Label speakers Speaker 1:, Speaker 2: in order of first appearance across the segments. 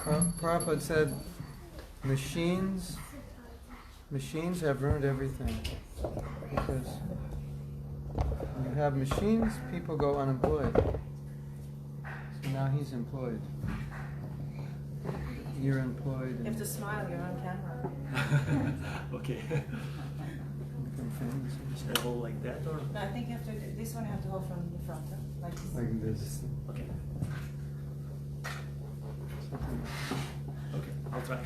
Speaker 1: Prabhupada said, machines have ruined everything. Because when you have machines, people go unemployed. So now he's employed. You're employed.
Speaker 2: You have to smile, you're on camera.
Speaker 3: Okay.
Speaker 1: Become famous.
Speaker 3: Should I hold like that or?
Speaker 2: No, I think you have to, this one you have to hold from the front, huh? Like this.
Speaker 1: Like this.
Speaker 3: Okay.
Speaker 1: Something like
Speaker 3: Okay, I'll try.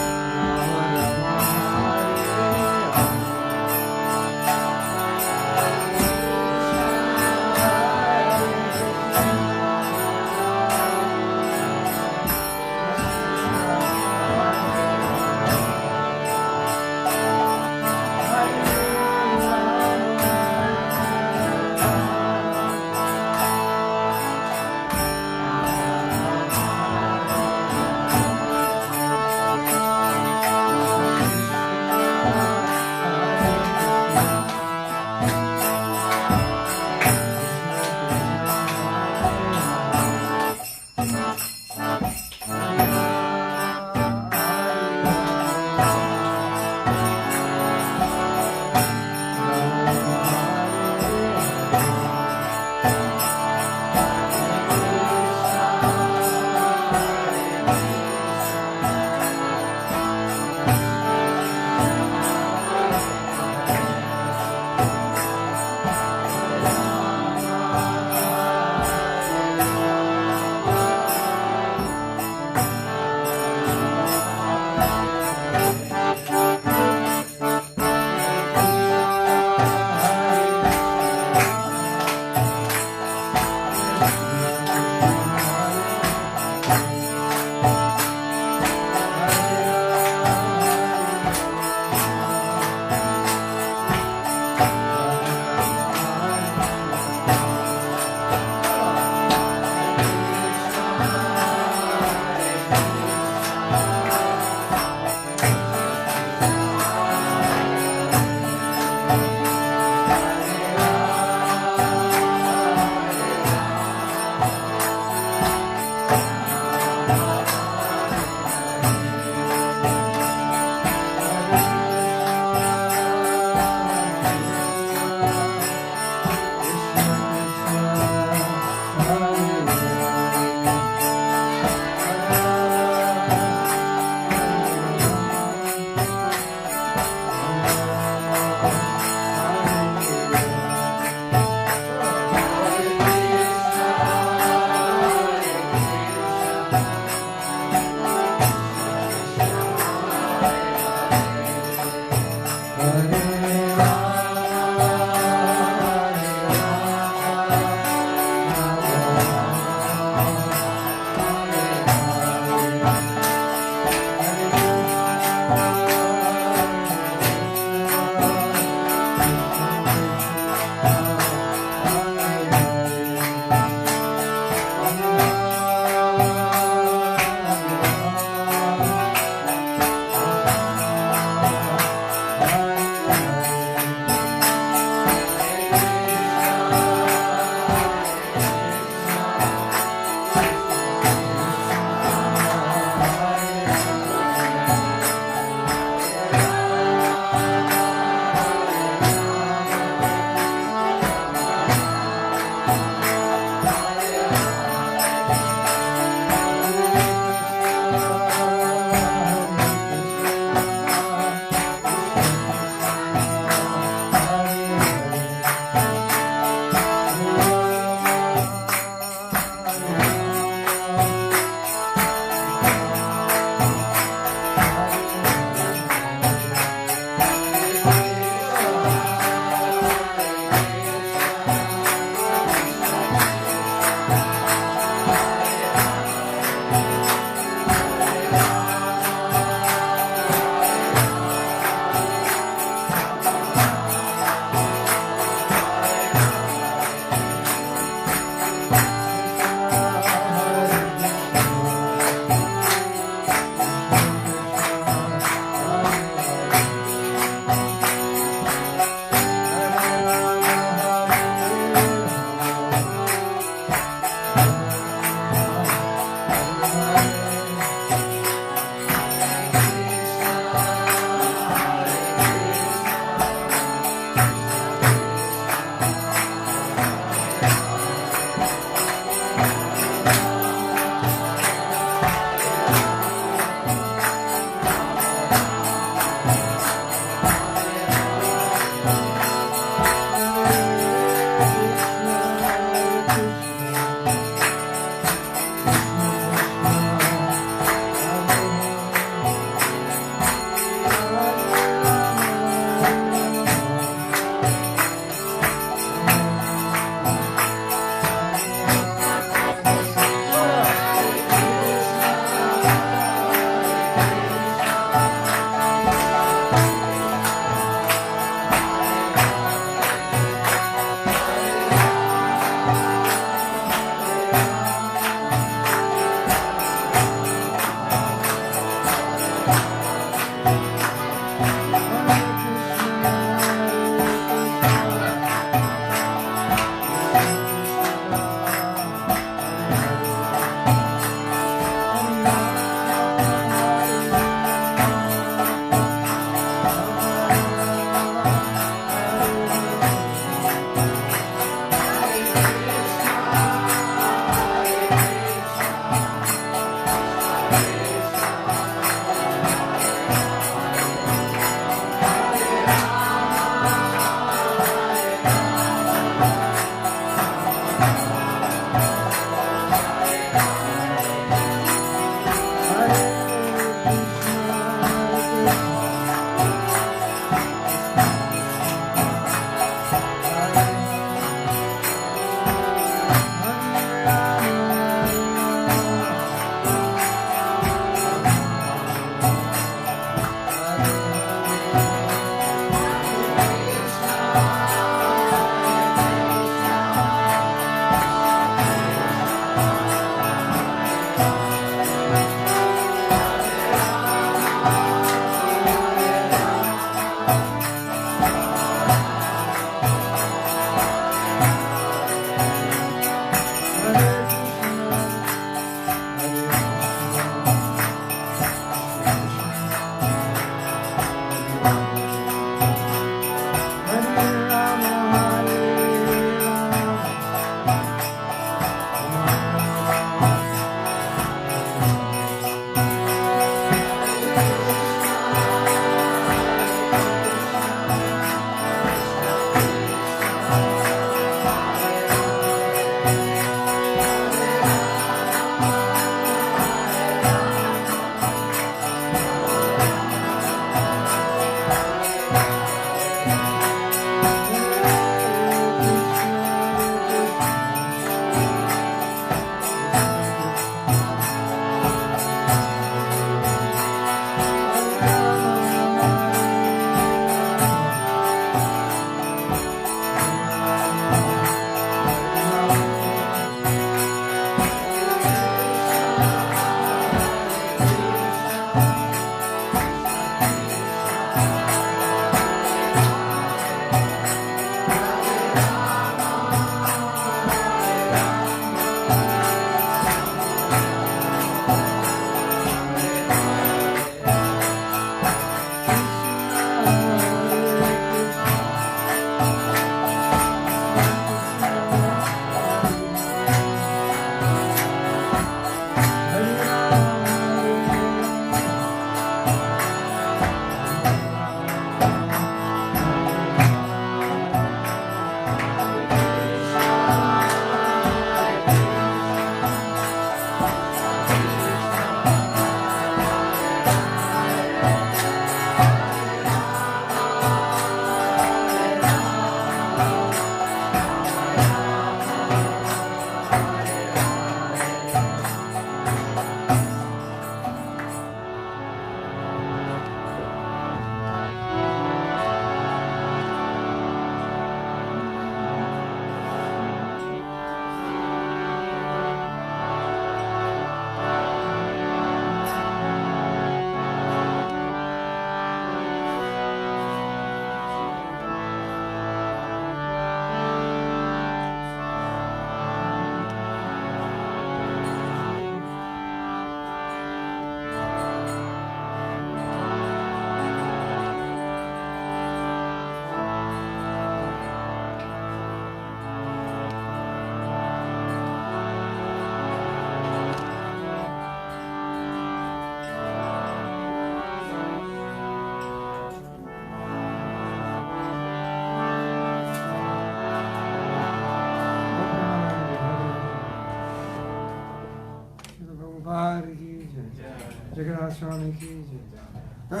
Speaker 1: Jagannath Swami ki jai.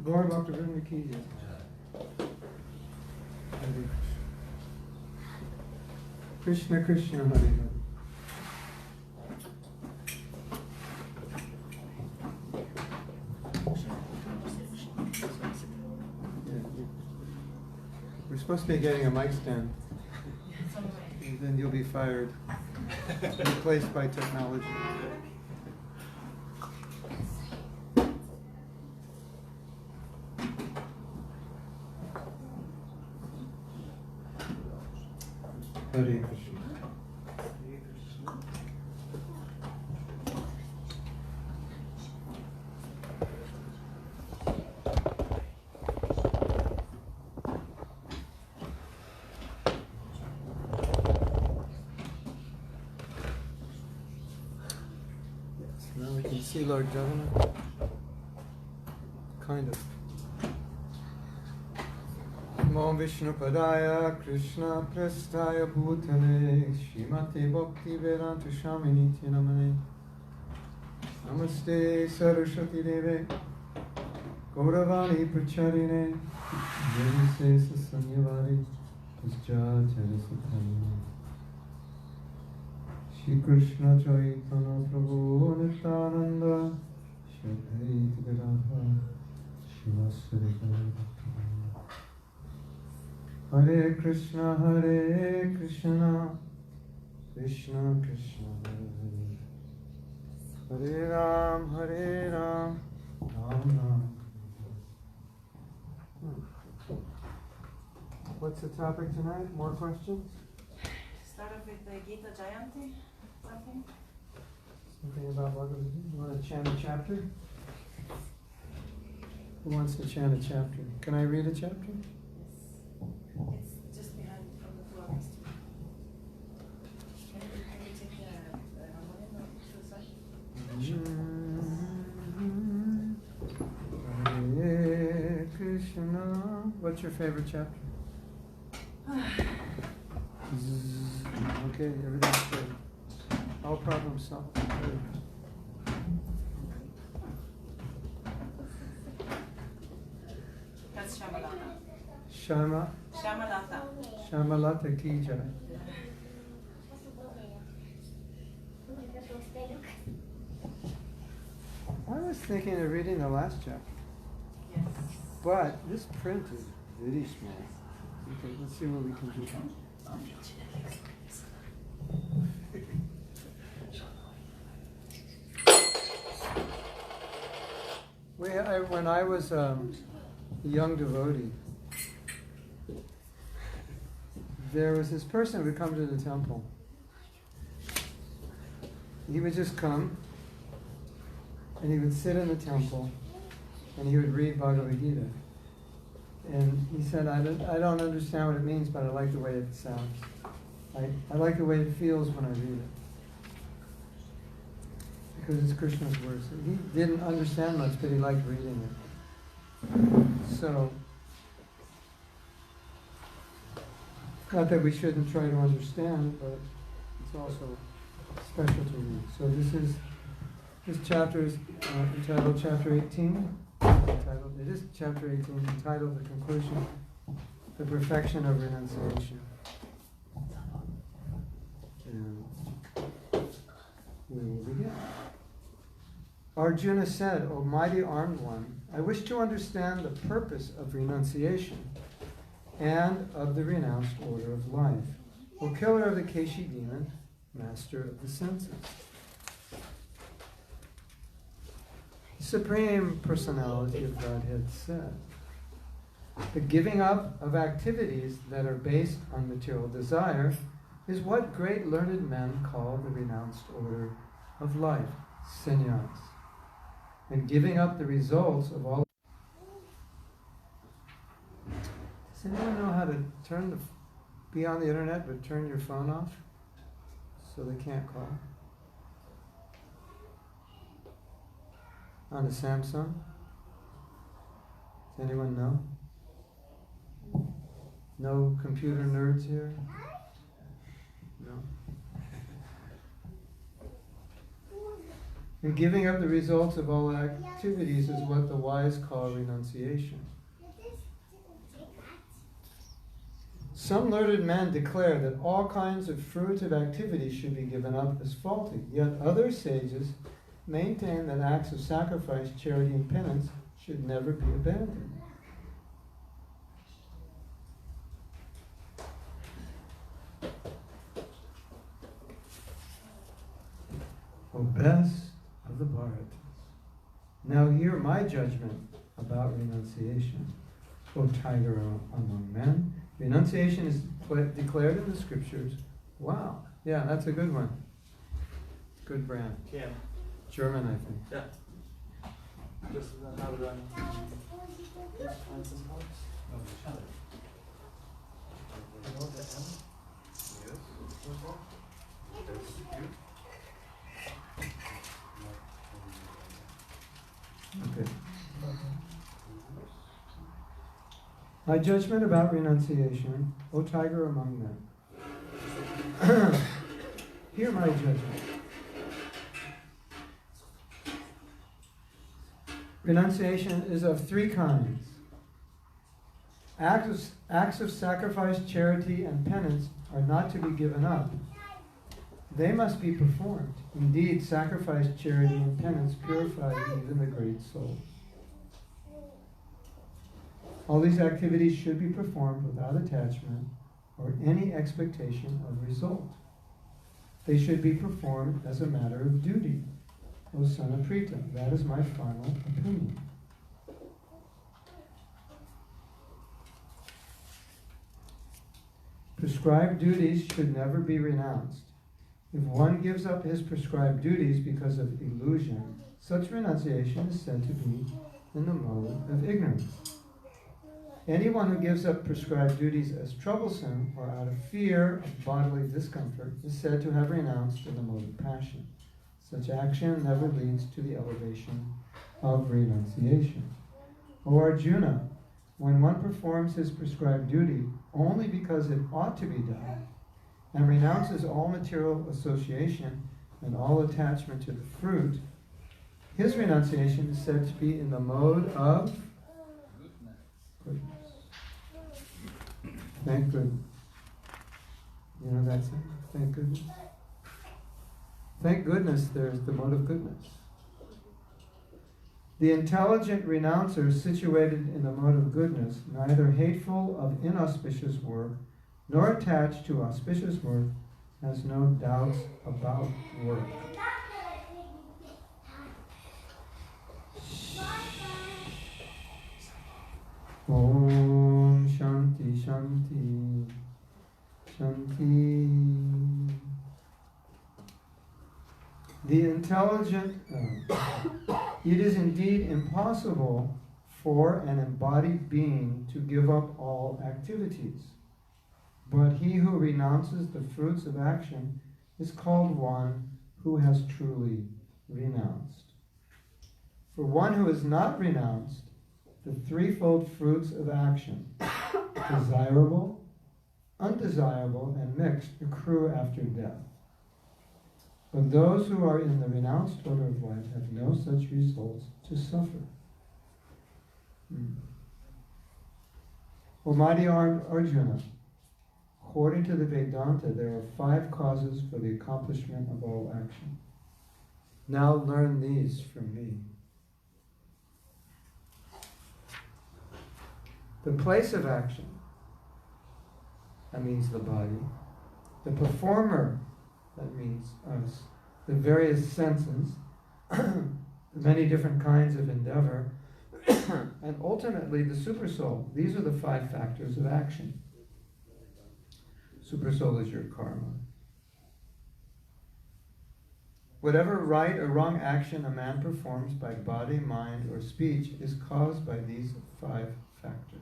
Speaker 1: Gaur Bhakta Vrinda ki jai. Hare Krishna Krishna Hare Hare. We're supposed to be getting a mic stand. And then you'll be fired. Replaced by technology. Hare Krishna. Now we can see Lord Jagannath. Kind of. Namo Vishnupadaya Krishna Prestaya Bhutale Shrimati Bhakti Vedanta Shaminiti Namane Namaste Saraswati Deve Gauravani Pracharine Namaste Sasanyavadi Pusja Charasatani Shri Krishna Chaitanya Prabhu Nityananda Shri Advaita Gadadhar Shivasari Hare Krishna Krishna Krishna Hare Hare Ram Ram. What's the topic tonight? More questions?
Speaker 2: Start off with the Gita Jayanti, something?
Speaker 1: Something about Bhagavad Gita? You want to chant a chapter? Who wants to chant a chapter? Can I read a chapter?
Speaker 2: Yes. It's just behind from the floor next to me. Can you take the harmonium to the side?
Speaker 1: Hare Krishna. What's your favorite chapter? Okay, everything's good. All problems solved. Good.
Speaker 2: That's Shamalata.
Speaker 1: Shama,
Speaker 2: Shamalata.
Speaker 1: Shamalata ki jai. I was thinking of reading the last chapter,
Speaker 2: Yes.
Speaker 1: but this print is very small. Okay, let's see what we can do. When I was a young devotee, there was this person who would come to the temple. He would just come, and he would sit in the temple, and he would read Bhagavad Gita. And he said, I don't understand what it means, but I like the way it sounds. I like the way it feels when I read it. Because it's Krishna's words. He didn't understand much, but he liked reading it. So, not that we shouldn't try to understand, but it's also special to read. So this chapter is entitled Chapter 18. It is Chapter 18, entitled The Conclusion, The Perfection of Renunciation. And we will begin. Arjuna said, O mighty armed one, I wish to understand the purpose of renunciation and of the renounced order of life. O killer of the Keshi demon, master of the senses. The Supreme Personality of Godhead said, the giving up of activities that are based on material desire is what great learned men call the renounced order of life, sannyas. And giving up the results of all. Does anyone know how to be on the internet but turn your phone off so they can't call? On a Samsung? Does anyone know? No computer nerds here? No? And giving up the results of all activities is what the wise call renunciation. Some learned men declare that all kinds of fruitive activities should be given up as faulty, yet other sages maintain that acts of sacrifice, charity, and penance should never be abandoned. O best of the Bharatas, now hear my judgment about renunciation. O tiger among men, renunciation is declared in the scriptures. Wow, yeah, that's a good one. Good brand.
Speaker 3: Yeah.
Speaker 1: German, I think.
Speaker 3: Yeah. Just how to run. Find some parts. Oh, the other. You know the M? Yes. What's that?
Speaker 1: Okay. My judgment about renunciation, O tiger among men. Hear my judgment. Renunciation is of three kinds. Acts of sacrifice, charity, and penance are not to be given up. They must be performed. Indeed, sacrifice, charity, and penance purify even the great soul. All these activities should be performed without attachment or any expectation of result. They should be performed as a matter of duty. O son of Prita, that is my final opinion. Prescribed duties should never be renounced. If one gives up his prescribed duties because of illusion, such renunciation is said to be in the mode of ignorance. Anyone who gives up prescribed duties as troublesome or out of fear of bodily discomfort is said to have renounced in the mode of passion. Such action never leads to the elevation of renunciation. O Arjuna, when one performs his prescribed duty only because it ought to be done, and renounces all material association and all attachment to the fruit, his renunciation is said to be in the mode of goodness. Thank goodness. You know that's it? Thank goodness. Thank goodness there's the mode of goodness. The intelligent renouncer situated in the mode of goodness, neither hateful of inauspicious work, nor attached to auspicious work, has no doubts about work. Om Shanti Shanti Shanti. The intelligent, it is indeed impossible for an embodied being to give up all activities. But he who renounces the fruits of action is called one who has truly renounced. For one who has not renounced the threefold fruits of action, desirable, undesirable, and mixed, accrue after death. But those who are in the renounced order of life have no such results to suffer. Almighty Arjuna, according to the Vedanta, there are 5 causes for the accomplishment of all action. Now learn these from me. The place of action, that means the body. The performer, that means us. The various senses, the many different kinds of endeavor, and ultimately the supersoul. These are the 5 factors of action. Supersoul is your karma. Whatever right or wrong action a man performs by body, mind, or speech is caused by these 5 factors.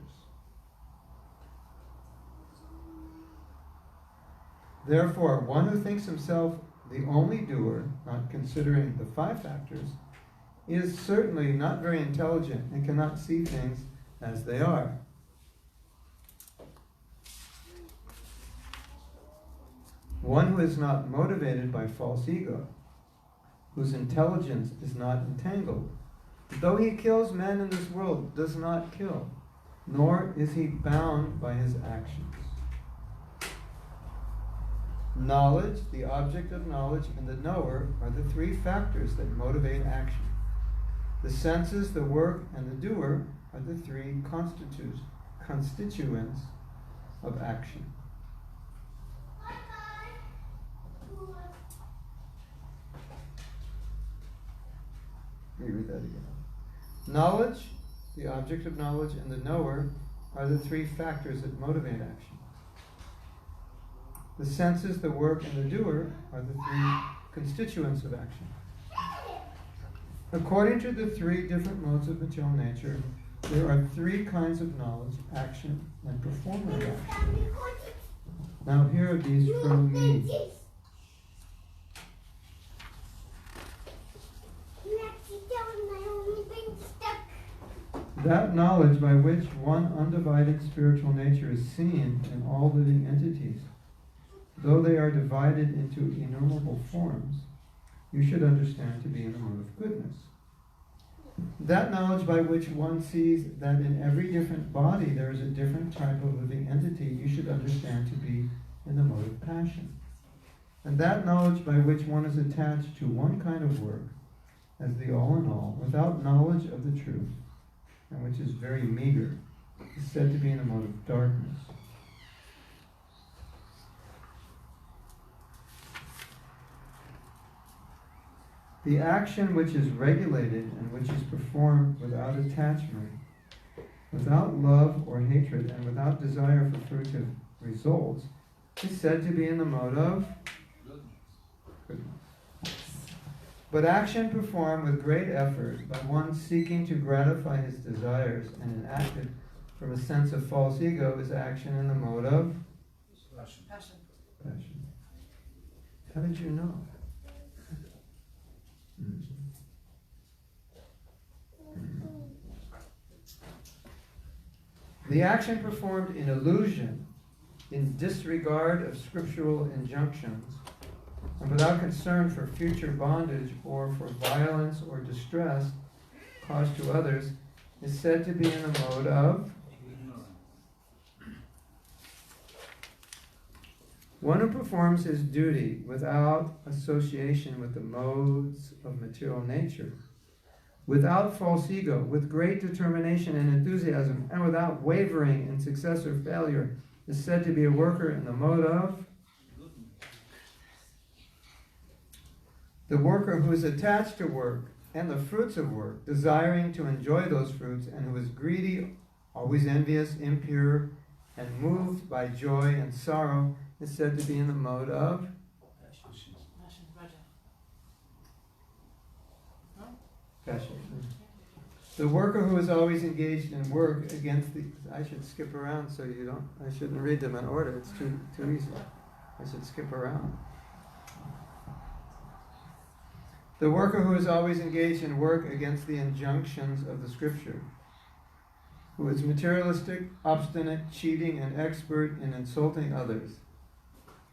Speaker 1: Therefore, one who thinks himself the only doer, not considering the 5 factors, is certainly not very intelligent and cannot see things as they are. One who is not motivated by false ego, whose intelligence is not entangled, though he kills men in this world, does not kill, nor is he bound by his actions. Knowledge, the object of knowledge, and the knower are the 3 factors that motivate action. The senses, the work, and the doer are the 3 constituents of action. Let me read that again. Knowledge, the object of knowledge, and the knower are the 3 factors that motivate action. The senses, the work, and the doer are the 3 constituents of action. According to the 3 different modes of material nature, there are 3 kinds of knowledge, action, and performer of action. Now here are these from me. That knowledge by which one undivided spiritual nature is seen in all living entities, though they are divided into innumerable forms, you should understand to be in the mode of goodness. That knowledge by which one sees that in every different body there is a different type of living entity, you should understand to be in the mode of passion. And that knowledge by which one is attached to one kind of work as the all-in-all, without knowledge of the truth, and which is very meager, is said to be in the mode of darkness. The action which is regulated and which is performed without attachment, without love or hatred, and without desire for fruitive results, is said to be in the mode of goodness. But action performed with great effort by one seeking to gratify his desires and enacted from a sense of false ego is action in the mode of
Speaker 2: Passion.
Speaker 1: passion. How did you know? The action performed in illusion, in disregard of scriptural injunctions, and without concern for future bondage or for violence or distress caused to others, is said to be in the mode of one who performs his duty without association with the modes of material nature, without false ego, with great determination and enthusiasm, and without wavering in success or failure, is said to be a worker in the mode of the worker who is attached to work and the fruits of work, desiring to enjoy those fruits, and who is greedy, always envious, impure, and moved by joy and sorrow, is said to be in the mode of
Speaker 2: Passion. Raja.
Speaker 1: passion. The worker who is always engaged in work against the... I should skip around so you don't... I shouldn't read them in order. It's too easy. I should skip around. The worker who is always engaged in work against the injunctions of the scripture, who is materialistic, obstinate, cheating, and expert in insulting others,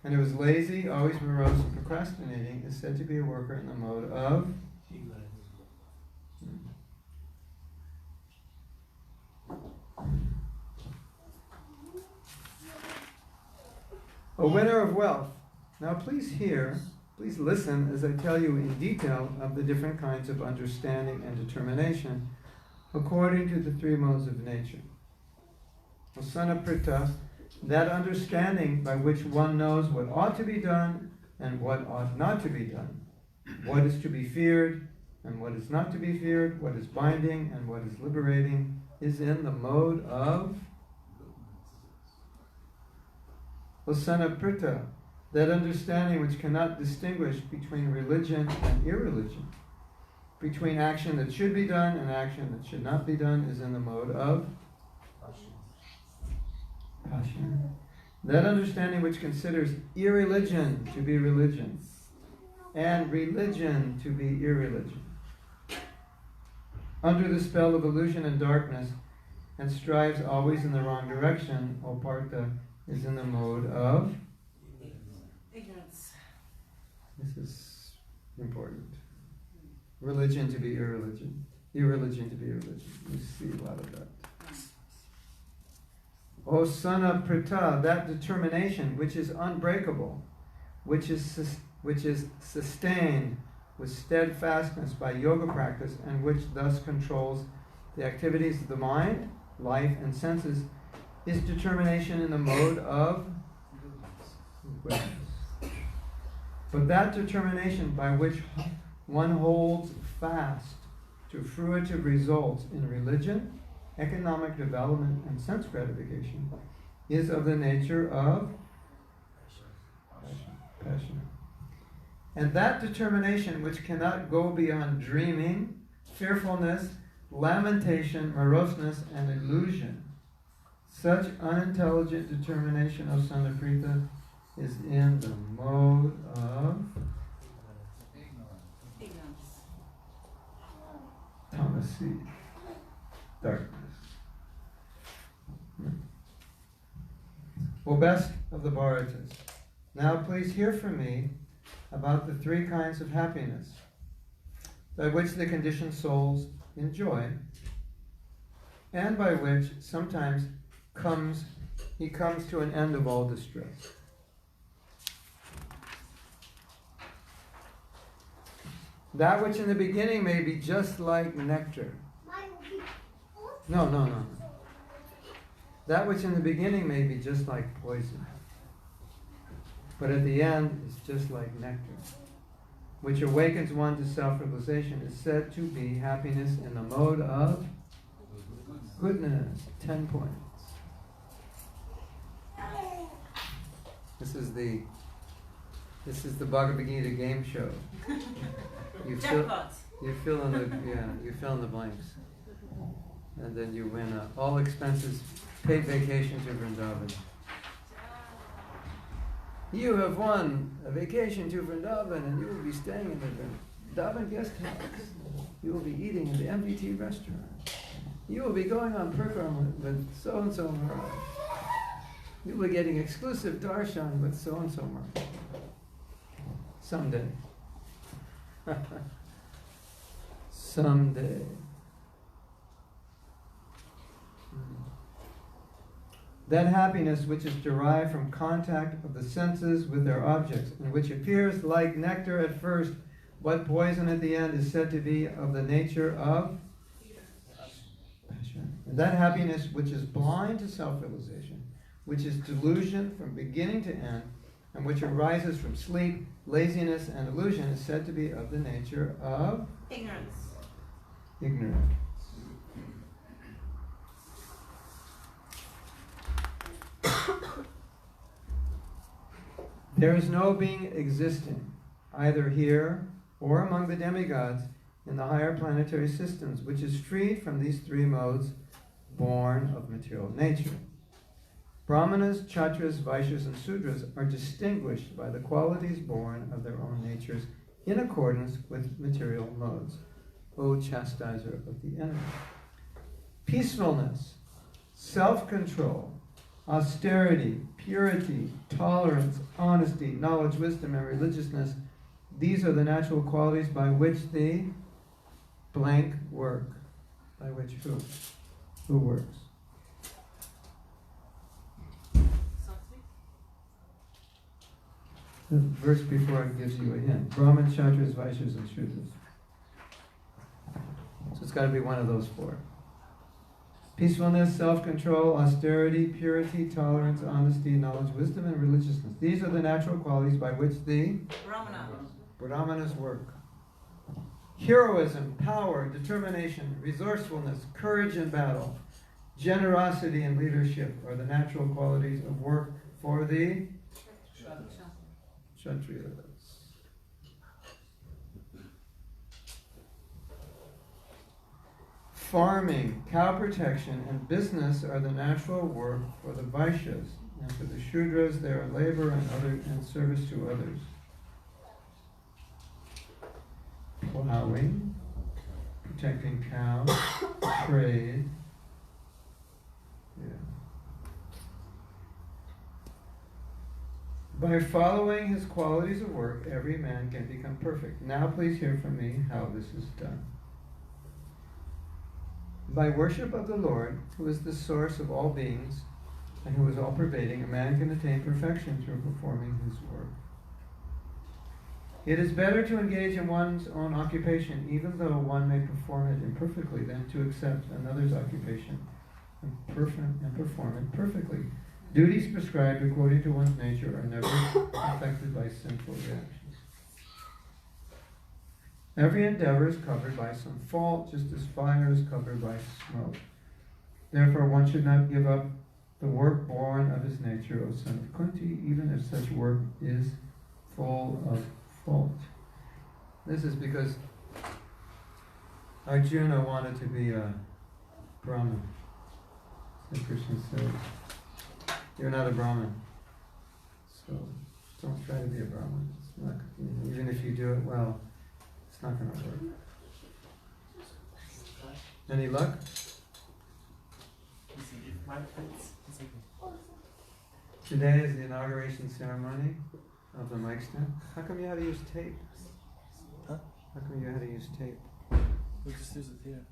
Speaker 1: and who is lazy, always morose, and procrastinating, is said to be a worker in the mode of a winner of wealth. Now please listen as I tell you in detail of the different kinds of understanding and determination according to the three modes of nature. Asanaprita, that understanding by which one knows what ought to be done and what ought not to be done, what is to be feared and what is not to be feared, what is binding and what is liberating, is in the mode of Asanaprita, that understanding which cannot distinguish between religion and irreligion, between action that should be done and action that should not be done, is in the mode of passion. That understanding which considers irreligion to be religion and religion to be irreligion, under the spell of illusion and darkness, and strives always in the wrong direction, Oparta, is in the mode of
Speaker 2: Ignorance.
Speaker 1: This is important. Religion to be irreligion. Irreligion to be irreligion. We see a lot of that. Osanaprita, that determination which is unbreakable, which is sustained with steadfastness by yoga practice, and which thus controls the activities of the mind, life, and senses, is determination in the mode of goodness. But that determination by which one holds fast to fruitive results in religion, economic development, and sense gratification is of the nature of passion. And that determination which cannot go beyond dreaming, fearfulness, lamentation, moroseness, and illusion, such unintelligent determination of Sanaprita is in the mode of
Speaker 2: Ignorance.
Speaker 1: tamasi, darkness. O best of the Bharatas, now please hear from me about the three kinds of happiness by which the conditioned souls enjoy, and by which sometimes he comes to an end of all distress. That which in the beginning may be just like nectar. No. That which in the beginning may be just like poison, but at the end is just like nectar, which awakens one to self-realization, is said to be happiness in the mode of goodness. 10 points. This is the Bhagavad Gita game show. You fill in the blanks, and then you win all expenses paid vacation to Vrindavan. You have won a vacation to Vrindavan, and you will be staying in the Vrindavan guest house. You will be eating in the MVT restaurant. You will be going on Reprogram with so-and-so Maharaj. You will be getting exclusive darshan with so-and-so Maharaj. Someday. Someday. That happiness which is derived from contact of the senses with their objects, and which appears like nectar at first, but poison at the end, is said to be of the nature of passion. And that happiness which is blind to self-realization, which is delusion from beginning to end, and which arises from sleep, laziness, and illusion, is said to be of the nature of ignorance. There is no being existing, either here or among the demigods in the higher planetary systems, which is freed from these three modes born of material nature. Brahmanas, Kshatras, Vaishyas, and Sudras are distinguished by the qualities born of their own natures in accordance with material modes. O chastiser of the enemy. Peacefulness, self-control, austerity, purity, tolerance, honesty, knowledge, wisdom, and religiousness, these are the natural qualities by which the blank work. By which who? Who works? The verse before it gives you a hint. Brahmins, Kshatras, Vaishyas, and Shudras. So it's got to be one of those four. Peacefulness, self-control, austerity, purity, tolerance, honesty, knowledge, wisdom, and religiousness. These are the natural qualities by which the Brahmanas work. Heroism, power, determination, resourcefulness, courage in battle, generosity, and leadership are the natural qualities of work for the Kshatriyas. Farming, cow protection, and business are the natural work for the Vaishyas, and for the Shudras they are labor and service to others. Plowing, protecting cows, trade. By following his qualities of work, every man can become perfect. Now please hear from me how this is done. By worship of the Lord, who is the source of all beings and who is all-pervading, a man can attain perfection through performing his work. It is better to engage in one's own occupation, even though one may perform it imperfectly, than to accept another's occupation and perform it perfectly. Duties prescribed according to one's nature are never affected by sinful reactions. Every endeavor is covered by some fault, just as fire is covered by smoke. Therefore, one should not give up the work born of his nature, O son of Kunti, even if such work is full of fault. This is because Arjuna wanted to be a Brahmin. So Krishna says, you're not a Brahmin, so don't try to be a Brahmin. It's not, even if you do it well, it's not going to work. Any luck? Today is the inauguration ceremony of the mic stand. How come you had to use tape?
Speaker 3: Huh?
Speaker 1: How come you had to use tape?
Speaker 3: We just use it here.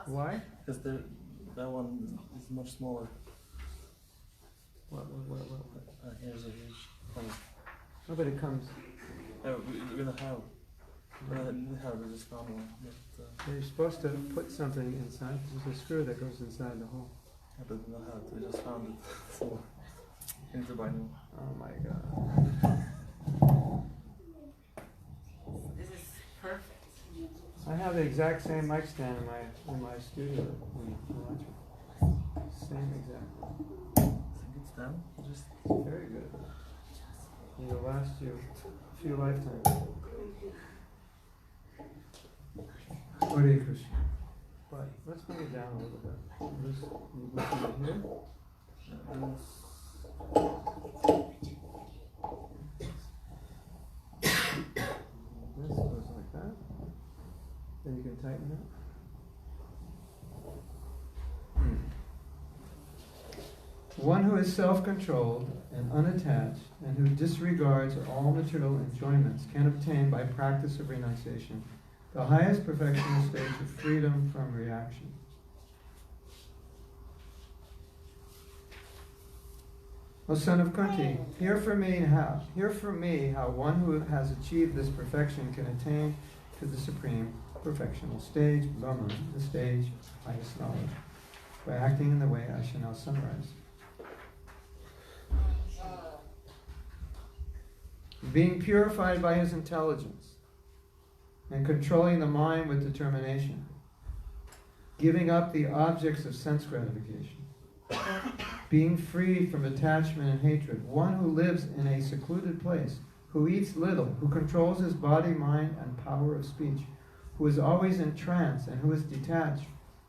Speaker 1: Why?
Speaker 3: Because that one is much smaller.
Speaker 1: What?
Speaker 3: Here's a huge hole.
Speaker 1: Oh, but it comes.
Speaker 3: We're gonna have this common one. But,
Speaker 1: You're supposed to put something inside. There's a screw that goes inside the hole.
Speaker 3: I don't know how. We just found it. So I need to buy new.
Speaker 1: Oh my God.
Speaker 2: This is perfect.
Speaker 1: I have the exact same mic stand in my studio. Same exact.
Speaker 3: I think it's down. Just
Speaker 1: Very good. It'll last you a few lifetimes. Hare Krishna. But let's bring it down a little bit. This, you listen to here. This goes like that. Then you can tighten it. One who is self-controlled and unattached and who disregards all material enjoyments can obtain by practice of renunciation the highest perfectional stage of freedom from reaction. O son of Kunti, hear from me how one who has achieved this perfection can attain to the supreme perfectional stage, Brahman, the stage of highest knowledge, by acting in the way I shall now summarize. Being purified by his intelligence and controlling the mind with determination, giving up the objects of sense gratification, being freed from attachment and hatred, one who lives in a secluded place, who eats little, who controls his body, mind, and power of speech, who is always in trance and who is detached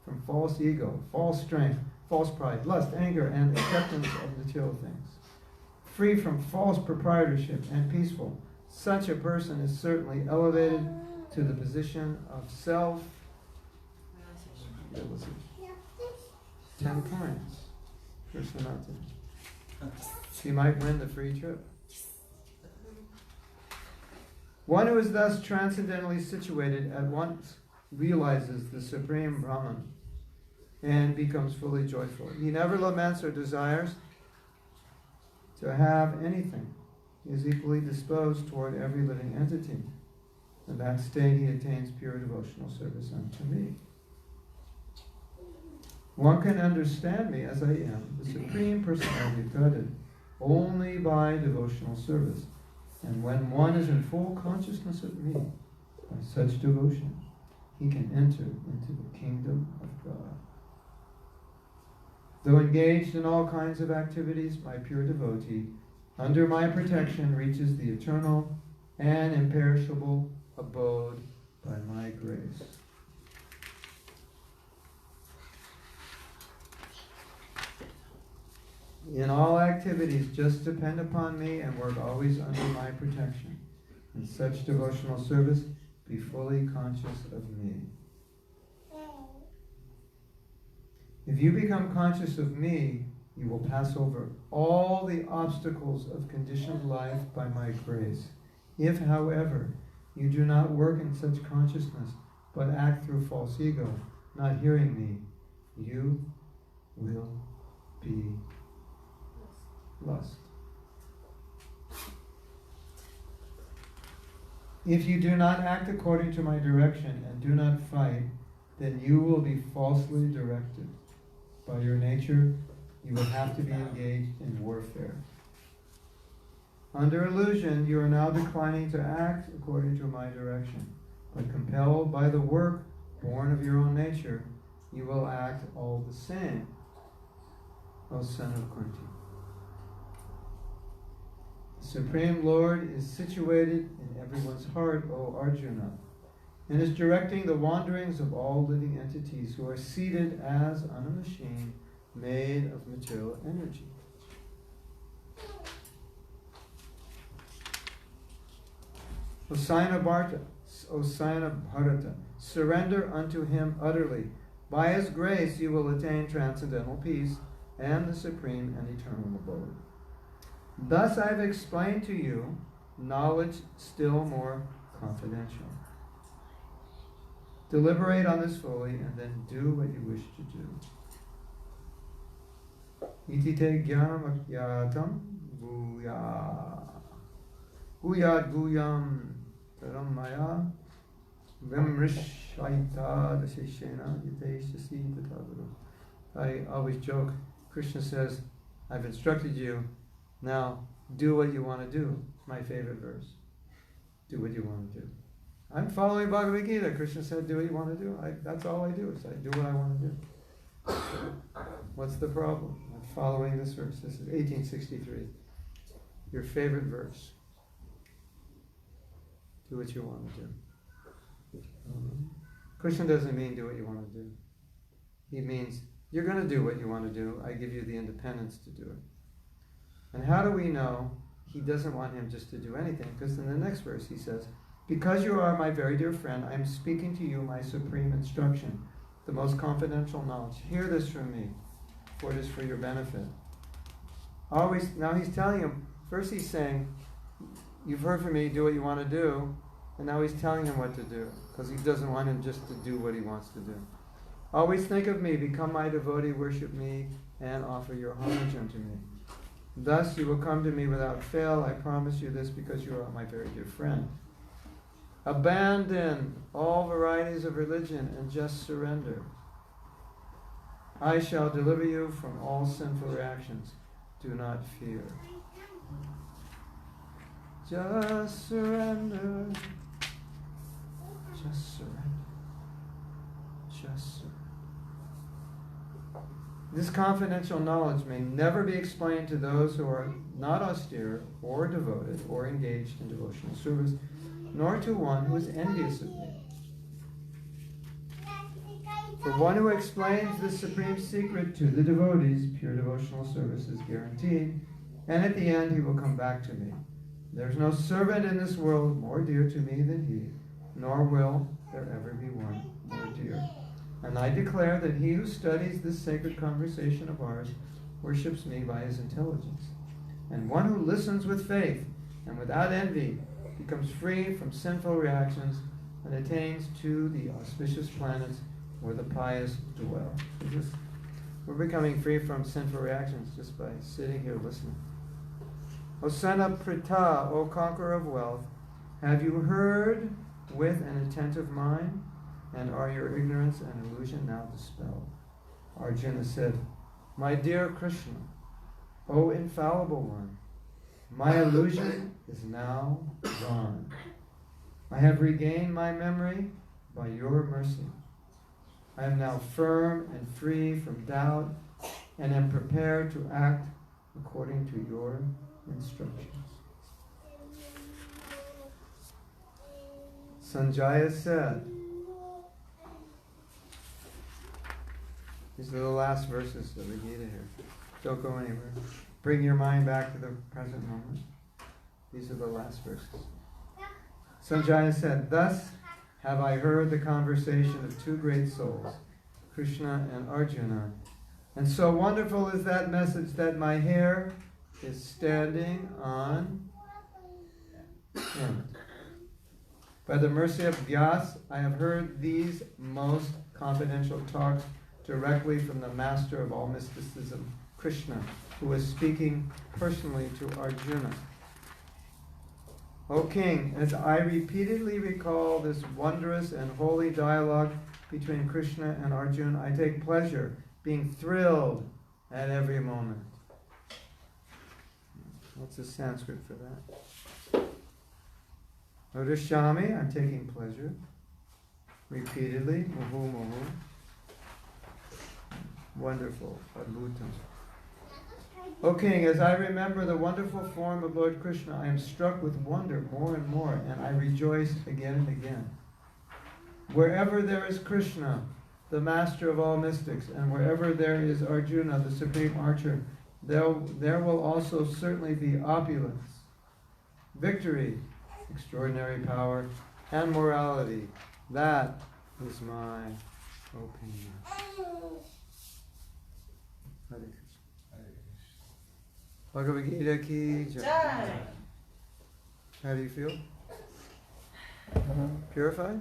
Speaker 1: from false ego, false strength, false pride, lust, anger, and acceptance of material things, free from false proprietorship and peaceful. Such a person is certainly elevated to the position of self. 10 points for Sanatana. She might win the free trip. One who is thus transcendently situated at once realizes the supreme Brahman and becomes fully joyful. He never laments or desires to have anything. He is equally disposed toward every living entity. In that state he attains pure devotional service unto me. One can understand me as I am, the Supreme Personality of Godhead, only by devotional service. And when one is in full consciousness of me, by such devotion, he can enter into the kingdom of God. Though engaged in all kinds of activities, my pure devotee, under my protection, reaches the eternal and imperishable abode by my grace. In all activities, just depend upon me and work always under my protection. In such devotional service, be fully conscious of me. If you become conscious of me, you will pass over all the obstacles of conditioned life by my grace. If, however, you do not work in such consciousness, but act through false ego, not hearing me, you will be lost. If you do not act according to my direction and do not fight, then you will be falsely directed. By your nature, you will have to be engaged in warfare. Under illusion, you are now declining to act according to my direction, but compelled by the work born of your own nature, you will act all the same, O son of Kunti. The Supreme Lord is situated in everyone's heart, O Arjuna, and is directing the wanderings of all living entities who are seated as on a machine made of material energy. O Sayana Bharata, surrender unto him utterly. By his grace you will attain transcendental peace and the supreme and eternal abode. Thus I have explained to you knowledge still more confidential. Deliberate on this fully and then do what you wish to do. Iti te jnanam akyatam bhuyad bhuyam taram maya vimrishaita daseshena yateshasi tatavadu. I always joke, Krishna says, I've instructed you, now do what you want to do. My favorite verse. Do what you want to do. I'm following Bhagavad Gita. Krishna said, do what you want to do. That's all I do, is I do what I want to do. What's the problem? I'm following this verse. This is 1863. Your favorite verse. Do what you want to do. Krishna doesn't mean do what you want to do. He means you're going to do what you want to do. I give you the independence to do it. And how do we know he doesn't want him just to do anything? Because in the next verse he says, because you are my very dear friend, I am speaking to you my supreme instruction, the most confidential knowledge. Hear this from me, for it is for your benefit. Always, now he's telling him, first he's saying, you've heard from me, do what you want to do, and now he's telling him what to do, because he doesn't want him just to do what he wants to do. Always think of me, become my devotee, worship me, and offer your homage unto me. Thus you will come to me without fail. I promise you this because you are my very dear friend. Abandon all varieties of religion and just surrender. I shall deliver you from all sinful reactions. Do not fear. Just surrender. Just surrender. Just surrender. This confidential knowledge may never be explained to those who are not austere or devoted or engaged in devotional service, nor to one who is envious of me. For one who explains this supreme secret to the devotees, pure devotional service is guaranteed, and at the end he will come back to me. There is no servant in this world more dear to me than he, nor will there ever be one more dear. And I declare that he who studies this sacred conversation of ours worships me by his intelligence. And one who listens with faith and without envy becomes free from sinful reactions and attains to the auspicious planets where the pious dwell. We're becoming free from sinful reactions just by sitting here listening. O son of Pritha, O conqueror of wealth, have you heard with an attentive mind? And are your ignorance and illusion now dispelled? Arjuna said, my dear Krishna, O infallible one, my illusion is now gone. I have regained my memory by your mercy. I am now firm and free from doubt and am prepared to act according to your instructions. Sanjaya said, these are the last verses of the Gita here. Don't go anywhere. Bring your mind back to the present moment. These are the last verses. Sanjaya said, thus have I heard the conversation of two great souls, Krishna and Arjuna. And so wonderful is that message that my hair is standing on end. By the mercy of Vyas, I have heard these most confidential talks directly from the master of all mysticism, Krishna, who is speaking personally to Arjuna. O king, as I repeatedly recall this wondrous and holy dialogue between Krishna and Arjuna, I take pleasure, being thrilled at every moment. What's the Sanskrit for that? Odishami, I'm taking pleasure. Repeatedly, muhu muhu. Wonderful, adbhutam. O king, as I remember the wonderful form of Lord Krishna, I am struck with wonder more and more, and I rejoice again and again. Wherever there is Krishna, the master of all mystics, and wherever there is Arjuna, the supreme archer, there will also certainly be opulence, victory, extraordinary power, and morality. That is my opinion. Hare Krishna. Bhagavad Gita ki jai.
Speaker 2: Jai.
Speaker 1: How do you feel? Purified?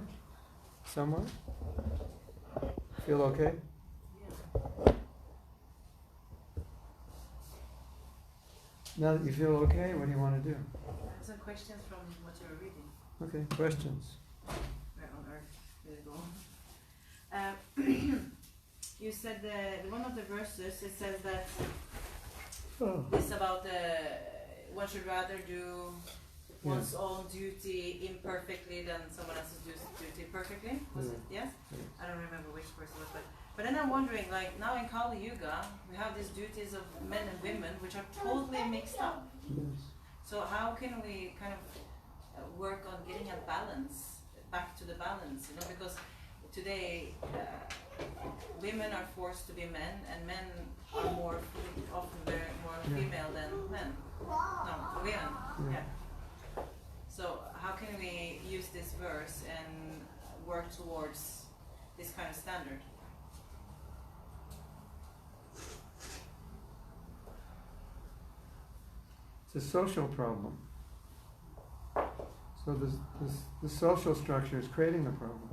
Speaker 1: Somewhat? Feel okay? Now that you feel okay, what do you want to do?
Speaker 2: Some questions from what you were reading.
Speaker 1: Okay, questions.
Speaker 2: Where on earth did it go? You said one of the verses, it says that it's about one should rather do one's own duty imperfectly than someone else's duty perfectly. Was it? Yes? I don't remember which verse it was, but then I'm wondering, like now in Kali Yuga, we have these duties of men and women which are totally mixed up.
Speaker 1: Yes.
Speaker 2: So how can we kind of work on getting a balance, back to the balance, because today women are forced to be men and men are often very more female than men. No, women. Yeah. So how can we use this verse and work towards this kind of standard?
Speaker 1: It's a social problem. So the social structure is creating the problem.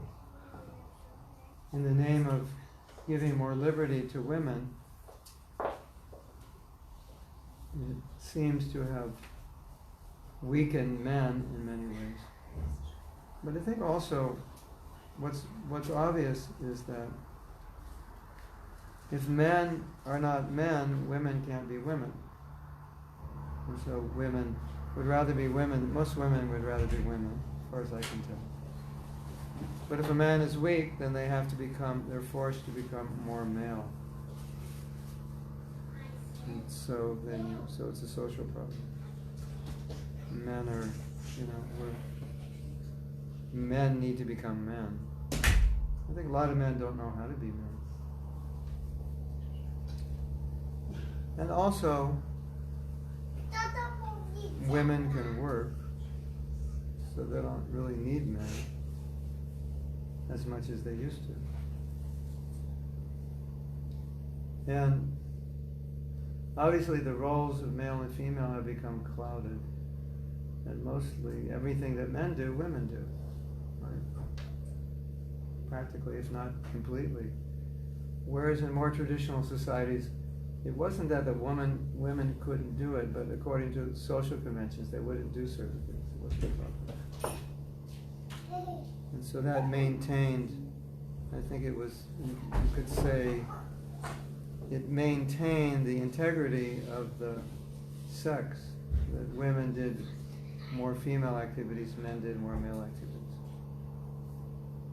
Speaker 1: In the name of giving more liberty to women, it seems to have weakened men in many ways. But I think also what's obvious is that if men are not men, women can't be women. And so women would rather be women, most women would rather be women, as far as I can tell. But if a man is weak, then they're forced to become more male. And so so it's a social problem. Men are, men need to become men. I think a lot of men don't know how to be men. And also, women can work, so they don't really need men as much as they used to. And obviously the roles of male and female have become clouded. And mostly everything that men do, women do. Right? Practically, if not completely. Whereas in more traditional societies, it wasn't that women couldn't do it, but according to social conventions, they wouldn't do certain things. It wasn't about that. And so that maintained, I think it was, you could say, it maintained the integrity of the sex. That women did more female activities, men did more male activities.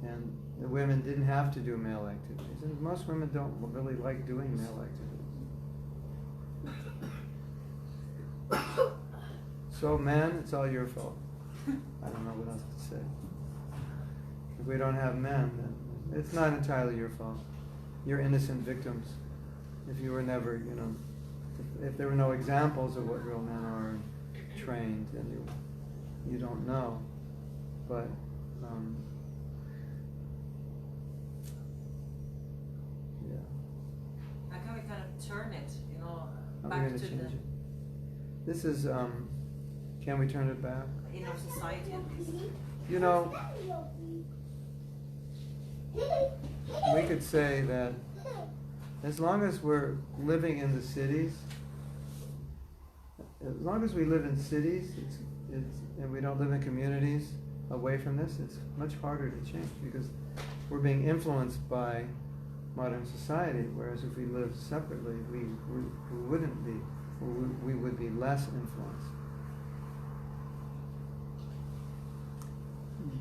Speaker 1: And the women didn't have to do male activities. And most women don't really like doing male activities. So men, it's all your fault. I don't know what else to say. If we don't have men, then it's not entirely your fault. You're innocent victims. If you were never, if there were no examples of what real men are trained, and you don't know. But
Speaker 2: How can we kind of turn it,
Speaker 1: How are we
Speaker 2: back
Speaker 1: going
Speaker 2: to
Speaker 1: to change
Speaker 2: the
Speaker 1: it? This is, can we turn it back?
Speaker 2: in our society at least?
Speaker 1: We could say that as long as we're living in the cities, as long as we live in cities, and we don't live in communities away from this, it's much harder to change because we're being influenced by modern society, whereas if we lived separately, we wouldn't be, or we would be less influenced.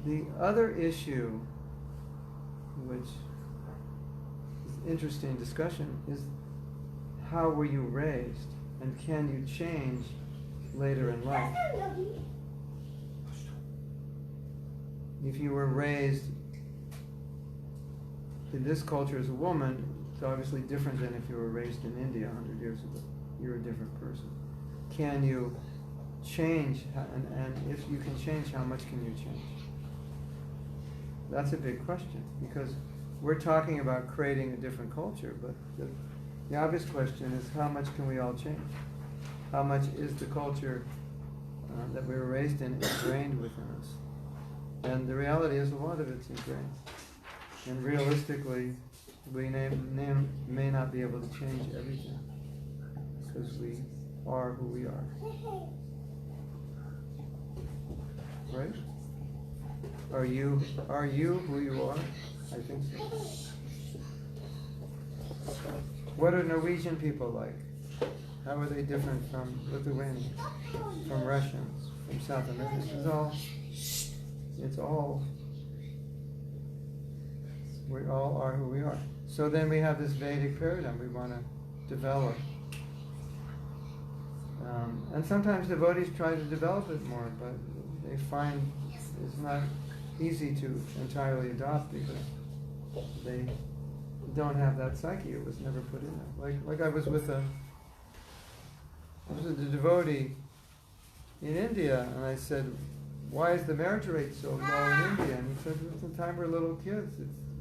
Speaker 1: The other issue, which is interesting discussion, is how were you raised, and can you change later in life? If you were raised in this culture as a woman, it's obviously different than if you were raised in India 100 years ago. You're a different person. Can you change, and if you can change, how much can you change? That's a big question, because we're talking about creating a different culture, but the obvious question is how much can we all change? how much is the culture that we were raised in ingrained within us. And the reality is a lot of it's ingrained. And realistically, we may not be able to change everything because we are who we are. Right? Are you who you are? I think so. What are Norwegian people like? How are they different from Lithuanians, from Russians, from South America? It's all, we all are who we are. So then we have this Vedic paradigm we want to develop. And sometimes devotees try to develop it more, but they find it's not easy to entirely adopt because they don't have that psyche. It was never put in them. Like I was with a devotee in India, and I said, why is the marriage rate so low in India? And he said, at the time we're little kids.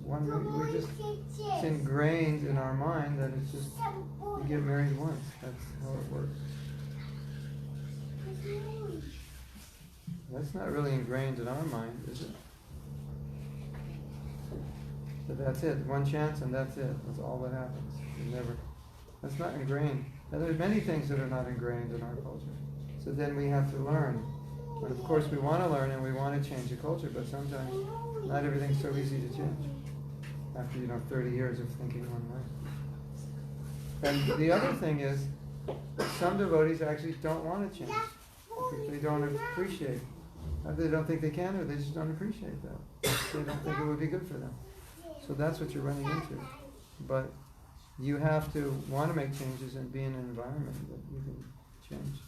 Speaker 1: It's ingrained in our mind that it's just, you get married once. That's how it works. That's not really ingrained in our mind, is it? But that's it. One chance and that's it. That's all that happens. That's not ingrained. And there's many things that are not ingrained in our culture. So then we have to learn. And of course we want to learn and we want to change the culture, but sometimes not everything's so easy to change after 30 years of thinking one way. And the other thing is, some devotees actually don't want to change because they don't appreciate. They don't think they can, or they just don't appreciate that. They don't think it would be good for them. So that's what you're running into. But you have to want to make changes and be in an environment that you can change.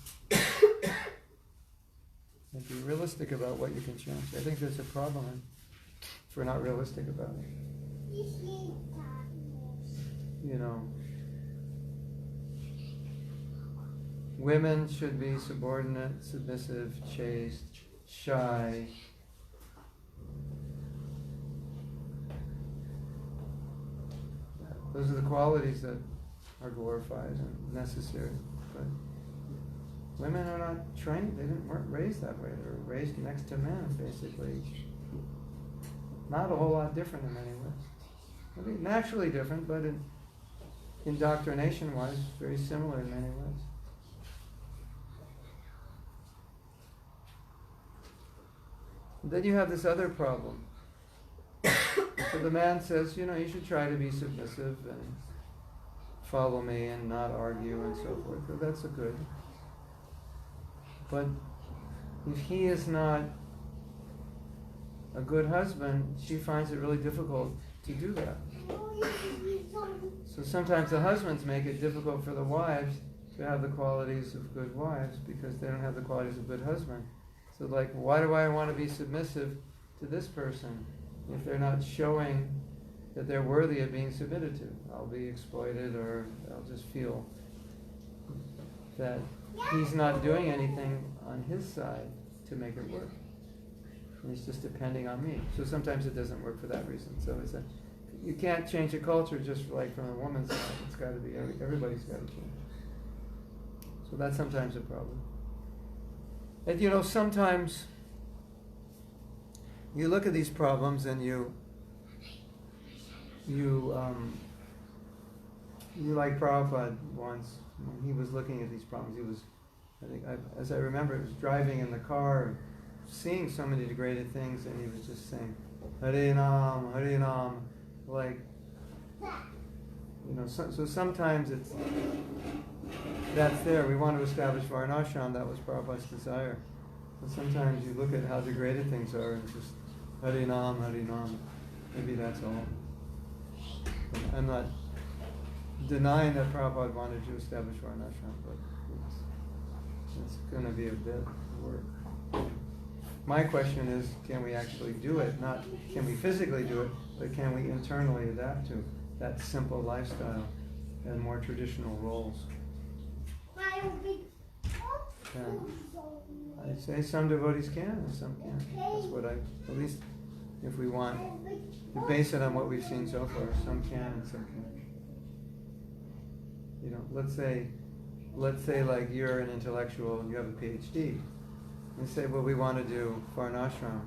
Speaker 1: And be realistic about what you can change. I think there's a problem if we're not realistic about it. Women should be subordinate, submissive, chaste, shy. Those are the qualities that are glorified and necessary. But women are not trained. They weren't raised that way. They were raised next to men, basically. Not a whole lot different in many ways. I mean, naturally different, but indoctrination-wise, very similar in many ways. And then you have this other problem. So the man says, you should try to be submissive and follow me and not argue and so forth. So that's good. But if he is not a good husband, she finds it really difficult to do that. So sometimes the husbands make it difficult for the wives to have the qualities of good wives because they don't have the qualities of good husband. So why do I want to be submissive to this person if they're not showing that they're worthy of being submitted to? I'll be exploited, or I'll just feel that he's not doing anything on his side to make it work. And he's just depending on me. So sometimes it doesn't work for that reason. So you can't change a culture just from a woman's side. It's got to be, everybody's got to change. So that's sometimes a problem. And sometimes you look at these problems and you like Prabhupada once, when he was looking at these problems, as I remember, he was driving in the car, seeing so many degraded things, and he was just saying, Hare Nam, Hare Nam, so sometimes that's there. We want to establish Varnashram, that was Prabhupada's desire. But sometimes you look at how degraded things are and just Hare Nam, Hare Nam. Maybe that's all. But I'm not denying that Prabhupada wanted to establish Varnashram, but it's going to be a bit of work. My question is, can we actually do it? Not can we physically do it, but can we internally adapt to that simple lifestyle and more traditional roles? And I'd say some devotees can and some can't. That's what at least if we want to base it on what we've seen so far, some can and some can't. Let's say let's say like you're an intellectual and you have a PhD, and say, well, we want to do varnashram,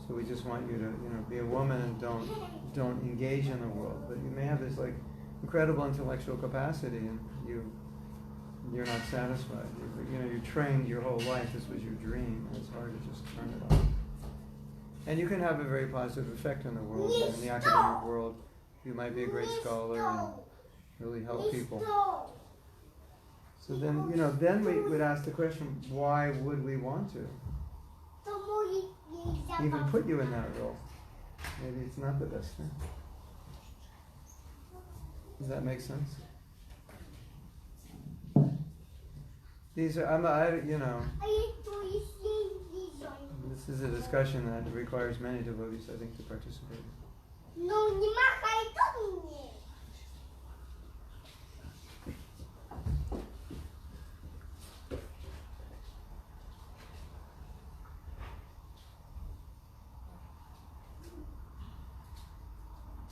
Speaker 1: so we just want you to, be a woman and don't engage in the world. But you may have this like incredible intellectual capacity, and you're not satisfied. You trained your whole life. This was your dream, and it's hard to just turn it off. And you can have a very positive effect in the world, in the academic world. You might be a great scholar and really help people. So then, then we would ask the question, why would we want to even put you in that role? Maybe it's not the best thing. Does that make sense? These are, this is a discussion that requires many devotees, I think, to participate.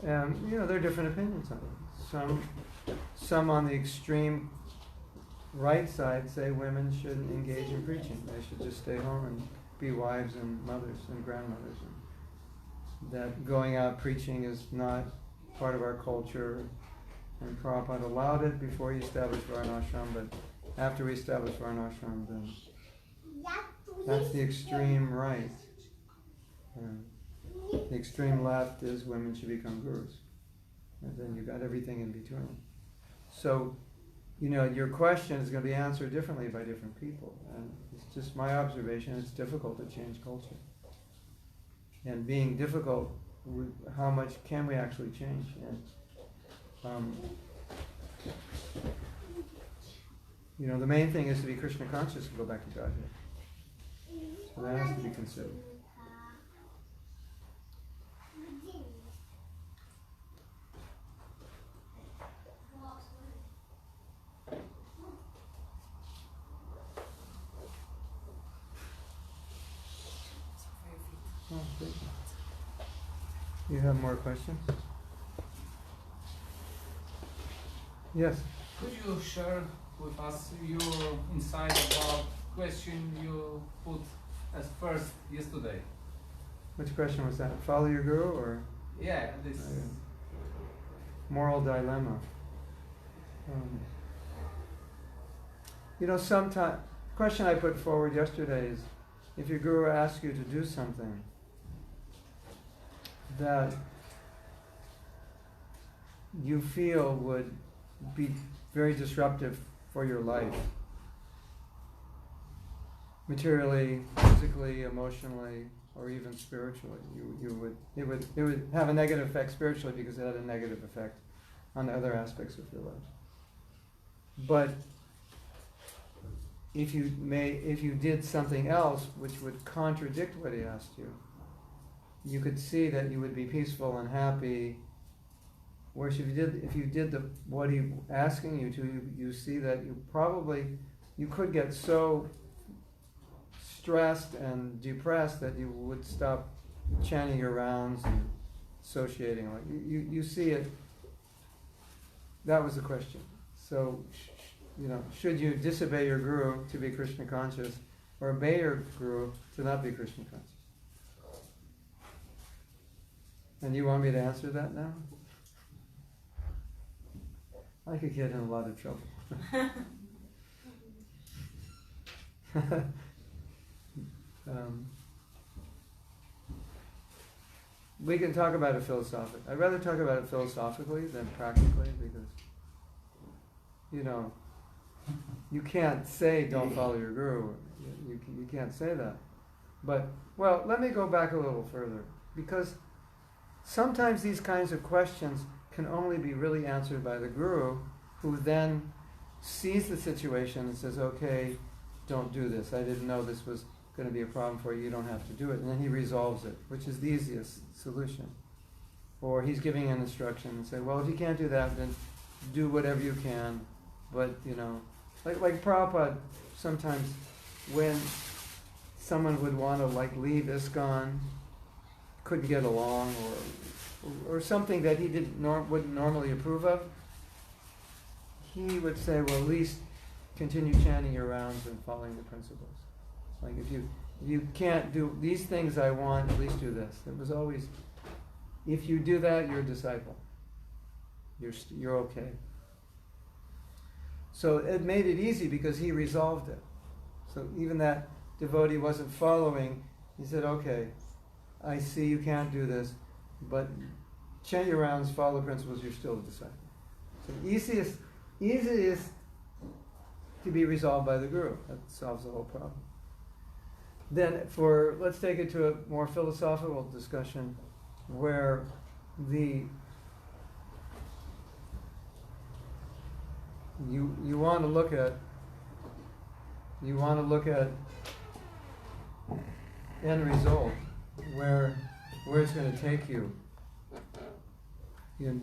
Speaker 1: And, there are different opinions on it. Some on the extreme right side say women shouldn't engage in preaching. They should just stay home and be wives and mothers and grandmothers. And that going out preaching is not part of our culture. And Prabhupada allowed it before he established Varnashram, but after we established Varnashram, then that's the extreme right. The extreme left is women should become gurus. And then you've got everything in between. So, your question is going to be answered differently by different people. And it's just my observation, it's difficult to change culture. And being difficult, how much can we actually change? And, the main thing is to be Krishna conscious and go back to Godhead. So that has to be considered. Oh, great. You have more questions? Yes.
Speaker 4: Could you share with us your insight about question you put as first yesterday?
Speaker 1: Which question was that? Follow your guru or?
Speaker 4: Yeah, this.
Speaker 1: Moral dilemma. Sometimes question I put forward yesterday is, if your guru asks you to do something that you feel would be very disruptive for your life, materially, physically, emotionally, or even spiritually, it would have a negative effect spiritually because it had a negative effect on the other aspects of your life. But if you did something else which would contradict what he asked you, you could see that you would be peaceful and happy. Whereas if you did what he asking you to, you see that you could get so stressed and depressed that you would stop chanting your rounds and associating. You see it. That was the question. So, should you disobey your guru to be Krishna conscious, or obey your guru to not be Krishna conscious? And you want me to answer that now? I could get in a lot of trouble. We can talk about it philosophically. I'd rather talk about it philosophically than practically, because, you can't say don't follow your guru. You can't say that. But, let me go back a little further, because sometimes these kinds of questions can only be really answered by the guru, who then sees the situation and says, okay, don't do this. I didn't know this was going to be a problem for you. You don't have to do it. And then he resolves it, which is the easiest solution. Or he's giving an instruction and say, well, if you can't do that, then do whatever you can. But, like Prabhupada, sometimes when someone would want to leave ISKCON, couldn't get along, or something that he wouldn't normally approve of, he would say, well, at least continue chanting your rounds and following the principles. Like if you can't do these things I want, at least do this. It was always, if you do that, you're a disciple. You're okay. So it made it easy because he resolved it. So even that devotee wasn't following, he said, okay, I see you can't do this, but chant your rounds, follow the principles, you're still a disciple. So easiest to be resolved by the Guru. That solves the whole problem. Then let's take it to a more philosophical discussion where you want to look at end result, where it's going to take you,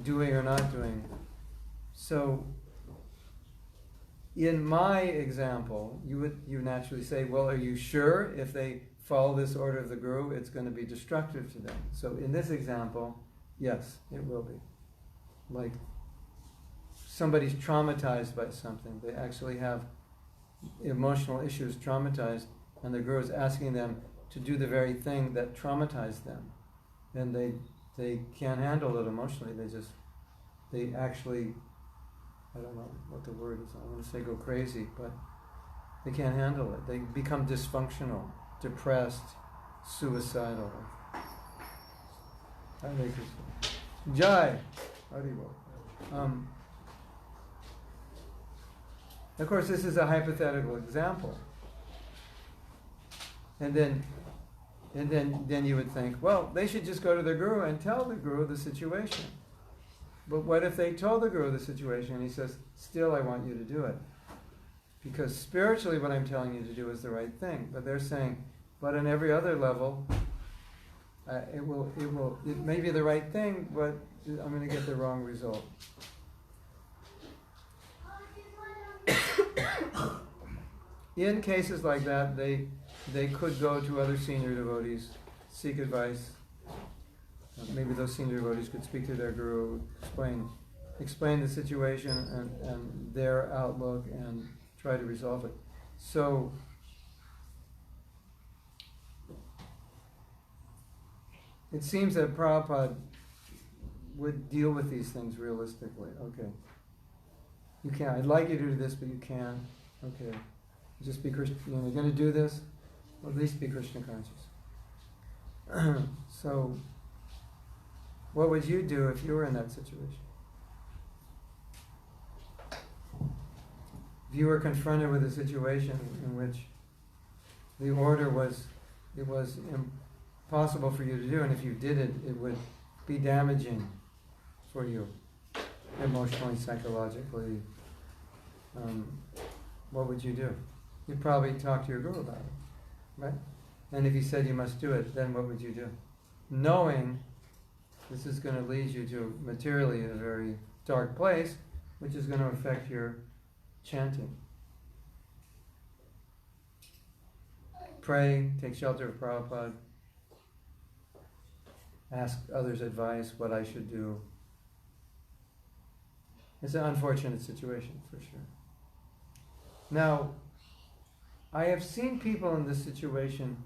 Speaker 1: doing or not doing. So in my example, you naturally say, well, are you sure if they follow this order of the Guru, it's going to be destructive to them? So in this example, yes, it will be. Like somebody's traumatized by something. They actually have emotional issues, traumatized, and the Guru is asking them to do the very thing that traumatized them. And they can't handle it emotionally. They actually, I don't know what the word is, I want to say go crazy, but they can't handle it. They become dysfunctional, depressed, suicidal. Hare Krishna. Jai. Haribol. Of course, this is a hypothetical example. And then you would think, well, they should just go to the Guru and tell the Guru the situation. But what if they told the Guru the situation and he says, still I want you to do it? Because spiritually what I'm telling you to do is the right thing. But they're saying, but on every other level, it may be the right thing, but I'm going to get the wrong result. In cases like that, they could go to other senior devotees, seek advice. Maybe those senior devotees could speak to their Guru, explain the situation and their outlook and try to resolve it. So it seems that Prabhupada would deal with these things realistically. Okay, you can't. I'd like you to do this, but you can't. Okay, just be Krishna. You're going to do this. Well, at least be Krishna conscious. So, what would you do if you were in that situation? If you were confronted with a situation in which the order was impossible for you to do, and if you did it, it would be damaging for you, emotionally, psychologically, what would you do? You'd probably talk to your Guru about it, right? And if he said you must do it, then what would you do? Knowing this is going to lead you to materially a very dark place, which is going to affect your chanting. Pray, take shelter of Prabhupada, ask others' advice, what I should do. It's an unfortunate situation, for sure. Now, I have seen people in this situation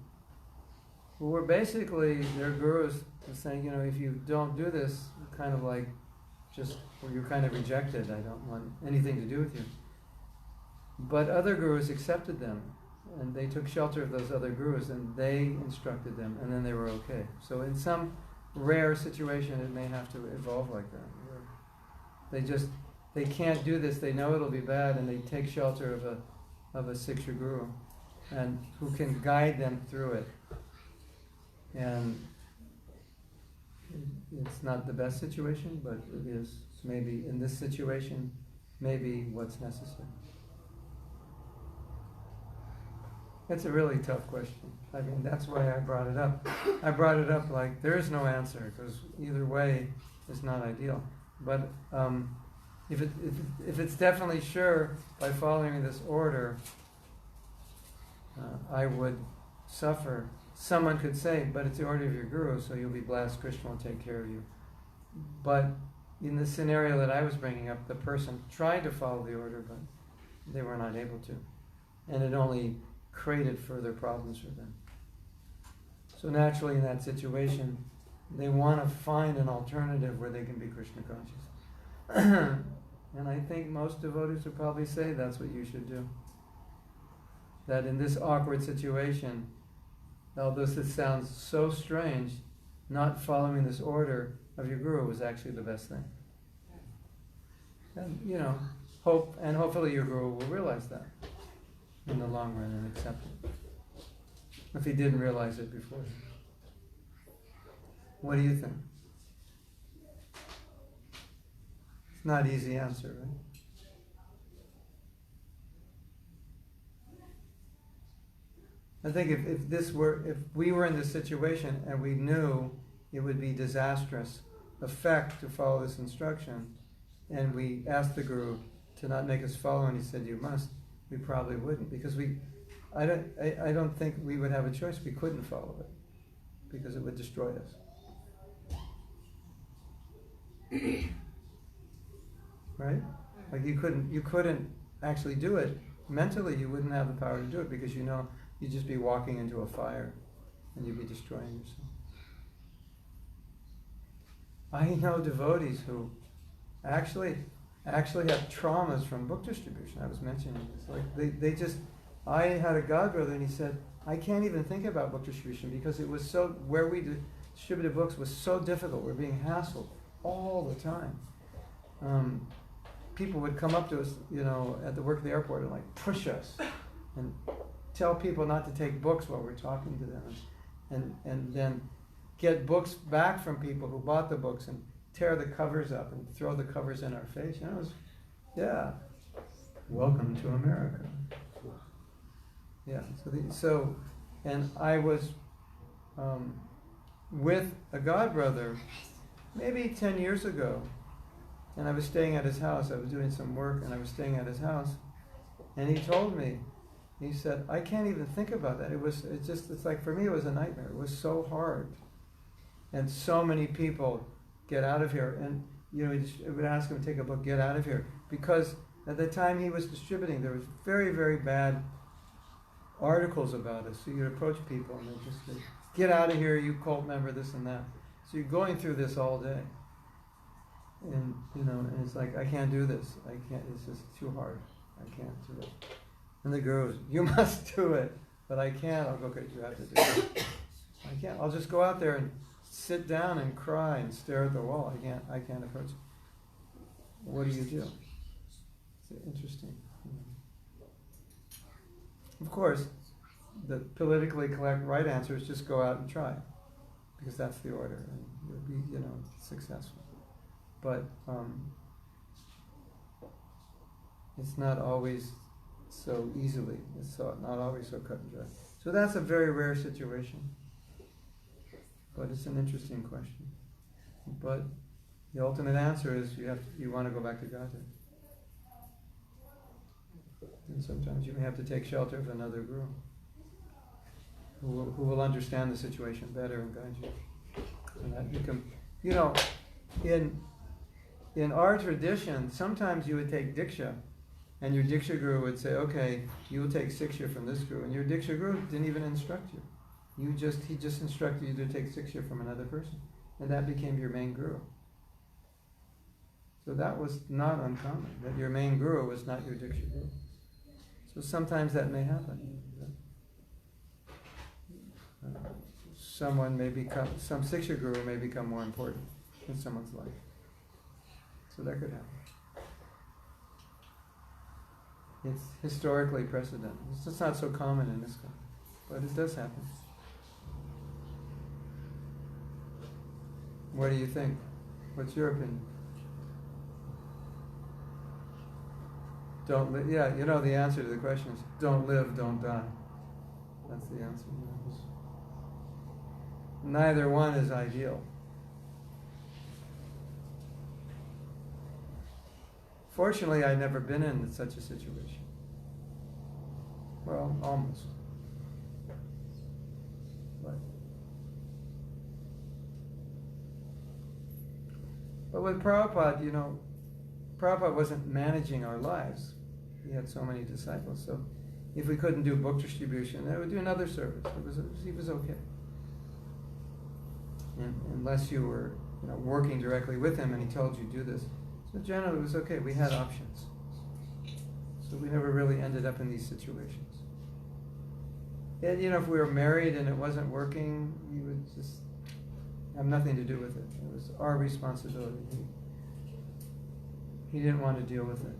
Speaker 1: who were basically, their gurus were saying, if you don't do this, kind of like, you're kind of rejected, I don't want anything to do with you. But other gurus accepted them, and they took shelter of those other gurus, and they instructed them, and then they were okay. So in some rare situation, it may have to evolve like that. They can't do this, they know it'll be bad, and they take shelter of a Siksha Guru, and who can guide them through it. And it's not the best situation, but it is maybe, in this situation, maybe what's necessary. It's a really tough question. I mean, that's why I brought it up. I brought it up like there is no answer, because either way is not ideal. But if it's definitely sure by following this order, I would suffer. Someone could say, but it's the order of your Guru, so you'll be blessed, Krishna will take care of you. But in the scenario that I was bringing up, the person tried to follow the order, but they were not able to. And it only created further problems for them. So naturally in that situation, they want to find an alternative where they can be Krishna conscious. And I think most devotees would probably say that's what you should do. That in this awkward situation, although this sounds so strange, not following this order of your guru was actually the best thing. And hopefully your guru will realize that in the long run and accept it. If he didn't realize it before. What do you think? It's not an easy answer, right? I think if we were in this situation and we knew it would be disastrous effect to follow this instruction, and we asked the Guru to not make us follow, and he said you must, we probably wouldn't, because I don't think we would have a choice. We couldn't follow it because it would destroy us. Right? Like you couldn't actually do it. Mentally you wouldn't have the power to do it because you'd just be walking into a fire and you'd be destroying yourself. I know devotees who actually have traumas from book distribution. I was mentioning this. Like I had a godbrother and he said, I can't even think about book distribution because it was so, where we distributed books was so difficult. We're being hassled all the time. People would come up to us, at the work at the airport and like push us and tell people not to take books while we're talking to them, and then get books back from people who bought the books and tear the covers up and throw the covers in our face. Welcome to America. Yeah. And I was with a godbrother maybe 10 years ago. And I was staying at his house. I was doing some work and I was staying at his house. And he told me, he said, I can't even think about that. It's like, for me, it was a nightmare. It was so hard. And so many people get out of here. And, he would ask him to take a book, get out of here. Because at the time he was distributing, there was very, very bad articles about us. So you'd approach people and they'd just say, get out of here, you cult member, this and that. So you're going through this all day. And, and it's like, I can't do this. I can't, it's just too hard. I can't do it. And the Guru goes, you must do it. But I can't. I'll go, okay, you have to do it. I can't. I'll just go out there and sit down and cry and stare at the wall. I can't approach it. What do you do? It's interesting. Of course, the politically correct right answer is just go out and try. Because that's the order. And you'll be, successful. But it's not always so easily. It's not always so cut and dry. So that's a very rare situation. But it's an interesting question. But the ultimate answer is you want to go back to Godhead. And sometimes you may have to take shelter of another guru who will understand the situation better and guide you. And that become, in our tradition, sometimes you would take Diksha, and your Diksha Guru would say, okay, you will take Siksha from this Guru, and your Diksha Guru didn't even instruct you. He just instructed you to take Siksha from another person, and that became your main Guru. So that was not uncommon, that your main Guru was not your Diksha Guru. So sometimes that may happen. Some Siksha Guru may become more important in someone's life. So that could happen. It's historically precedent. It's just not so common in this country, but it does happen. What do you think? What's your opinion? Don't live. Yeah, the answer to the question is don't live, don't die. That's the answer. Neither one is ideal. Fortunately, I've never been in such a situation. Well, almost. But But with Prabhupada, Prabhupada wasn't managing our lives. He had so many disciples. So if we couldn't do book distribution, they would do another service. He was okay. And unless you were working directly with him and he told you do this. So generally it was okay. We had options. So we never really ended up in these situations. And if we were married and it wasn't working, we would just have nothing to do with it. It was our responsibility. He didn't want to deal with it.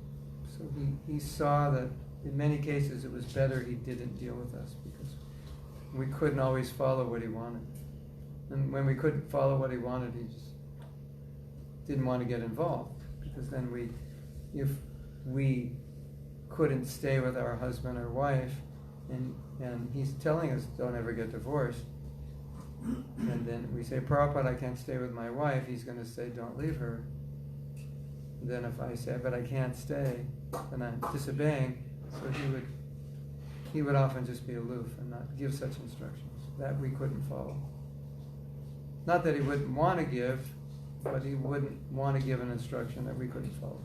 Speaker 1: So he saw that in many cases it was better he didn't deal with us because we couldn't always follow what he wanted. And when we couldn't follow what he wanted, he just didn't want to get involved. Because then if we couldn't stay with our husband or wife, and he's telling us don't ever get divorced, and then we say, Prabhupada, I can't stay with my wife, he's going to say, don't leave her. And then if I say, but I can't stay, then I'm disobeying. So he would often just be aloof and not give such instructions that we couldn't follow. Not that he wouldn't want to give, but he wouldn't want to give an instruction that we couldn't follow.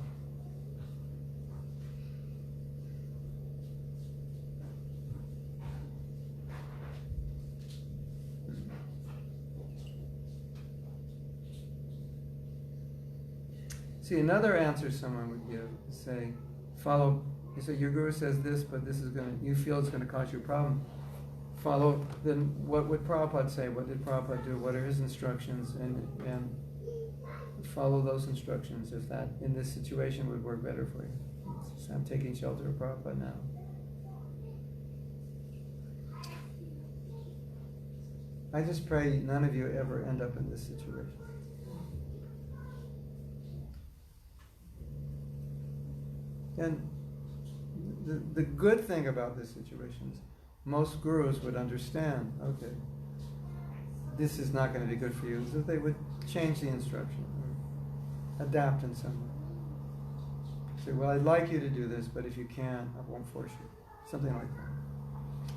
Speaker 1: See, another answer someone would give is say, follow, you say, your guru says this, but this is you feel it's going to cause you a problem. Follow, then what would Prabhupada say? What did Prabhupada do? What are his instructions? And follow those instructions if that, in this situation, would work better for you. So I'm taking shelter of Prabhupada now. I just pray none of you ever end up in this situation. And the good thing about this situation is most gurus would understand, okay, this is not going to be good for you, so they would change the instruction or adapt in some way. Say, well, I'd like you to do this, but if you can't, I won't force you. Something like that.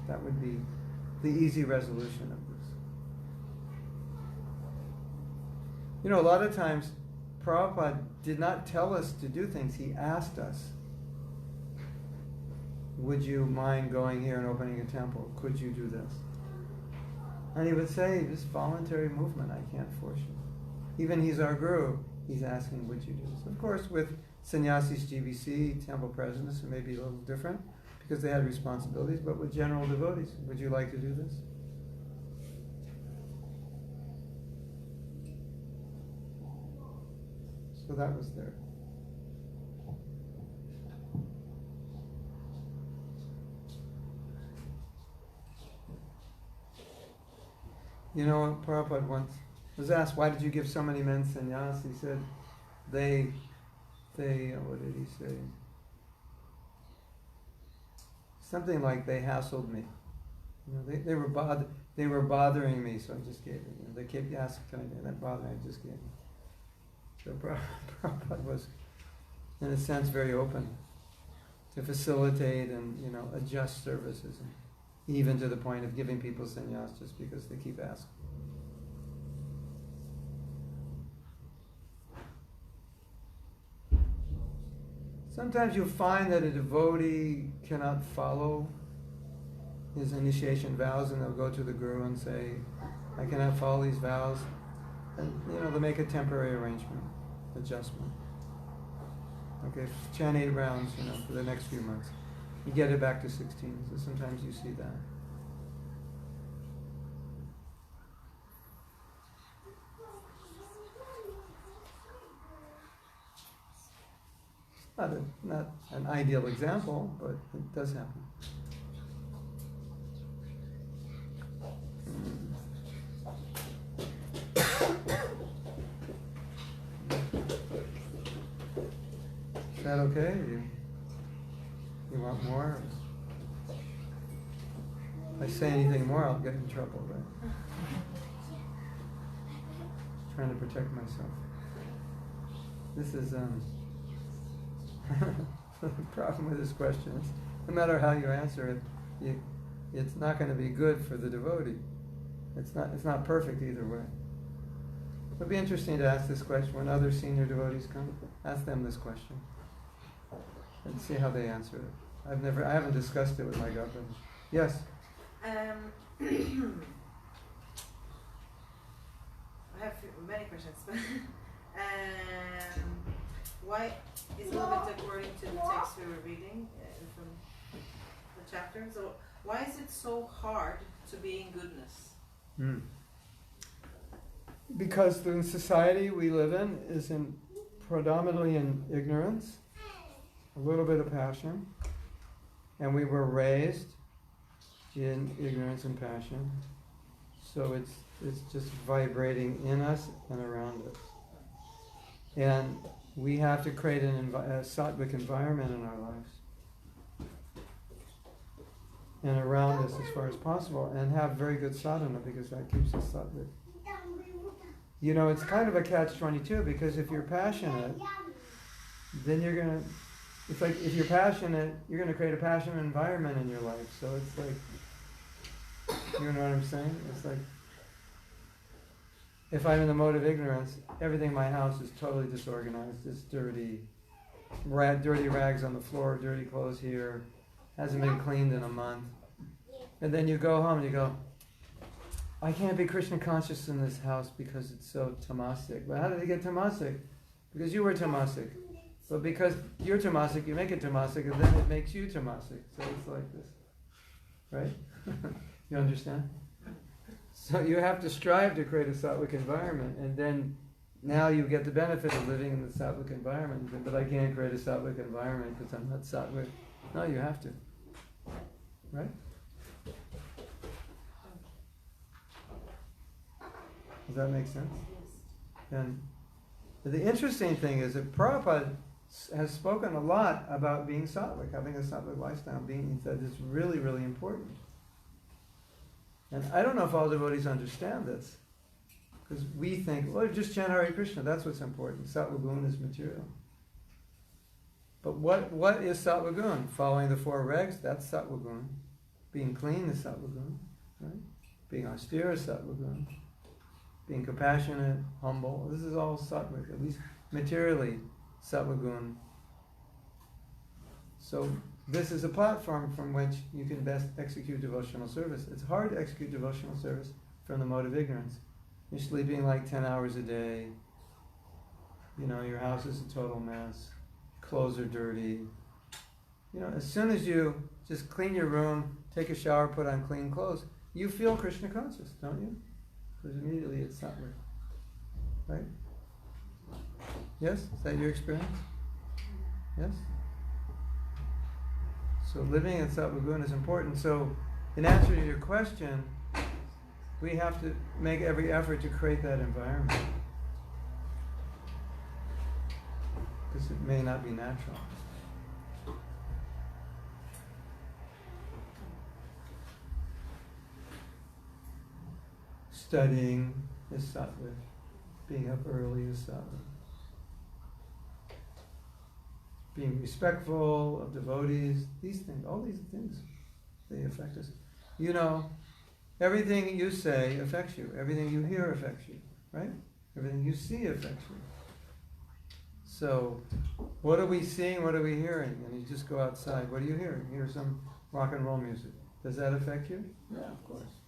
Speaker 1: That would be the easy resolution of this. A lot of times Prabhupada did not tell us to do things, he asked us. Would you mind going here and opening a temple? Could you do this? And he would say, this voluntary movement, I can't force you. Even he's our guru, he's asking, would you do this? Of course, with sannyasis, GBC, temple presidents, it may be a little different because they had responsibilities, but with general devotees, would you like to do this? So that was there. Prabhupada once was asked, why did you give so many men sannyas? He said, they, what did he say? Something like they hassled me. They were bothering me, so I just gave it. They kept asking, can I do that? Bothering, I just gave it. So Prabhupada was, in a sense, very open to facilitate and adjust services, and even to the point of giving people sannyas just because they keep asking. Sometimes you'll find that a devotee cannot follow his initiation vows, and they'll go to the guru and say, I cannot follow these vows. And they'll make a temporary arrangement, adjustment. Okay, chant 8 rounds, for the next few months. You get it back to 16, so sometimes you see that. Not an ideal example, but it does happen. Is that okay? You want more? If I say anything more, I'll get in trouble, right? Trying to protect myself. This is the problem with this question. It's, no matter how you answer it, it's not going to be good for the devotee. It's not perfect either way. It'll be interesting to ask this question when other senior devotees come. Ask them this question and see how they answer it. I haven't discussed it with my government. Yes.
Speaker 2: I have many questions. Why is love it according to the text we were reading from the chapter? So why is it so hard to be in goodness?
Speaker 1: Because the society we live in is predominantly in ignorance, a little bit of passion, and we were raised in ignorance and passion. So it's just vibrating in us and around us. And we have to create a sattvic environment in our lives and around us as far as possible, and have very good sadhana, because that keeps us sattvic. You know, it's kind of a catch-22, because if you're passionate, then it's like if you're passionate, you're going to create a passionate environment in your life. So it's like, you know what I'm saying? It's like, if I'm in the mode of ignorance, everything in my house is totally disorganized. It's dirty. Dirty rags on the floor, dirty clothes here. Hasn't been cleaned in a month. And then you go home and you go, I can't be Krishna conscious in this house because it's so tamasic. But how did it get tamasic? Because you were tamasic. But because you're tamasic, you make it tamasic, and then it makes you tamasic. So it's like this. Right? You understand? So you have to strive to create a sattvic environment, and then now you get the benefit of living in the sattvic environment. You think, but I can't create a sattvic environment because I'm not sattvic. No, you have to. Right? Does that make sense?
Speaker 2: Yes.
Speaker 1: And the interesting thing is that Prabhupada has spoken a lot about being sattvic, having a sattvic lifestyle. He said it's really, really important. And I don't know if all devotees understand this, because we think, well, just chant Hare Krishna, that's what's important. Sattva guna is material. But what is sattva guna? Following the 4 regs, that's sattva guna. Being clean is sattva guna, right? Being austere is sattva guna. Being compassionate, humble, this is all sattvic, at least materially sattva guna. So this is a platform from which you can best execute devotional service. It's hard to execute devotional service from the mode of ignorance. You're sleeping like 10 hours a day. You know, your house is a total mess. Clothes are dirty. You know, as soon as you just clean your room, take a shower, put on clean clothes, you feel Krishna conscious, don't you? Because immediately it's not right. Yes? Is that your experience? Yes? So living in sattva guna is important. So in answer to your question, we have to make every effort to create that environment. Because it may not be natural. Studying is sattva. Being up early is sattva. Being respectful of devotees, these things, all these things, they affect us. You know, everything you say affects you. Everything you hear affects you, right? Everything you see affects you. So, what are we seeing? What are we hearing? And you just go outside. What are you hearing? You hear some rock and roll music. Does that affect you? Yeah, of course.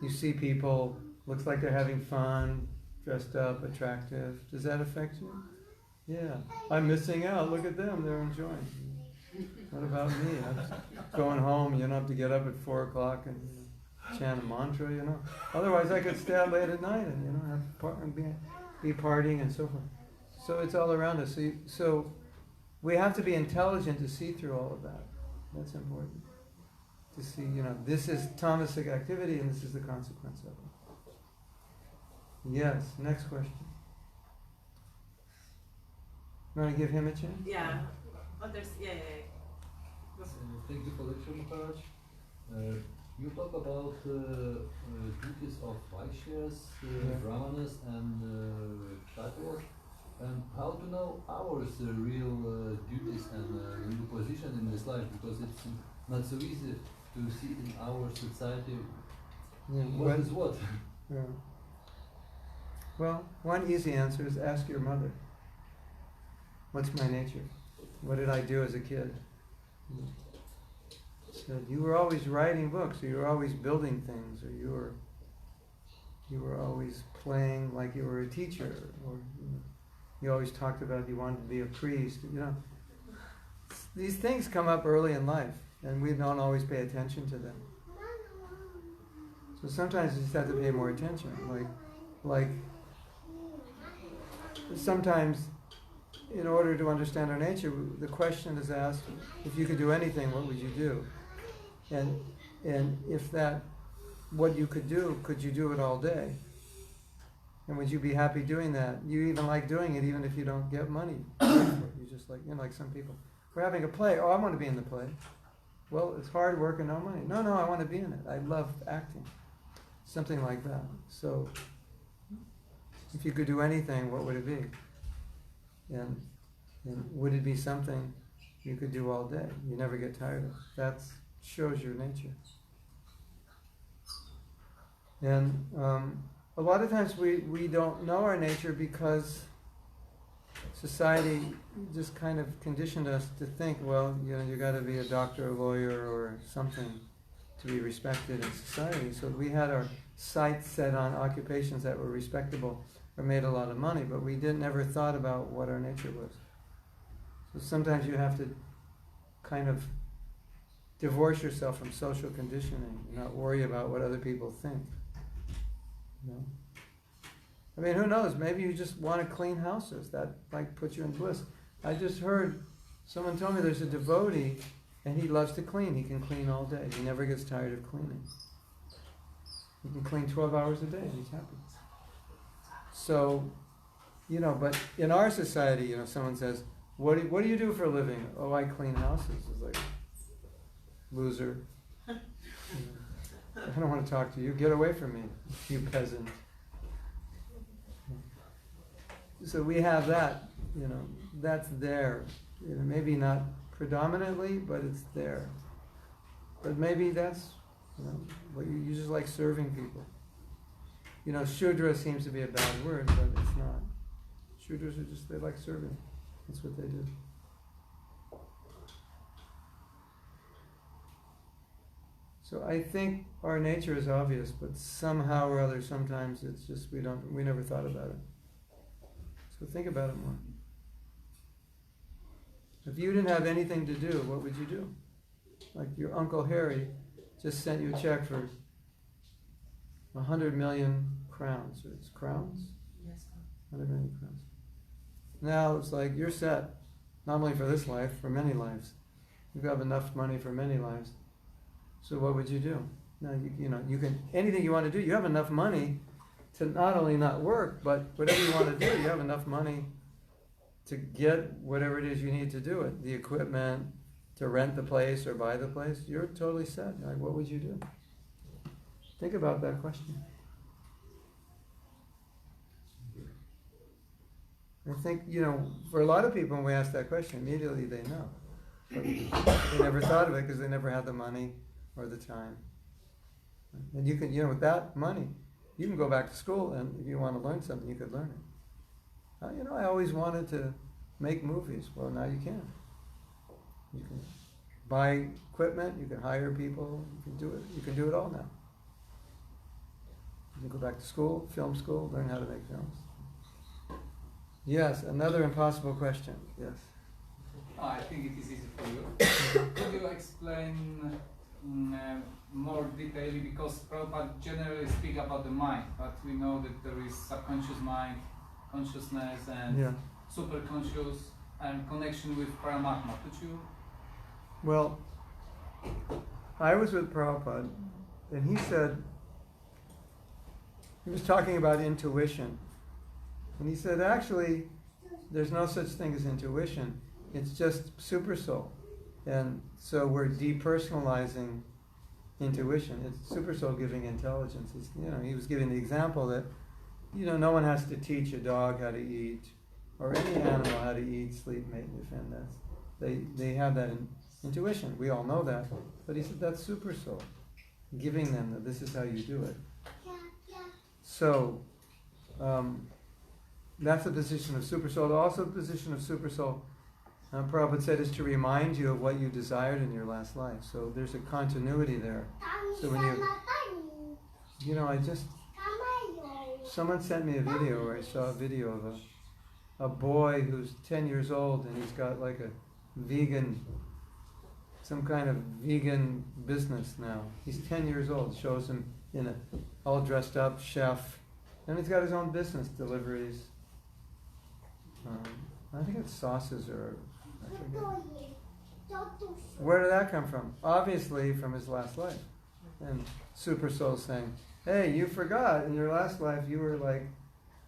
Speaker 1: You see people, looks like they're having fun, dressed up, attractive. Does that affect you? Yeah. I'm missing out. Look at them. They're enjoying. What about me? I'm just going home. You don't have to get up at 4 o'clock and chant a mantra, you know. Otherwise, I could stay out late at night and, you know, have be partying and so forth. So it's all around us. So we have to be intelligent to see through all of that. That's important. To see, you know, this is tamasic activity and this is the consequence of it. Yes, next question. You want to give him a chance?
Speaker 2: Yeah.
Speaker 5: Thank you for lecture, Maharaj. You talk about duties of Vaishyas, Brahmanas and Kshatriyas. And how to know ours real duties and real position in this life, because it's not so easy to see in our society what is what.
Speaker 1: Yeah. Well, one easy answer is ask your mother. What's my nature? What did I do as a kid? Said you were always writing books, or you were always building things, or you were always playing like you were a teacher, or you always talked about you wanted to be a priest. These things come up early in life, and we don't always pay attention to them. So sometimes you just have to pay more attention. Like sometimes, in order to understand our nature, the question is asked: if you could do anything, what would you do? And if that, what you could you do it all day? And would you be happy doing that? You even like doing it even if you don't get money. You just like some people. We're having a play. Oh, I want to be in the play. Well, it's hard work and no money. No, I want to be in it. I love acting. Something like that. So, if you could do anything, what would it be? And would it be something you could do all day? You never get tired of. That shows your nature. And a lot of times we don't know our nature because society just kind of conditioned us to think, well, you got to be a doctor, a lawyer, or something to be respected in society. So we had our sights set on occupations that were respectable or made a lot of money, but we never thought about what our nature was. So sometimes you have to kind of divorce yourself from social conditioning and not worry about what other people think. I mean, who knows? Maybe you just want to clean houses. That might put you in bliss. I just heard someone tell me there's a devotee and he loves to clean. He can clean all day. He never gets tired of cleaning. He can clean 12 hours a day and he's happy. So, but in our society, someone says, what do you do for a living? Oh, I clean houses. It's like, loser. I don't want to talk to you. Get away from me, you peasant. So we have that, that's there. Maybe not predominantly, but it's there. But maybe that's, what you just like serving people. Shudra seems to be a bad word, but it's not. Shudras they like serving. That's what they do. So I think our nature is obvious, but somehow or other, sometimes it's just we never thought about it. So think about it more. If you didn't have anything to do, what would you do? Like your Uncle Harry just sent you a check for 100 million crowns. It's crowns?
Speaker 2: Yes.
Speaker 1: 100 million crowns. Now it's like you're set, not only for this life, for many lives. You have enough money for many lives. So what would you do? Now you can anything you want to do. You have enough money to not only not work, but whatever you want to do, you have enough money to get whatever it is you need to do it. The equipment, to rent the place or buy the place. You're totally set. Like, what would you do? Think about that question. I think, for a lot of people when we ask that question, immediately they know. But they never thought of it because they never had the money or the time. And you can, with that money, you can go back to school, and if you want to learn something, you could learn it. I always wanted to make movies. Well, now you can. You can buy equipment, you can hire people, you can do it. You can do it all now. You can go back to school, film school, learn how to make films. Yes, another impossible question. Yes.
Speaker 4: I think it is easy for you. Could you explain more detailedly, because Prabhupada generally speak about the mind, but we know that there is subconscious mind, consciousness, and superconscious, and connection with Paramatma. Could you?
Speaker 1: Well, I was with Prabhupada, and he said, he was talking about intuition. And he said, actually, there's no such thing as intuition. It's just supersoul. And so we're depersonalizing intuition. It's supersoul giving intelligence. He was giving the example that, no one has to teach a dog how to eat, or any animal how to eat, sleep, mate, and defend. They have that intuition. We all know that. But he said that's supersoul, giving them that this is how you do it. So, That's the position of Supersoul. Also, the position of Supersoul, Prabhupada said, is to remind you of what you desired in your last life. So there's a continuity there. So when someone sent me a video where I saw a video of a boy who's 10 years old and he's got like a some kind of vegan business now. He's 10 years old. Shows him all dressed up, chef. And he's got his own business, deliveries. I think it's sauces or... I forget. Where did that come from? Obviously from his last life. And Super Soul's saying, hey, you forgot in your last life you were like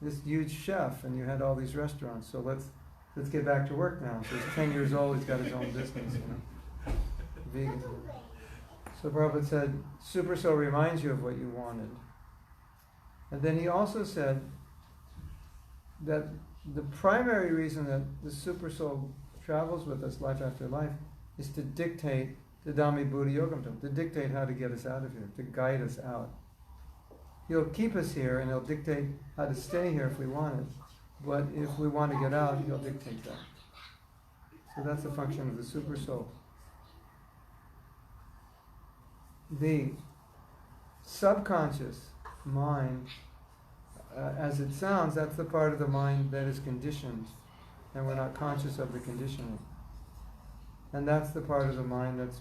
Speaker 1: this huge chef and you had all these restaurants. So let's get back to work now. So he's 10 years old, he's got his own business. Vegan. So Prabhupada said, Super Soul reminds you of what you wanted. And then he also said that the primary reason that the Super Soul travels with us life after life is to dictate the Dhammi Buddha Yogam, to dictate how to get us out of here, to guide us out. He'll keep us here and he'll dictate how to stay here if we want it. But if we want to get out, he'll dictate that. So that's the function of the Super Soul. The subconscious mind, as it sounds, that's the part of the mind that is conditioned, and we're not conscious of the conditioning. And that's the part of the mind that's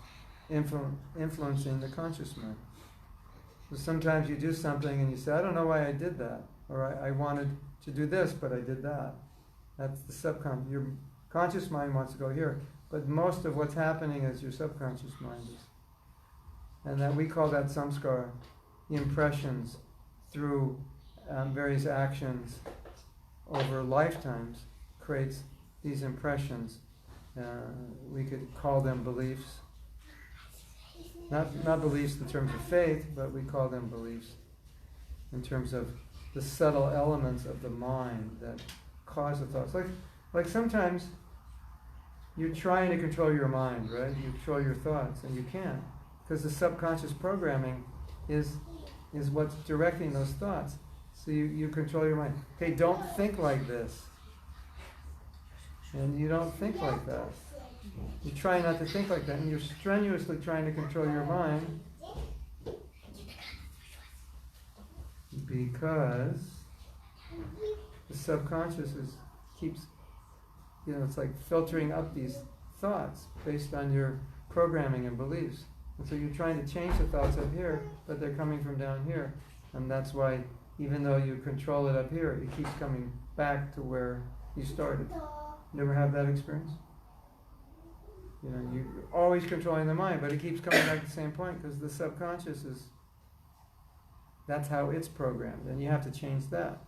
Speaker 1: influencing the conscious mind. So sometimes you do something and you say, I don't know why I did that, or I wanted to do this, but I did that. That's the subconscious. Your conscious mind wants to go here, but most of what's happening is your subconscious mind is. And that we call that samskara, impressions through various actions over lifetimes creates these impressions. We could call them beliefs. Not beliefs in terms of faith, but we call them beliefs in terms of the subtle elements of the mind that cause the thoughts. Like sometimes you're trying to control your mind, right? You control your thoughts, and you can't. Because the subconscious programming is what's directing those thoughts. So you control your mind. Okay, don't think like this. And you don't think like that. You try not to think like that, and you're strenuously trying to control your mind because the subconscious keeps, it's like filtering up these thoughts based on your programming and beliefs. And so you're trying to change the thoughts up here, but they're coming from down here. And that's why, even though you control it up here, it keeps coming back to where you started. You ever have that experience? You're always controlling the mind, but it keeps coming back to the same point because the subconscious that's how it's programmed. And you have to change that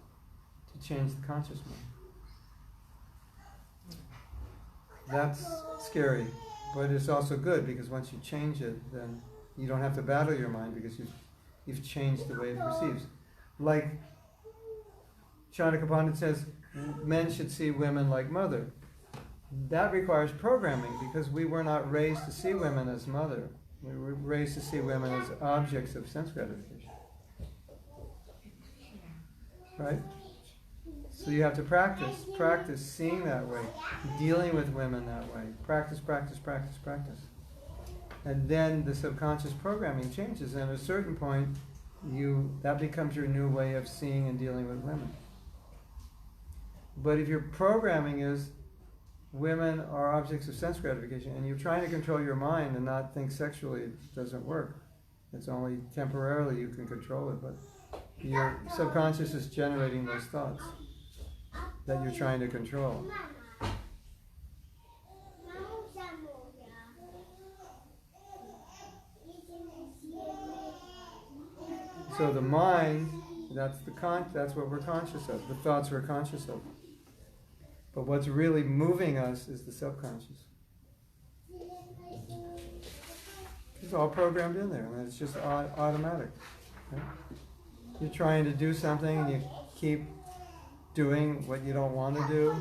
Speaker 1: to change the conscious mind. That's scary. But it's also good because once you change it, then you don't have to battle your mind because you've changed the way it perceives. Like Chandaka Pandit says, men should see women like mother. That requires programming because we were not raised to see women as mother. We were raised to see women as objects of sense gratification. Right? So you have to practice seeing that way, dealing with women that way. Practice. And then the subconscious programming changes, and at a certain point, that becomes your new way of seeing and dealing with women. But if your programming is women are objects of sense gratification, and you're trying to control your mind and not think sexually, it doesn't work. It's only temporarily you can control it, but your subconscious is generating those thoughts that you're trying to control. So the mind, that's what we're conscious of. The thoughts we're conscious of. But what's really moving us is the subconscious. It's all programmed in there, and it's just automatic. Right? You're trying to do something, and you keep doing what you don't want to do.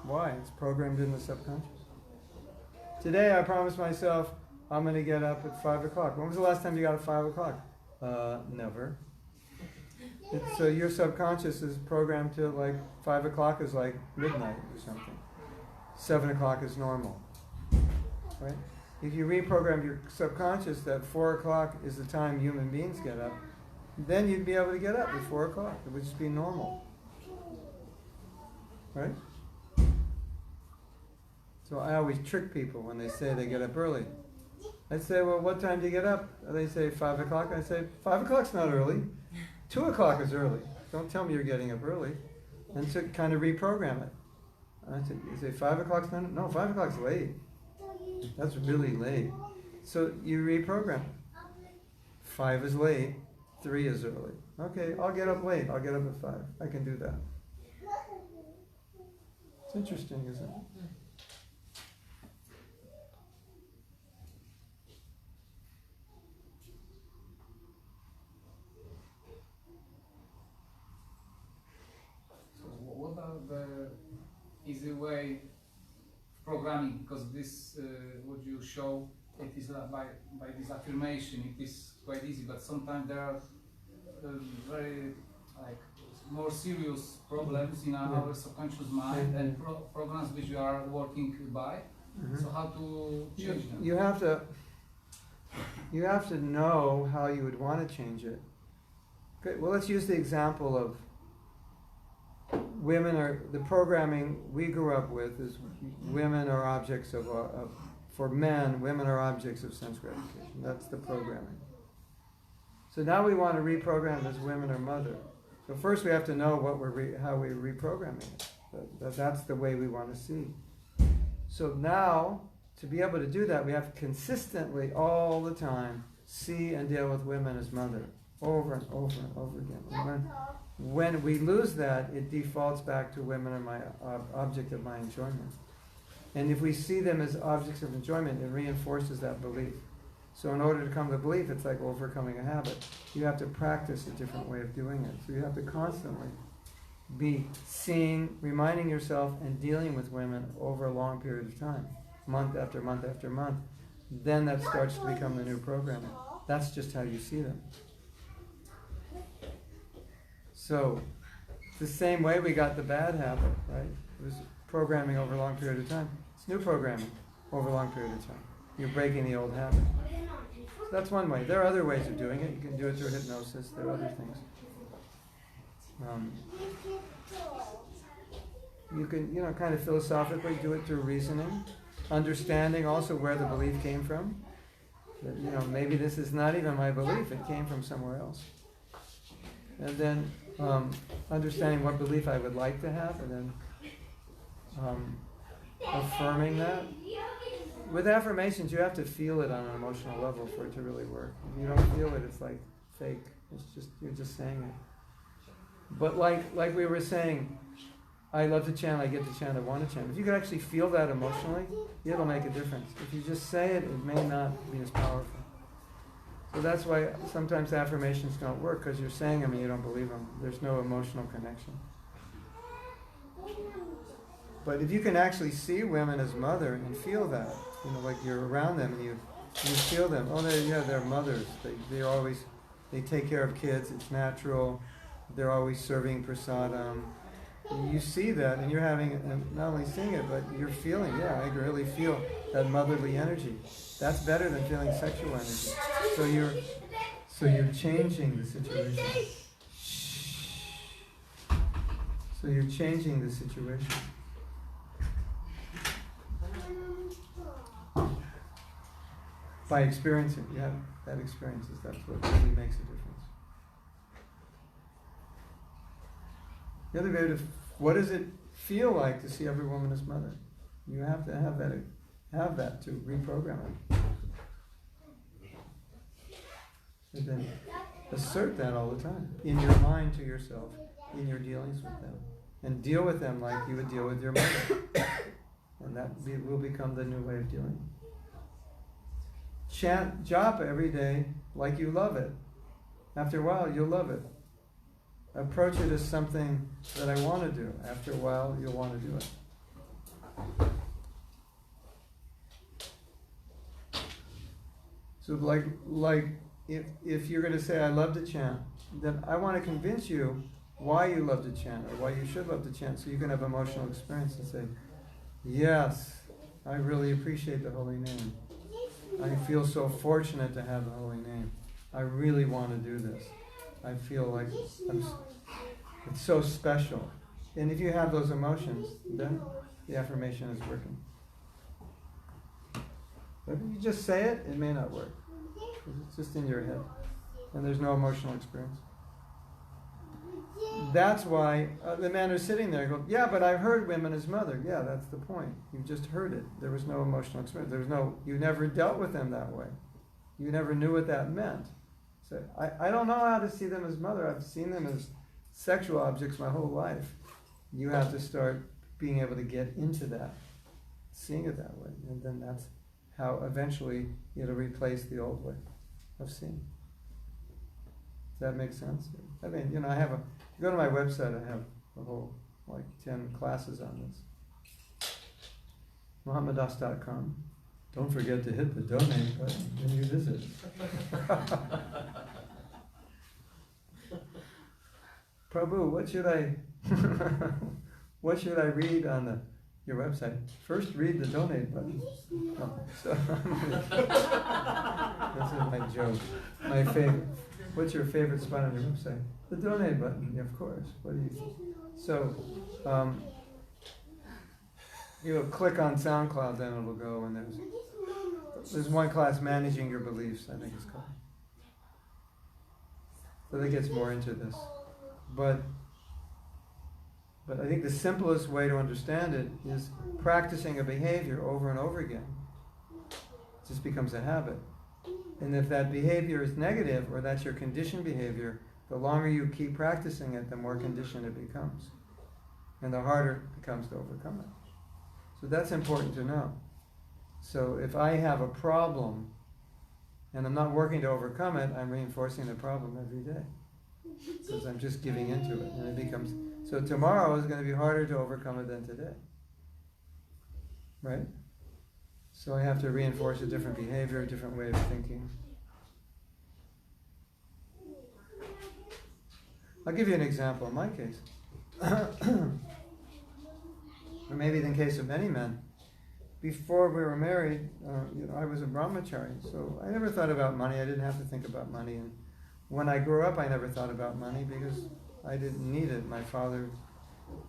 Speaker 1: Why? It's programmed in the subconscious. Today I promised myself I'm going to get up at 5 o'clock. When was the last time you got up at 5 o'clock? Never. So your subconscious is programmed to like 5 o'clock is like midnight or something. 7 o'clock is normal, right? If you reprogram your subconscious that 4 o'clock is the time human beings get up, then you'd be able to get up at 4 o'clock. It would just be normal, right? So I always trick people when they say they get up early. I say, well, what time do you get up? They say 5 o'clock. I say, 5 o'clock's not early. 2 o'clock is early. Don't tell me you're getting up early. And to kind of reprogram it. I say, you say 5 o'clock's not, no, 5 o'clock's late. That's really late. So you reprogram it. 5 is late, 3 is early. Okay, I'll get up late. I'll get up at 5. I can do that. It's interesting, isn't it?
Speaker 4: What about the easy way of programming? Because this, what you show, it is by this affirmation, it is quite easy, but sometimes there are very like more serious problems in our subconscious mind and programs which you are working by. So how to change them?
Speaker 1: You have to know how you would want to change it. Okay, well, let's use the example of women are, the programming we grew up with is women are objects of for men, women are objects of sense gratification. That's the programming. So now we want to reprogram as women are mother. So first we have to know what how we're reprogramming it. That's the way we want to see. So now, to be able to do that, we have to consistently, all the time, see and deal with women as mother, over and over and over again. And when we lose that, it defaults back to women are my object of my enjoyment. And if we see them as objects of enjoyment, it reinforces that belief. So in order to come to belief, it's like overcoming a habit. You have to practice a different way of doing it. So you have to constantly be seeing, reminding yourself, and dealing with women over a long period of time, month after month after month. Then that starts to become the new programming. That's just how you see them. So, the same way we got the bad habit, right? It was programming over a long period of time. It's new programming over a long period of time. You're breaking the old habit. So that's one way. There are other ways of doing it. You can do it through hypnosis. There are other things. You can, kind of philosophically do it through reasoning, understanding also where the belief came from. That, maybe this is not even my belief. It came from somewhere else. And then understanding what belief I would like to have, and then affirming that. With affirmations, you have to feel it on an emotional level for it to really work. If you don't feel it, it's like fake. You're just saying it. But like we were saying, I love to chant, I get to chant, I want to chant. If you could actually feel that emotionally, it'll make a difference. If you just say it, it may not be as powerful. So that's why sometimes affirmations don't work, because you're saying them and you don't believe them. There's no emotional connection. But if you can actually see women as mother and feel that, like you're around them and you feel them. Oh, they're mothers. They take care of kids. It's natural. They're always serving prasadam. And you see that, and you're not only seeing it, but you're feeling. Yeah, I really feel that motherly energy. That's better than feeling sexual energy. So you're changing the situation. So you're changing the situation. By experiencing, that experiences, that's what really makes a difference. The other way what does it feel like to see every woman as mother? You have to have that to reprogram it. And then assert that all the time, in your mind to yourself, in your dealings with them. And deal with them like you would deal with your mother. And that will become the new way of dealing. Chant japa every day like you love it. After a while, you'll love it. Approach it as something that I want to do. After a while, you'll want to do it. So like if you're going to say, I love to chant, then I want to convince you why you love to chant, or why you should love to chant, so you can have emotional experience and say, yes, I really appreciate the holy name. I feel so fortunate to have the holy name. I really want to do this. I feel like it's so special. And if you have those emotions, then the affirmation is working. But if you just say it, it may not work. It's just in your head. And there's no emotional experience. That's why the man who's sitting there goes, yeah, but I've heard women as mother. Yeah, that's the point. You just heard it. There was no emotional experience. You never dealt with them that way. You never knew what that meant. So I don't know how to see them as mother. I've seen them as sexual objects my whole life. You have to start being able to get into that, seeing it that way. And then that's how eventually it'll replace the old way of seeing. Does that make sense? I mean, you know, if you go to my website, I have a whole, 10 classes on this. Mahatmadas.com. Don't forget to hit the donate button when you visit. Prabhu, what should I read on your website? First, read the donate button. Oh, so this is my joke. My favorite. What's your favorite spot on your website? The donate button, yeah, of course. What do you? So, you'll click on SoundCloud, then it'll go, and there's one class, Managing Your Beliefs, I think it's called. So that gets more into this. But I think the simplest way to understand it is practicing a behavior over and over again. It just becomes a habit. And if that behavior is negative, or that's your conditioned behavior, the longer you keep practicing it, the more conditioned it becomes. And the harder it becomes to overcome it. So that's important to know. So if I have a problem, and I'm not working to overcome it, I'm reinforcing the problem every day. Because I'm just giving into it. And it becomes, so tomorrow is going to be harder to overcome it than today. Right? So I have to reinforce a different behavior, a different way of thinking. I'll give you an example in my case. Or maybe in the case of many men. Before we were married, I was a brahmachari, so I never thought about money. I didn't have to think about money. And when I grew up, I never thought about money because I didn't need it. My father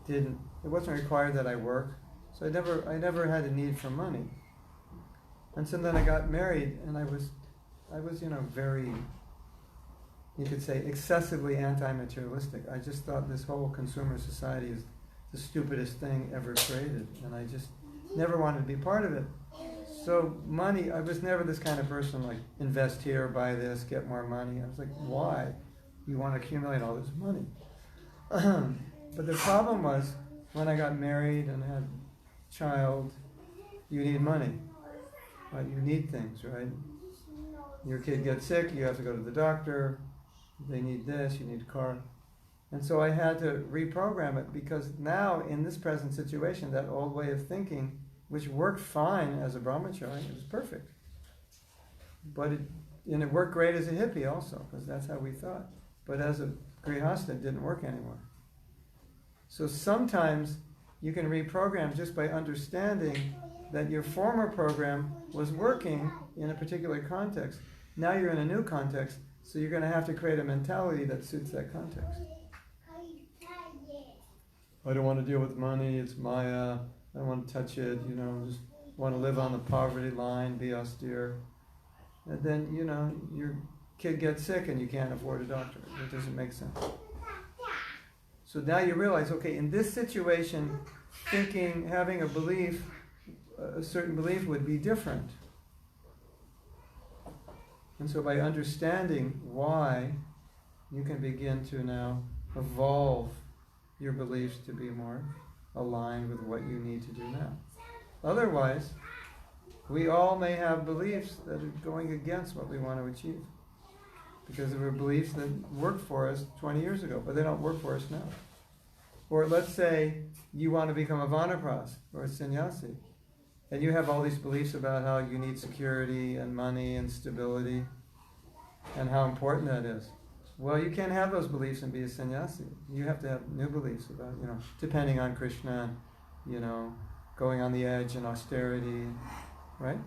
Speaker 1: didn't. It wasn't required that I work, so I never had a need for money. And so then I got married, and I was very, you could say, excessively anti-materialistic. I just thought this whole consumer society is the stupidest thing ever created, and I just never wanted to be part of it. So money, I was never this kind of person like, invest here, buy this, get more money. I was like, why? You want to accumulate all this money. But the problem was, when I got married and had a child, you need money. Right? You need things, right? Your kid gets sick, you have to go to the doctor, they need this, you need a car. And so I had to reprogram it, because now in this present situation, that old way of thinking, which worked fine as a brahmachari, it was perfect. But it worked great as a hippie also, because that's how we thought. But as a grihastha, it didn't work anymore. So sometimes you can reprogram just by understanding that your former program was working in a particular context. Now you're in a new context, so you're going to have to create a mentality that suits that context. I don't want to deal with money, it's Maya, I don't want to touch it, just want to live on the poverty line, be austere. And then, your kid gets sick and you can't afford a doctor. It doesn't make sense. So now you realize, okay, in this situation, having a certain belief would be different. And so by understanding why, you can begin to now evolve your beliefs to be more aligned with what you need to do now. Otherwise, we all may have beliefs that are going against what we want to achieve. Because there were beliefs that worked for us 20 years ago, but they don't work for us now. Or let's say you want to become a vanapras or a sannyasi, and you have all these beliefs about how you need security and money and stability. and how important that is. Well, you can't have those beliefs and be a sannyasi. You have to have new beliefs about, depending on Krishna, going on the edge and austerity, right?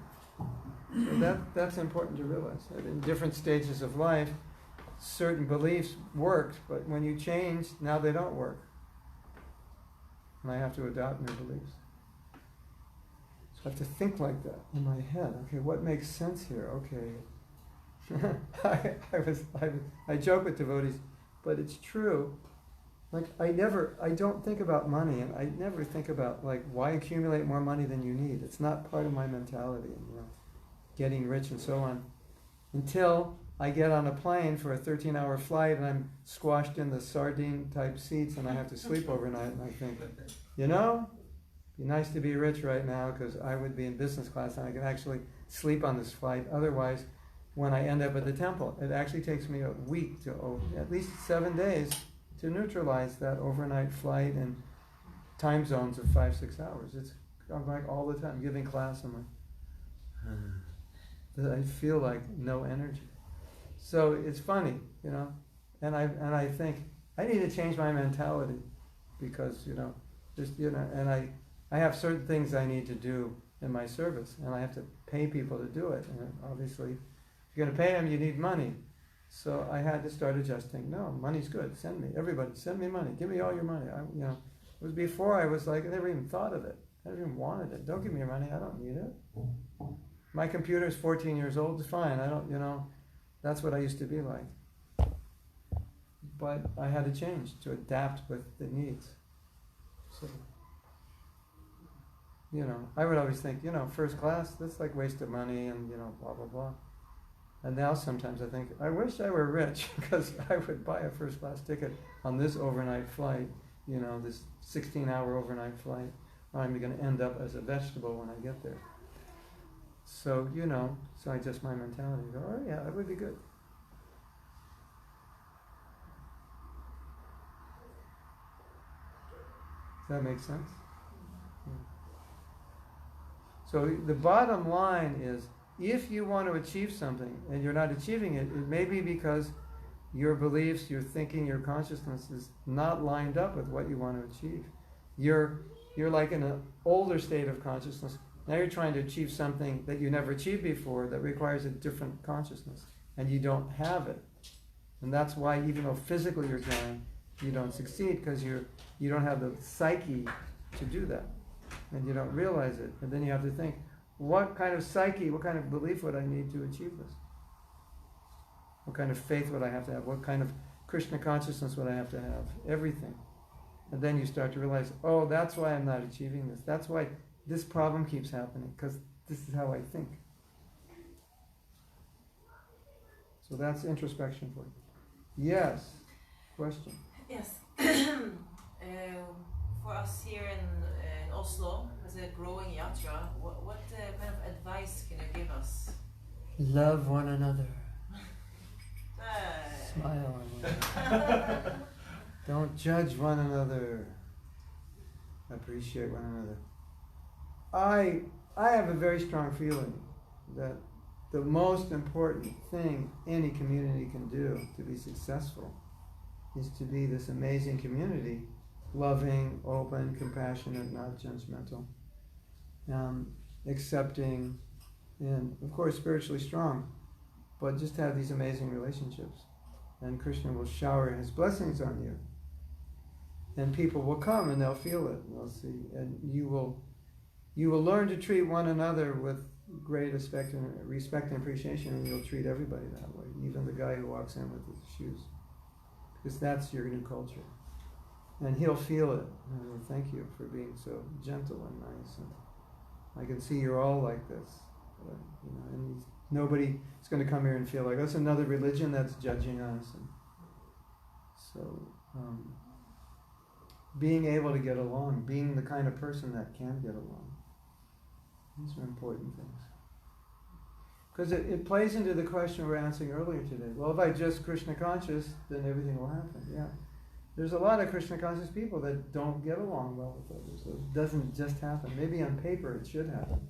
Speaker 1: So that's important to realize. That in different stages of life, certain beliefs worked, but when you change, now they don't work. And I have to adopt new beliefs. So I have to think like that in my head. Okay, what makes sense here? Okay. I joke with devotees, but it's true. Like I don't think about money, and I never think about like why accumulate more money than you need. It's not part of my mentality, getting rich and so on. Until I get on a plane for a 13-hour flight and I'm squashed in the sardine type seats and I have to sleep overnight, and I think, be nice to be rich right now because I would be in business class and I could actually sleep on this flight. Otherwise, when I end up at the temple, it actually takes me a week to, at least 7 days, to neutralize that overnight flight and time zones of 5-6 hours. I'm like all the time giving class. I'm like, I feel like no energy. So it's funny, and I think I need to change my mentality because and I have certain things I need to do in my service, and I have to pay people to do it. And obviously, if you're going to pay them, you need money. So I had to start adjusting. No, money's good. Send me. Everybody, send me money. Give me all your money. It was before I was like, I never even thought of it. I never even wanted it. Don't give me your money. I don't need it. My computer is 14 years old. It's fine. I don't, that's what I used to be like. But I had to change to adapt with the needs. So, I would always think, first class, that's like waste of money and, blah, blah, blah. And now sometimes I think, I wish I were rich because I would buy a first class ticket on this overnight flight, this 16-hour overnight flight, or I'm going to end up as a vegetable when I get there. So, so I adjust my mentality. Go, oh yeah, that would be good. Does that make sense? Yeah. So the bottom line is, if you want to achieve something and you're not achieving it, it may be because your beliefs, your thinking, your consciousness is not lined up with what you want to achieve. You're like in an older state of consciousness. Now you're trying to achieve something that you never achieved before that requires a different consciousness, and you don't have it. And that's why, even though physically you're trying, you don't succeed because you don't have the psyche to do that, and you don't realize it. And then you have to think, what kind of psyche, what kind of belief would I need to achieve this? What kind of faith would I have to have? What kind of Krishna consciousness would I have to have? Everything. And then you start to realize, oh, that's why I'm not achieving this. That's why this problem keeps happening, because this is how I think. So that's introspection for you. Yes? Question?
Speaker 2: Yes. For us here in Oslo, as a growing yatra, what kind of advice can you give us?
Speaker 1: Love one another. Smile on one another. Don't judge one another. Appreciate one another. I have a very strong feeling that the most important thing any community can do to be successful is to be this amazing community, loving, open, compassionate, not judgmental, accepting, and of course spiritually strong, but just have these amazing relationships. And Krishna will shower his blessings on you. And people will come and they'll feel it, and they'll see, and you will learn to treat one another with great respect and appreciation, and you'll treat everybody that way, even the guy who walks in with his shoes, because that's your new culture. And he'll feel it. And he'll thank you for being so gentle and nice. And I can see you're all like this, and nobody is going to come here and feel like that's another religion that's judging us. And so, being able to get along, being the kind of person that can get along. These are important things. Because it plays into the question we were answering earlier today. Well, if I'm just Krishna conscious, then everything will happen. Yeah. There's a lot of Krishna conscious people that don't get along well with others. So it doesn't just happen. Maybe on paper it should happen.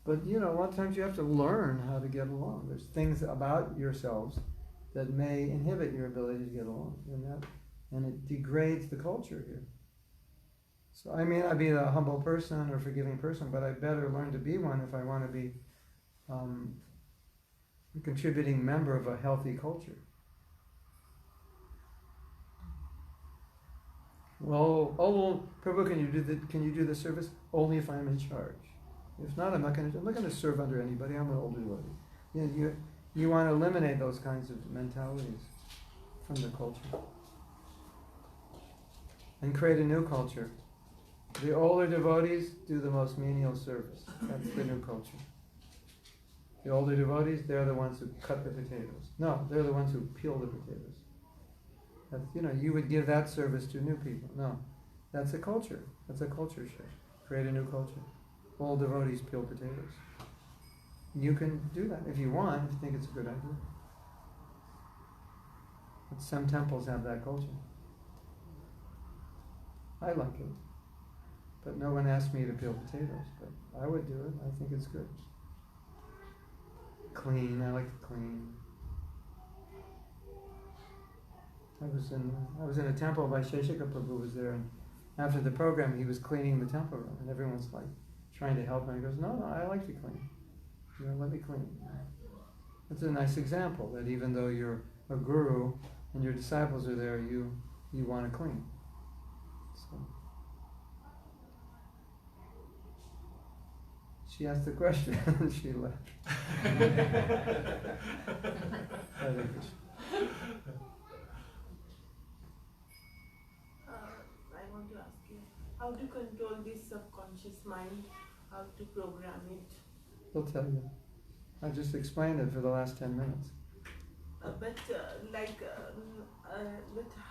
Speaker 1: But you know, a lot of times you have to learn how to get along. There's things about yourselves that may inhibit your ability to get along, and it degrades the culture here. So I may not be a humble person or forgiving person, but I better learn to be one if I want to be a contributing member of a healthy culture. Well, Prabhu, can you do the service only if I'm in charge? If not, I'm not going to serve under anybody. I'm an old devotee. You want to eliminate those kinds of mentalities from the culture and create a new culture. The older devotees do the most menial service. That's the new culture. The older devotees, they're the ones who cut the potatoes. No, they're the ones who peel the potatoes. That's, you would give that service to new people. No, that's a culture. That's a culture shift. Create a new culture. Old devotees peel potatoes. You can do that if you want, if you think it's a good idea. But some temples have that culture. I like it. But no one asked me to peel potatoes, but I would do it. I think it's good. Clean, I like to clean. I was in a temple, Vaisheshika Prabhu was there, and after the program he was cleaning the temple room, and everyone's like trying to help him. He goes, no, I like to clean. Let me clean. That's a nice example, that even though you're a guru and your disciples are there, you want to clean. So. She asked the question and she left.
Speaker 6: I want to ask you, how to control this subconscious mind, how to program it?
Speaker 1: They'll tell you. I just explained it for the last 10 minutes.
Speaker 6: But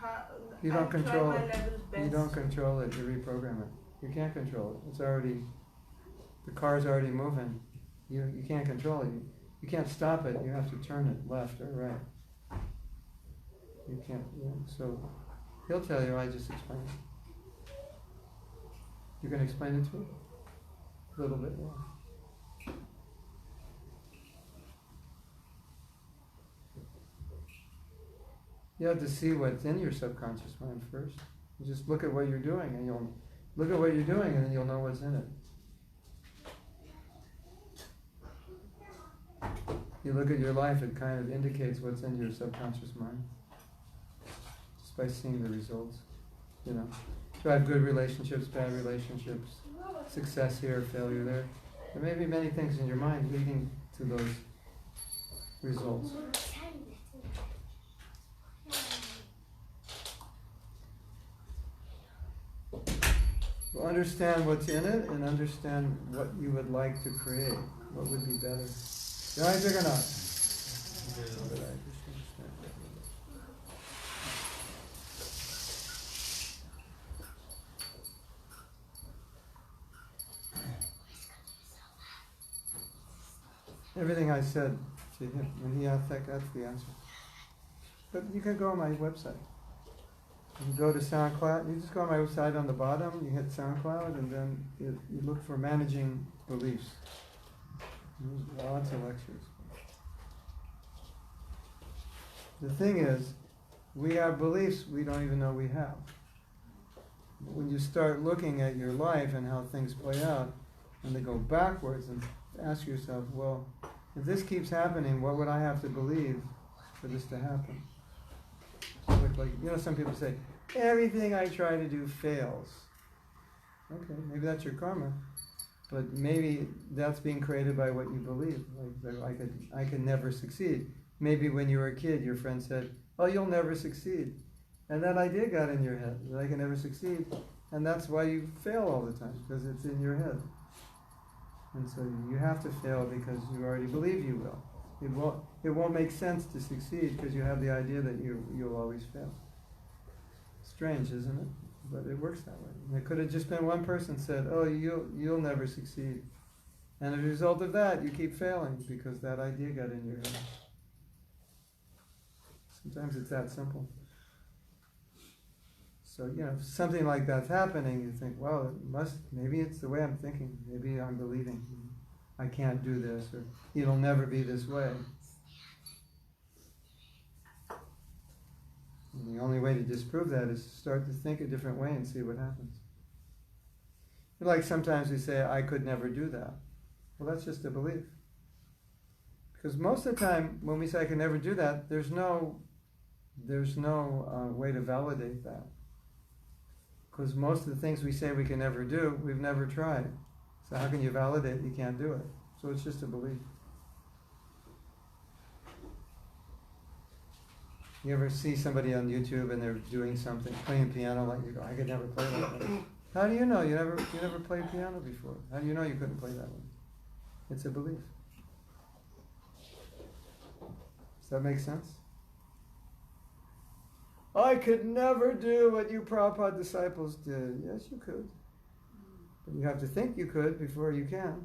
Speaker 6: how,
Speaker 1: You don't control
Speaker 6: try my
Speaker 1: it.
Speaker 6: level best.
Speaker 1: You don't control it, you reprogram it. You can't control it. It's already, the car's already moving. You can't control it. You can't stop it. You have to turn it left or right. You can't, so he'll tell you, I just explained it. You can explain it to me? A little bit, yeah. You have to see what's in your subconscious mind first. You just look at what you're doing, and you'll look at what you're doing, and then you'll know what's in it. You look at your life; it kind of indicates what's in your subconscious mind, just by seeing the results. Do I have good relationships, bad relationships, success here, failure there? There may be many things in your mind leading to those results. Well, understand what's in it and understand what you would like to create. What would be better? Your eyes are not. Everything I said to him, when he asked that, that's the answer. But you can go on my website. You go to SoundCloud, you just go on my website on the bottom, you hit SoundCloud, and then you look for Managing Beliefs. There's lots of lectures. The thing is, we have beliefs we don't even know we have. When you start looking at your life and how things play out, and they go backwards, and ask yourself, well, if this keeps happening, what would I have to believe for this to happen? Like, some people say, everything I try to do fails. Okay, maybe that's your karma, but maybe that's being created by what you believe. Like I could never succeed. Maybe when you were a kid, your friend said, oh, you'll never succeed. And that idea got in your head, that I can never succeed. And that's why you fail all the time, because it's in your head. And so you have to fail because you already believe you will. It won't make sense to succeed because you have the idea that you'll always fail. Strange, isn't it? But it works that way. And it could have just been one person said, oh, you'll never succeed. And as a result of that, you keep failing because that idea got in your head. Sometimes it's that simple. So, if something like that's happening, you think, well, maybe it's the way I'm thinking. Maybe I'm believing. I can't do this, or it'll never be this way. And the only way to disprove that is to start to think a different way and see what happens. Like sometimes we say, I could never do that. Well, that's just a belief. Because most of the time, when we say I can never do that, there's no way to validate that. Because most of the things we say we can never do, we've never tried. So how can you validate you can't do it? So it's just a belief. You ever see somebody on YouTube and they're doing something, playing piano, like you go, I could never play that one. How do you know? You never played piano before. How do you know you couldn't play that one? It's a belief. Does that make sense? I could never do what you Prabhupada disciples did. Yes, you could. But you have to think you could before you can.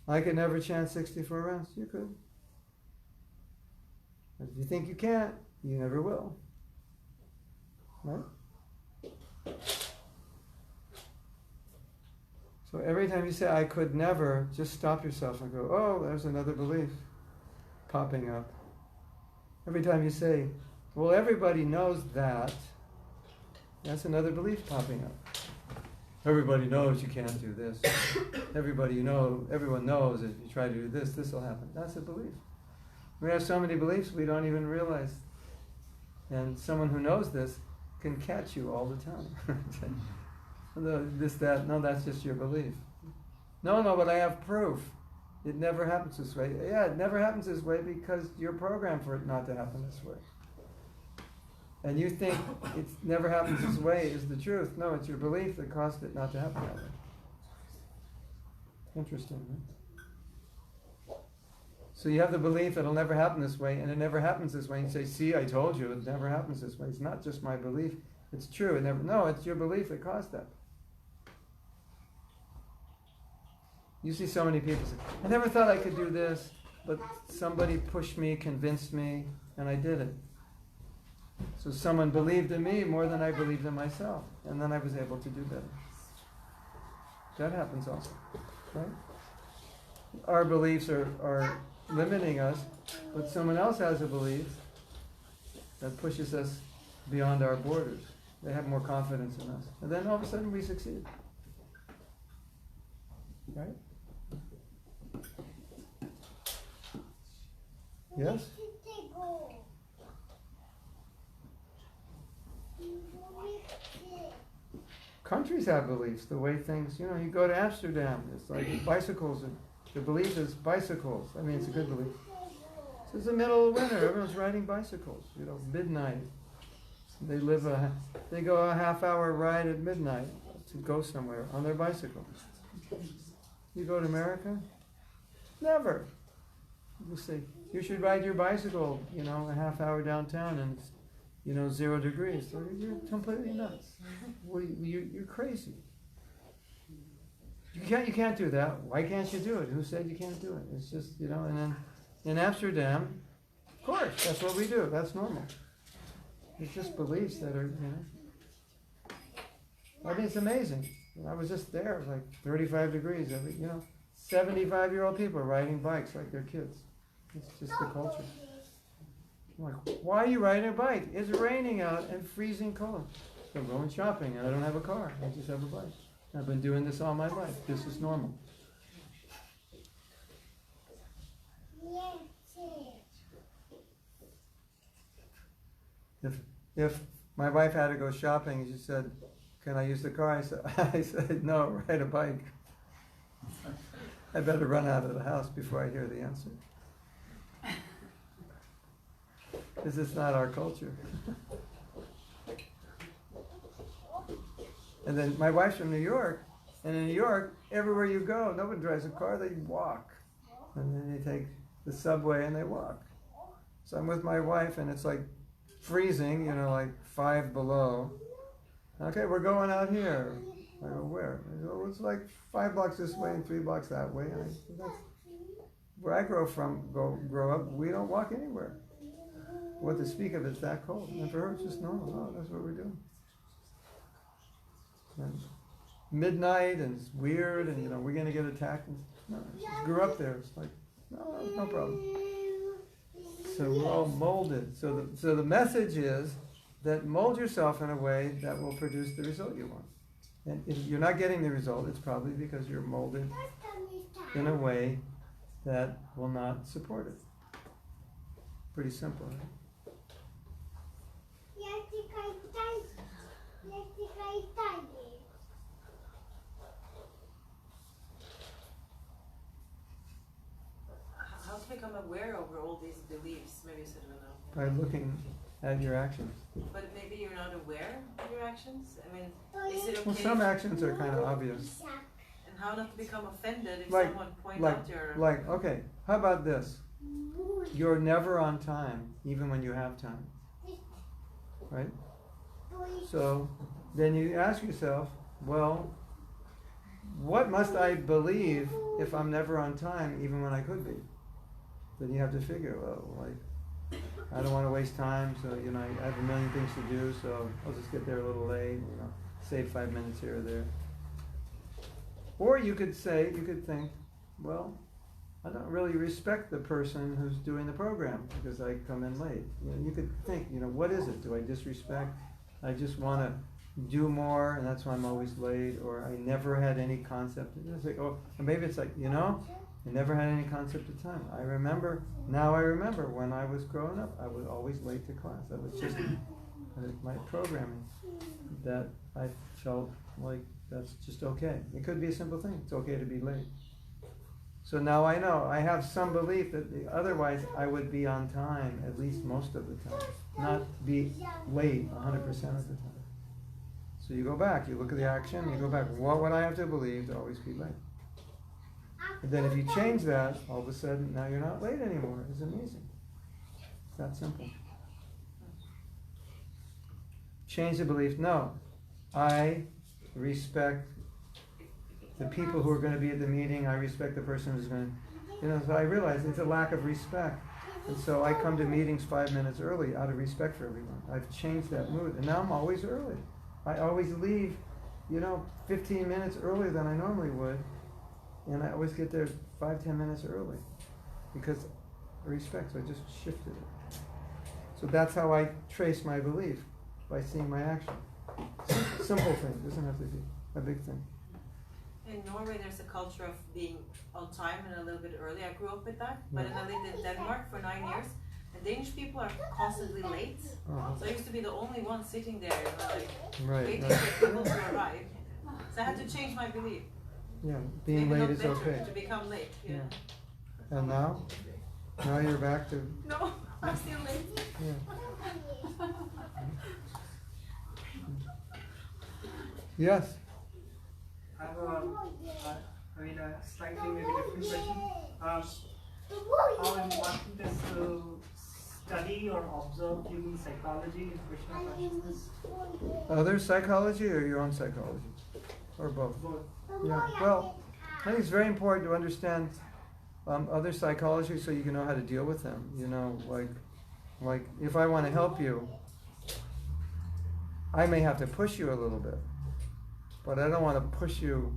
Speaker 1: I could never chant 64 rounds. You could. But if you think you can't, you never will. Right? So every time you say, I could never, just stop yourself and go, oh, there's another belief popping up. Every time you say, well, everybody knows that, that's another belief popping up. Everybody knows you can't do this. Everyone knows if you try to do this, this will happen. That's a belief. We have so many beliefs we don't even realize. And someone who knows this can catch you all the time. This, that, no, that's just your belief. No, but I have proof. It never happens this way. Yeah, it never happens this way because you're programmed for it not to happen this way. And you think it never happens this way is the truth. No, it's your belief that caused it not to happen that way. Interesting, right? So you have the belief it'll never happen this way, and it never happens this way. And you say, see, I told you, it never happens this way. It's not just my belief. It's true. No, it's your belief that caused that. You see so many people say, I never thought I could do this, but somebody pushed me, convinced me, and I did it. So someone believed in me more than I believed in myself, and then I was able to do better. That happens also, right? Our beliefs are limiting us, but someone else has a belief that pushes us beyond our borders. They have more confidence in us. And then all of a sudden we succeed. Right? Yes? Countries have beliefs, the way things, you go to Amsterdam, it's like bicycles, and the belief is bicycles. I mean, it's a good belief. So it's the middle of winter, everyone's riding bicycles, midnight. They go a half-hour ride at midnight to go somewhere on their bicycle. You go to America? Never. You say, you should ride your bicycle, a half hour downtown and it's, 0 degrees. So you're completely nuts. You're crazy. You can't do that. Why can't you do it? Who said you can't do it? It's just, and then in Amsterdam, of course, that's what we do. That's normal. It's just beliefs that are, I mean, it's amazing. I was just there, it was like 35 degrees. 75-year-old people riding bikes like they're kids. It's just the culture. I'm like, why are you riding a bike? It's raining out and freezing cold. I'm going shopping and I don't have a car. I just have a bike. I've been doing this all my life. This is normal. If my wife had to go shopping, she said, can I use the car? I said, no, ride a bike. I better run out of the house before I hear the answer. Because it's not our culture. And then my wife's from New York, and in New York, everywhere you go, nobody drives a car, they walk. And then they take the subway and they walk. So I'm with my wife, and it's like freezing, like 5 below. Okay, we're going out here. I go, where? I go, it's like 5 blocks this way and 3 blocks that way. And that's where I grow up, we don't walk anywhere. What to speak of, it's that cold. And for her, it's just normal. Oh, that's what we're doing. And midnight and it's weird and we're gonna get attacked. And, no, I just grew up there. It's like no problem. So we're all molded. So the message is that mold yourself in a way that will produce the result you want. And if you're not getting the result, it's probably because you're molded in a way that will not support it. Pretty simple, right?
Speaker 2: How to become aware over all these beliefs? Maybe you said I don't know.
Speaker 1: By looking at your actions.
Speaker 2: But maybe you're not aware of your actions? I mean, is it okay?
Speaker 1: Well, some actions are kind of obvious.
Speaker 2: And how not to become offended if
Speaker 1: Like-
Speaker 2: someone points out your...
Speaker 1: Okay, how about this? You're never on time, even when you have time. Right? So then you ask yourself, well, what must I believe if I'm never on time, even when I could be? Then you have to figure, well, like, I don't want to waste time, so, I have a million things to do, so I'll just get there a little late, save 5 minutes here or there. Or you could think, well, I don't really respect the person who's doing the program because I come in late. You could think, what is it? Do I disrespect? I just want to do more, and that's why I'm always late, or I never had any concept. It's like, or maybe it's like, I never had any concept of time. I remember when I was growing up, I was always late to class. That was just my programming that I felt like that's just okay. It could be a simple thing. It's okay to be late. So now I know, I have some belief that otherwise I would be on time at least most of the time, not be late 100% of the time. So you go back, you look at the action, you go back, what would I have to believe to always be late? And then if you change that, all of a sudden now you're not late anymore. It's amazing. It's that simple. Change the belief, no, I respect the people who are going to be at the meeting, I respect the person who's going to, so I realize it's a lack of respect. And so I come to meetings 5 minutes early out of respect for everyone. I've changed that mood, and now I'm always early. I always leave, 15 minutes earlier than I normally would, and I always get there 5-10 minutes early because of respect, so I just shifted it. So that's how I trace my belief, by seeing my action. Simple thing, doesn't have to be a big thing.
Speaker 2: In Norway, there's a culture of being on time and a little bit early. I grew up with that, but then I lived in Denmark for 9 years. And Danish people are constantly late. So I used to be the only one sitting there, waiting for people to arrive. So I had to change my belief.
Speaker 1: Yeah, being
Speaker 2: Maybe
Speaker 1: late
Speaker 2: not
Speaker 1: is
Speaker 2: better
Speaker 1: okay.
Speaker 2: to become late. Yeah.
Speaker 1: And now? Now you're back to...
Speaker 6: No, I'm still late.
Speaker 1: Yeah. Yes?
Speaker 3: I have a slightly maybe different question. How important is to study or observe human psychology in Krishna consciousness?
Speaker 1: Other psychology or your own psychology? Or both?
Speaker 3: Both.
Speaker 1: Yeah, well, I think it's very important to understand other psychology so you can know how to deal with them. Like if I want to help you, I may have to push you a little bit. But I don't want to push you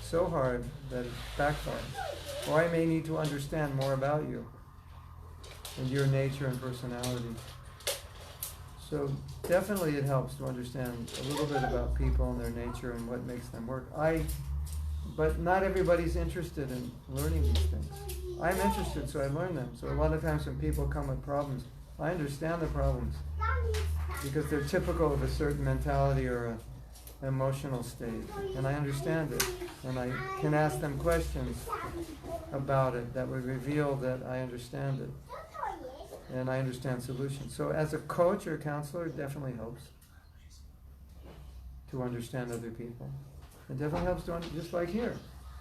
Speaker 1: so hard that it backfires. Or I may need to understand more about you and your nature and personality. So definitely it helps to understand a little bit about people and their nature and what makes them work. But not everybody's interested in learning these things. I'm interested, so I learn them. So a lot of times when people come with problems, I understand the problems because they're typical of a certain mentality or an emotional state, and I understand it, and I can ask them questions about it that would reveal that I understand it, and I understand solutions. So as a coach or a counselor, it definitely helps to understand other people. It definitely helps to, just like here,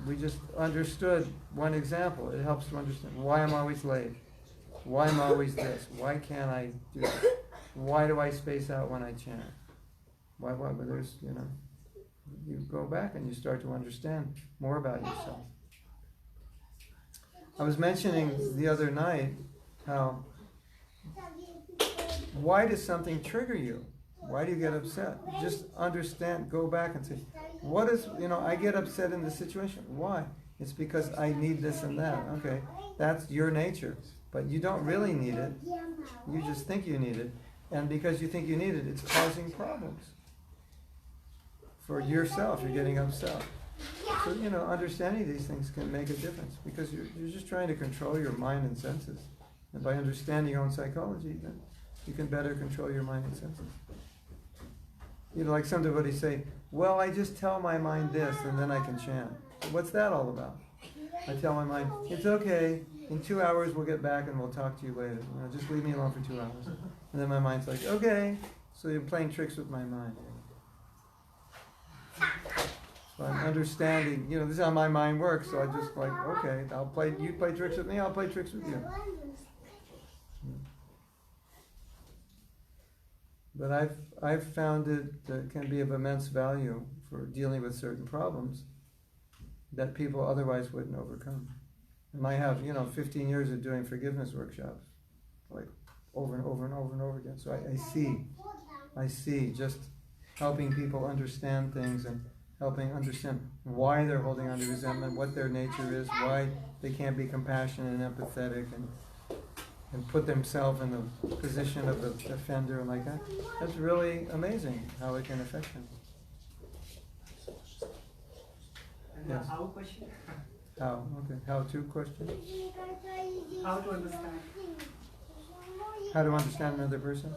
Speaker 1: we just understood one example. It helps to understand why I'm always late, why I'm always this, why can't I do this, why do I space out when I chant. Why, but there's, you go back and you start to understand more about yourself. I was mentioning the other night how, why does something trigger you? Why do you get upset? Just understand, go back and say, what is, I get upset in this situation. Why? It's because I need this and that. Okay, that's your nature. But you don't really need it. You just think you need it. And because you think you need it, it's causing problems. For yourself, you're getting upset. So, understanding these things can make a difference because you're just trying to control your mind and senses. And by understanding your own psychology, then you can better control your mind and senses. Like some devotees say, well, I just tell my mind this and then I can chant. What's that all about? I tell my mind, it's okay, in 2 hours we'll get back and we'll talk to you later. Just leave me alone for 2 hours. And then my mind's like, okay. So you're playing tricks with my mind. So I'm understanding, this is how my mind works, so I just like, okay, you play tricks with me, I'll play tricks with you. But I've found it can be of immense value for dealing with certain problems that people otherwise wouldn't overcome. And I have, 15 years of doing forgiveness workshops, like over and over and over and over again. So I see just helping people understand things and helping understand why they're holding on to resentment, what their nature is, why they can't be compassionate and empathetic and put themselves in the position of the offender and like that. That's really amazing how it can affect them.
Speaker 3: And
Speaker 1: Yes.
Speaker 3: How question?
Speaker 1: How? Okay. How to question?
Speaker 3: How to understand?
Speaker 1: How to understand another person?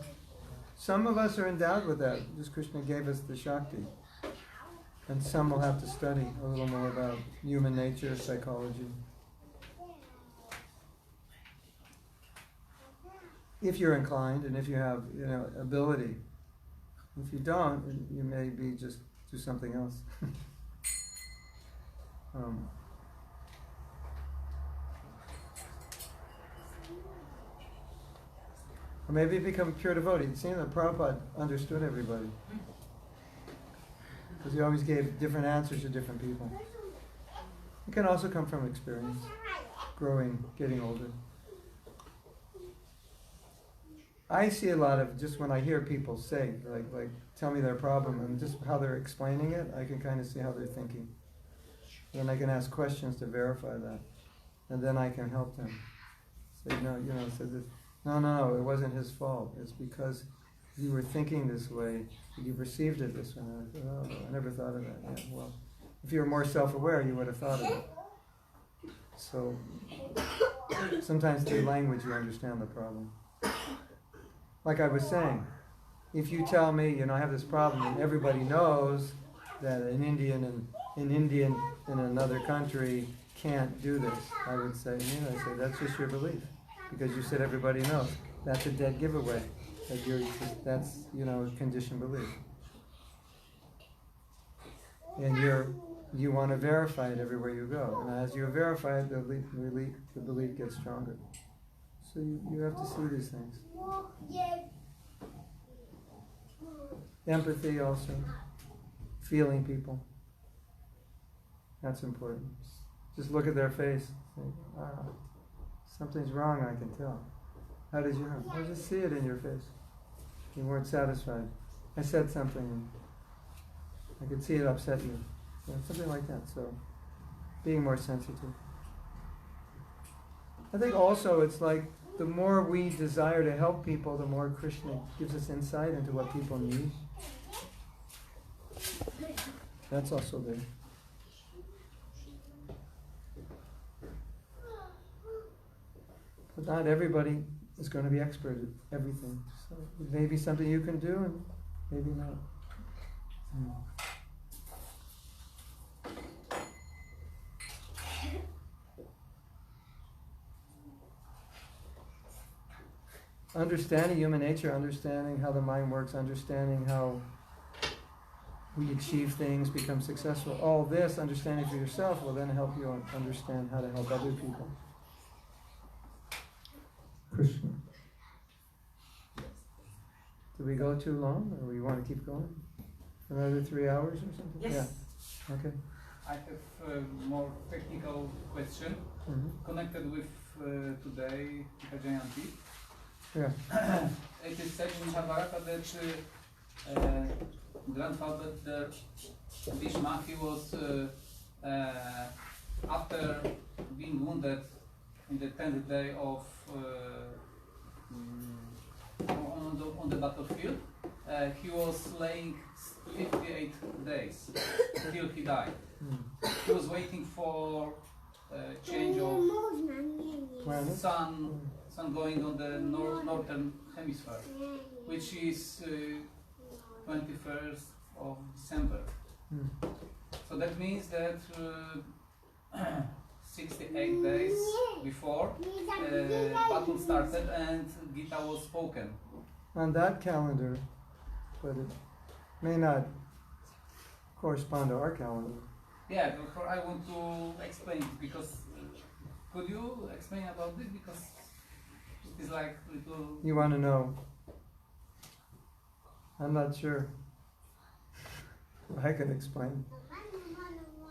Speaker 1: Some of us are endowed with that. Just Krishna gave us the Shakti. And some will have to study a little more about human nature, psychology. If you're inclined and if you have, ability. If you don't, you may be just do something else. Or maybe become a pure devotee. It seems that Prabhupada understood everybody. Because he always gave different answers to different people. It can also come from experience, growing, getting older. I see a lot of, just when I hear people say, like tell me their problem, and just how they're explaining it, I can kind of see how they're thinking. Then I can ask questions to verify that. And then I can help them. Say, no, say this. No, it wasn't his fault. It's because you were thinking this way, you perceived it this way. And I thought, I never thought of that. Yeah, well, if you were more self-aware, you would have thought of it. So, sometimes through language you understand the problem. Like I was saying, if you tell me, I have this problem, and everybody knows that an Indian in another country can't do this, I would say, that's just your belief. Because you said everybody knows. That's a dead giveaway. That's conditioned belief. And you want to verify it everywhere you go. And as you verify it, the belief gets stronger. So you have to see these things. Empathy also. Feeling people. That's important. Just look at their face. Think, something's wrong, I can tell. How did you know? I just see it in your face. You weren't satisfied. I said something and I could see it upset you. Something like that. So, being more sensitive. I think also it's like the more we desire to help people, the more Krishna gives us insight into what people need. That's also there. But not everybody is going to be expert at everything. So it may be something you can do and maybe not. Understanding human nature, understanding how the mind works, understanding how we achieve things, become successful. All this, understanding for yourself, will then help you understand how to help other people. Krishna. Do we go too long, or we want to keep going? Another 3 hours or something?
Speaker 2: Yes.
Speaker 1: Yeah. Okay.
Speaker 4: I have a more technical question connected with today Jayanti.
Speaker 1: Yeah.
Speaker 4: It is said in Mahabharata that grandfather Bhishma, he was after being wounded in the 10th day of on the battlefield, he was laying 58 days till he died. He was waiting for change of
Speaker 1: Planet?
Speaker 4: sun going on the northern hemisphere, which is 21st of December. So that means that 68 days before battle started and Gita was spoken.
Speaker 1: On that calendar, but it may not correspond to our calendar.
Speaker 4: Yeah, therefore I want to explain it because could you explain about this, because it is like little.
Speaker 1: You want to know? I'm not sure. I can explain.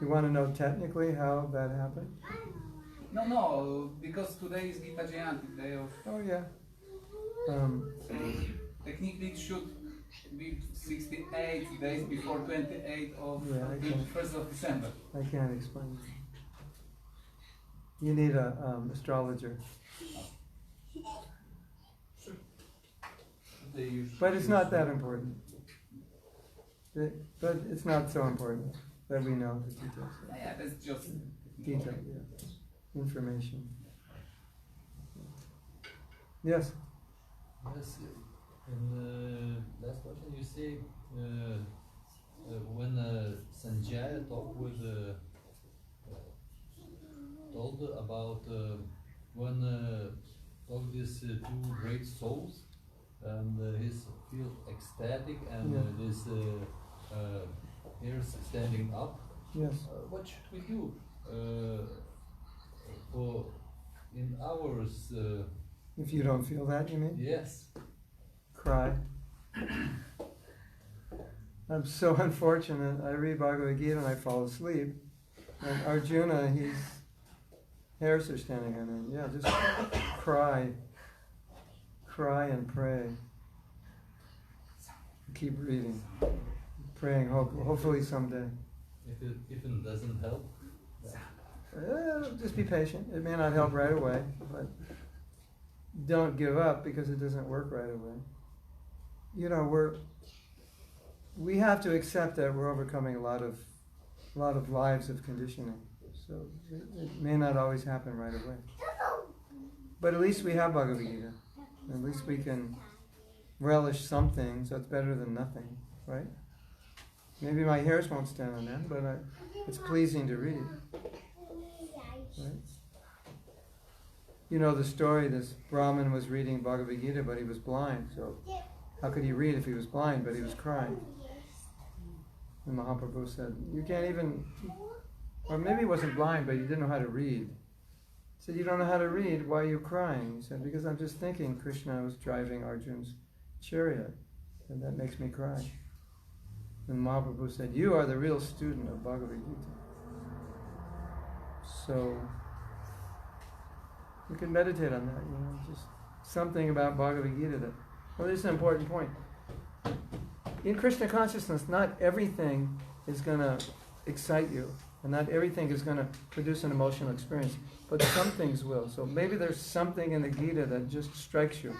Speaker 1: You want to know technically how that happened?
Speaker 4: No, because today is Gita Jayanti, day of.
Speaker 1: Oh yeah.
Speaker 4: Technically it should be 68 days before 28th of
Speaker 1: Yeah, I can.
Speaker 4: 1st of December.
Speaker 1: I can't explain. You need a astrologer.
Speaker 5: They usually
Speaker 1: But it's not that important. But it's not so important that we know the details.
Speaker 4: Yeah, that's just
Speaker 1: Detail, yeah. Information. Yes.
Speaker 5: Yes, in last question you say when Sanjaya talked with told about when talk these two great souls and his feel ecstatic and
Speaker 1: Yeah.
Speaker 5: this hairs standing up.
Speaker 1: Yes.
Speaker 5: What should we do for in ours?
Speaker 1: If you don't feel that, you mean?
Speaker 5: Yes.
Speaker 1: Cry. I'm so unfortunate. I read Bhagavad Gita and I fall asleep. And Arjuna, his hairs are standing on him. Yeah, just cry. Cry and pray. Keep reading. Praying, hopefully someday.
Speaker 5: If it doesn't help.
Speaker 1: Just be patient. It may not help right away, but don't give up because it doesn't work right away. You know, we have to accept that we're overcoming a lot of lives of conditioning. So it may not always happen right away. But at least we have Bhagavad Gita. At least we can relish something, so it's better than nothing, right? Maybe my hairs won't stand on them, but it's pleasing to read. Right? You know the story, this Brahmin was reading Bhagavad Gita, but he was blind, so how could he read if he was blind, but he was crying? And Mahaprabhu said, you can't even, or maybe he wasn't blind, but he didn't know how to read. He said, you don't know how to read, why are you crying? He said, because I'm just thinking Krishna was driving Arjuna's chariot, and that makes me cry. And Mahaprabhu said, you are the real student of Bhagavad Gita. So, you can meditate on that, you know, just something about Bhagavad Gita that, well, this is an important point. In Krishna consciousness, not everything is going to excite you, and not everything is going to produce an emotional experience, but some things will. So maybe there's something in the Gita that just strikes you.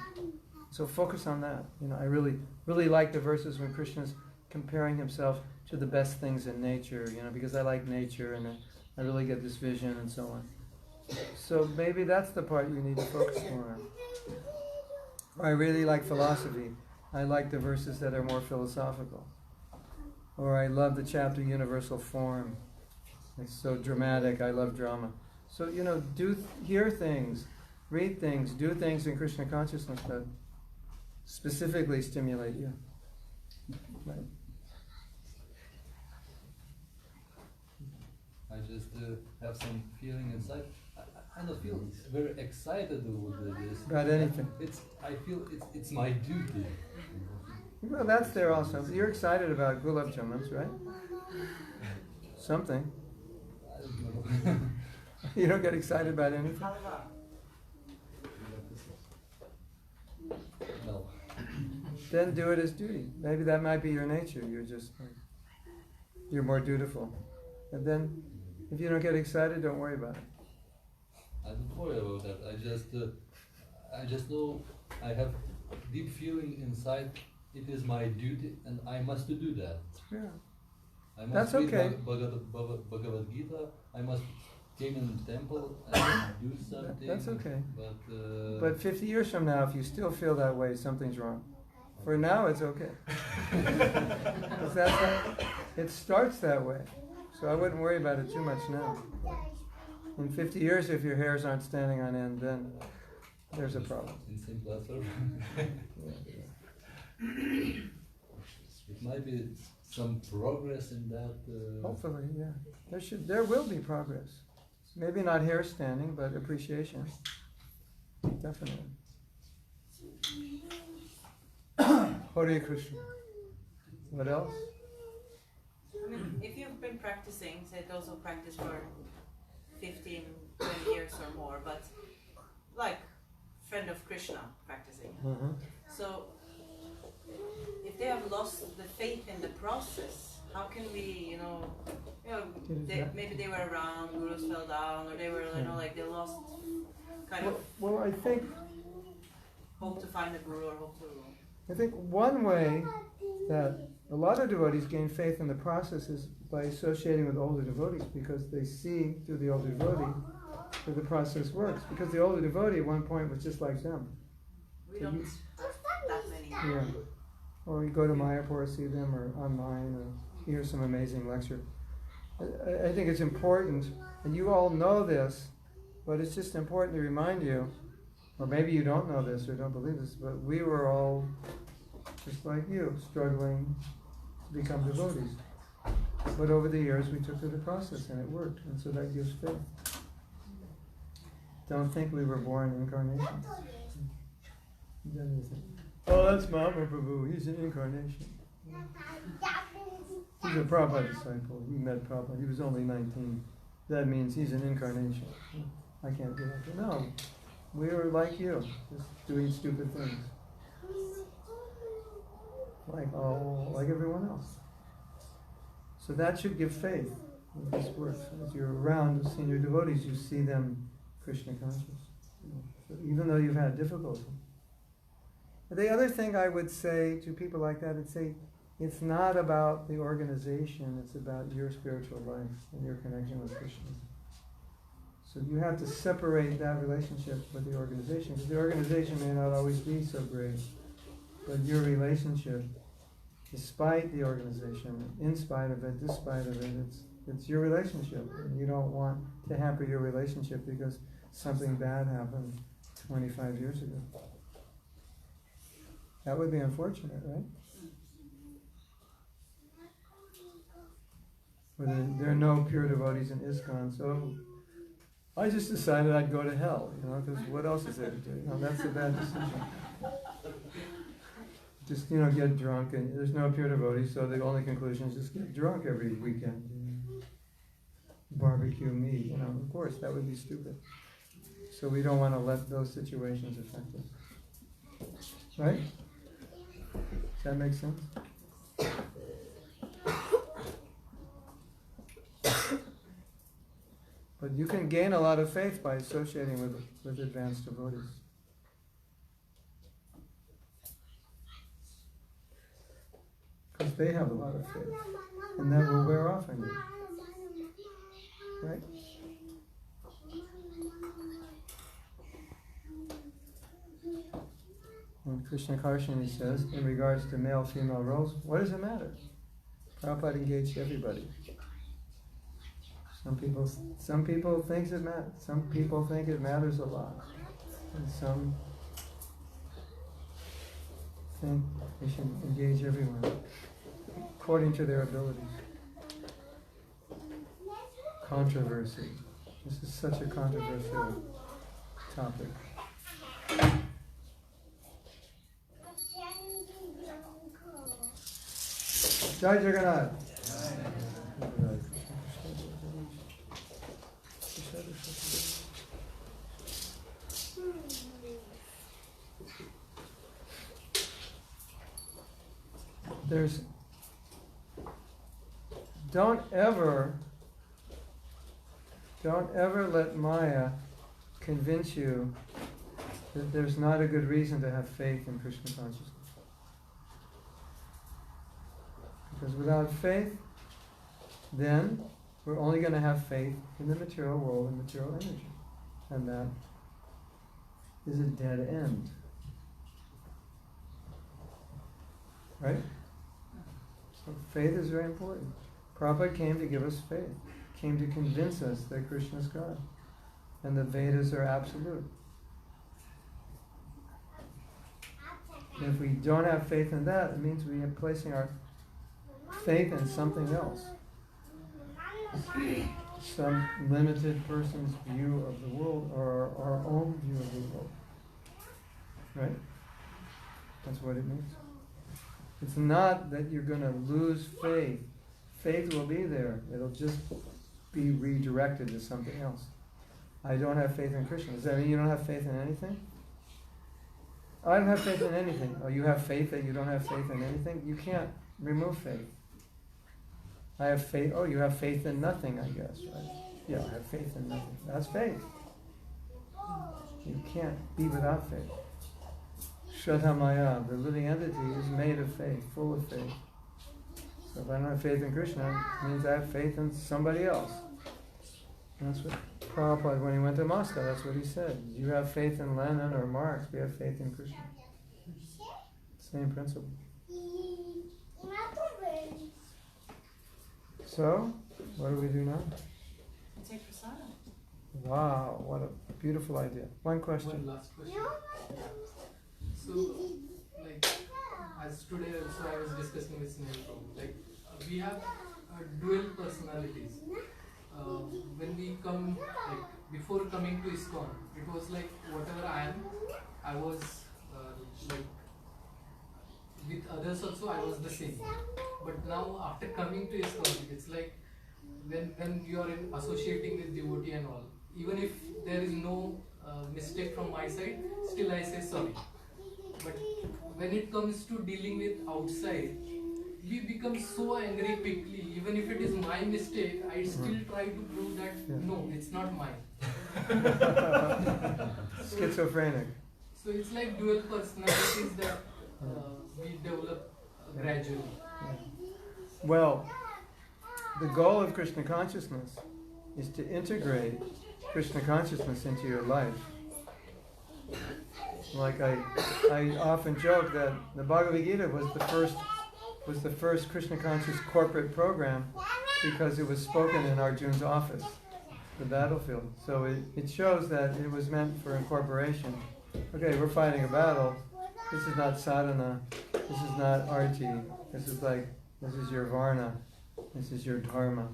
Speaker 1: So focus on that. You know, I really like the verses when Krishna's comparing himself to the best things in nature, you know, because I like nature and I really get this vision and so on. So maybe that's the part you need to focus more on. Or I really like philosophy. I like the verses that are more philosophical. Or I love the chapter Universal Form. It's so dramatic. I love drama. So, you know, hear things, read things, do things in Krishna consciousness that specifically stimulate you. Right.
Speaker 5: I just have some feeling inside. I don't feel very excited with this.
Speaker 1: About anything.
Speaker 5: I feel it's my duty.
Speaker 1: Well, that's there also. You're excited about gulab jamuns, right? Something.
Speaker 5: I don't know.
Speaker 1: You don't get excited about anything?
Speaker 5: No.
Speaker 1: then do it as duty. Maybe that might be your nature. You're just you're more dutiful. And then, if you don't get excited, don't worry about it.
Speaker 5: I don't worry about that. I just know I have deep feeling inside. It is my duty, and I must do that.
Speaker 1: Yeah.
Speaker 5: I must
Speaker 1: That's
Speaker 5: read
Speaker 1: okay.
Speaker 5: Bhagavad Gita. I must came in the temple and do something.
Speaker 1: That's okay.
Speaker 5: But
Speaker 1: 50 years from now, if you still feel that way, something's wrong. For now, it's okay. Because it starts that way. So I wouldn't worry about it too much now. In 50 years, if your hairs aren't standing on end, then there's a problem.
Speaker 5: In simple answer. It might be some progress in that.
Speaker 1: Hopefully, yeah. There will be progress. Maybe not hair standing, but appreciation. Definitely. Hare Krishna. What else?
Speaker 2: I mean, if you've been practicing, say also practice for 15, 20 years or more, but like friend of Krishna practicing. So if they have lost the faith in the process, how can we, maybe they were around, gurus fell down, or they were, like they lost kind of
Speaker 1: Well, I think
Speaker 2: hope to find a guru or hope to...
Speaker 1: I think one way that a lot of devotees gain faith in the process is by associating with older devotees, because they see through the older devotee that the process works. Because the older devotee at one point was just like them.
Speaker 2: We don't have that many.
Speaker 1: Yeah. Or you go to Mayapur, see them, or online, or hear some amazing lecture. I think it's important, and you all know this, but it's just important to remind you, or maybe you don't know this or don't believe this, but we were all just like you, struggling to become devotees. But over the years we took to the process and it worked, and so that gives faith. Don't think we were born incarnations. Oh, that's Mahatma Prabhu, he's an incarnation. He's a Prabhupada disciple. He met Prabhupada. He was only 19. That means he's an incarnation. I can't do that. No, we were like you, just doing stupid things. Like everyone else. So that should give faith in this work. As you're around the senior devotees, you see them Krishna conscious. So even though you've had difficulty. The other thing I would say to people like that, I'd say, it's not about the organization, it's about your spiritual life and your connection with Krishna. So you have to separate that relationship with the organization, because the organization may not always be so great, but your relationship, despite the organization, in spite of it, despite of it, it's your relationship. And you don't want to hamper your relationship because something bad happened 25 years ago. That would be unfortunate, right? Or there are no pure devotees in ISKCON, so I just decided I'd go to hell, because what else is there to do? That's a bad decision. Just, get drunk, and there's no pure devotees, so the only conclusion is just get drunk every weekend. Barbecue meat, of course, that would be stupid. So we don't want to let those situations affect us. Right? Does that make sense? But you can gain a lot of faith by associating with advanced devotees. Because they have a lot of faith. And that will wear off on you. Right? And Krishna Karshani says, in regards to male-female roles, what does it matter? Prabhupada engaged everybody. Some people think it matters. Some people think it matters a lot, and some think they should engage everyone according to their abilities. Controversy. This is such a controversial topic. Jai Jagannath. there's, don't ever let Maya convince you that there's not a good reason to have faith in Krishna consciousness. Because without faith, then we're only going to have faith in the material world and material energy. And that is a dead end. Right? So faith is very important. Prabhupada came to give us faith, came to convince us that Krishna is God, and the Vedas are absolute. And if we don't have faith in that, it means we are placing our faith in something else. Some limited person's view of the world, or our own view of the world. Right? That's what it means. It's not that you're going to lose faith. Faith will be there. It'll just be redirected to something else. I don't have faith in Krishna. Does that mean you don't have faith in anything? I don't have faith in anything. Oh, you have faith that you don't have faith in anything? You can't remove faith. I have faith. Oh, you have faith in nothing, I guess, right? Yeah, I have faith in nothing. That's faith. You can't be without faith. Shraddha-maya, the living entity, is made of faith, full of faith. So if I don't have faith in Krishna, it means I have faith in somebody else. And that's what Prabhupada, when he went to Moscow, that's what he said. You have faith in Lenin or Marx, we have faith in Krishna. Same principle. So, what do we do now?
Speaker 2: Take prasadam.
Speaker 1: Wow, what a beautiful idea. One question.
Speaker 7: One last question. So, like, as today also I was discussing with Snehal Prabhu, like, we have dual personalities. When we come, like, before coming to ISKCON, it was like, whatever I am, I was, like, with others also I was the same. But now after coming to ISKCON, it's like, when you are associating with devotee and all, even if there is no mistake from my side, still I say sorry. But when it comes to dealing with outside, we become so angry quickly. Even if it is my mistake, I still try to prove that no, it's not mine.
Speaker 1: Schizophrenic.
Speaker 7: So it's like dual personalities that we develop gradually.
Speaker 1: Well, the goal of Krishna consciousness is to integrate Krishna consciousness into your life. Like I often joke that the Bhagavad Gita was the first Krishna conscious corporate program because it was spoken in Arjun's office, the battlefield. So it shows that it was meant for incorporation. Okay, we're fighting a battle. This is not sadhana. This is not arti. This is your varna. This is your dharma.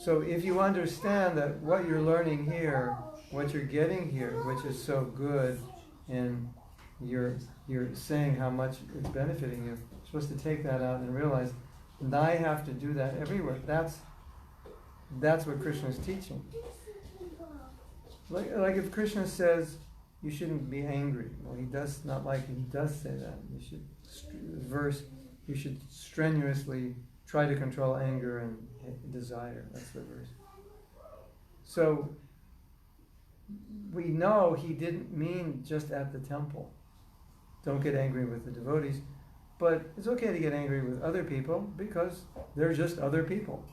Speaker 1: So if you understand that what you're learning here, what you're getting here, which is so good, and you're saying how much it's benefiting you, you're supposed to take that out and realize, and I have to do that everywhere. That's what Krishna is teaching. Like if Krishna says you shouldn't be angry, well, he does say that. You should strenuously try to control anger and desire. That's the verse. So we know he didn't mean just at the temple. Don't get angry with the devotees. But it's okay to get angry with other people because they're just other people.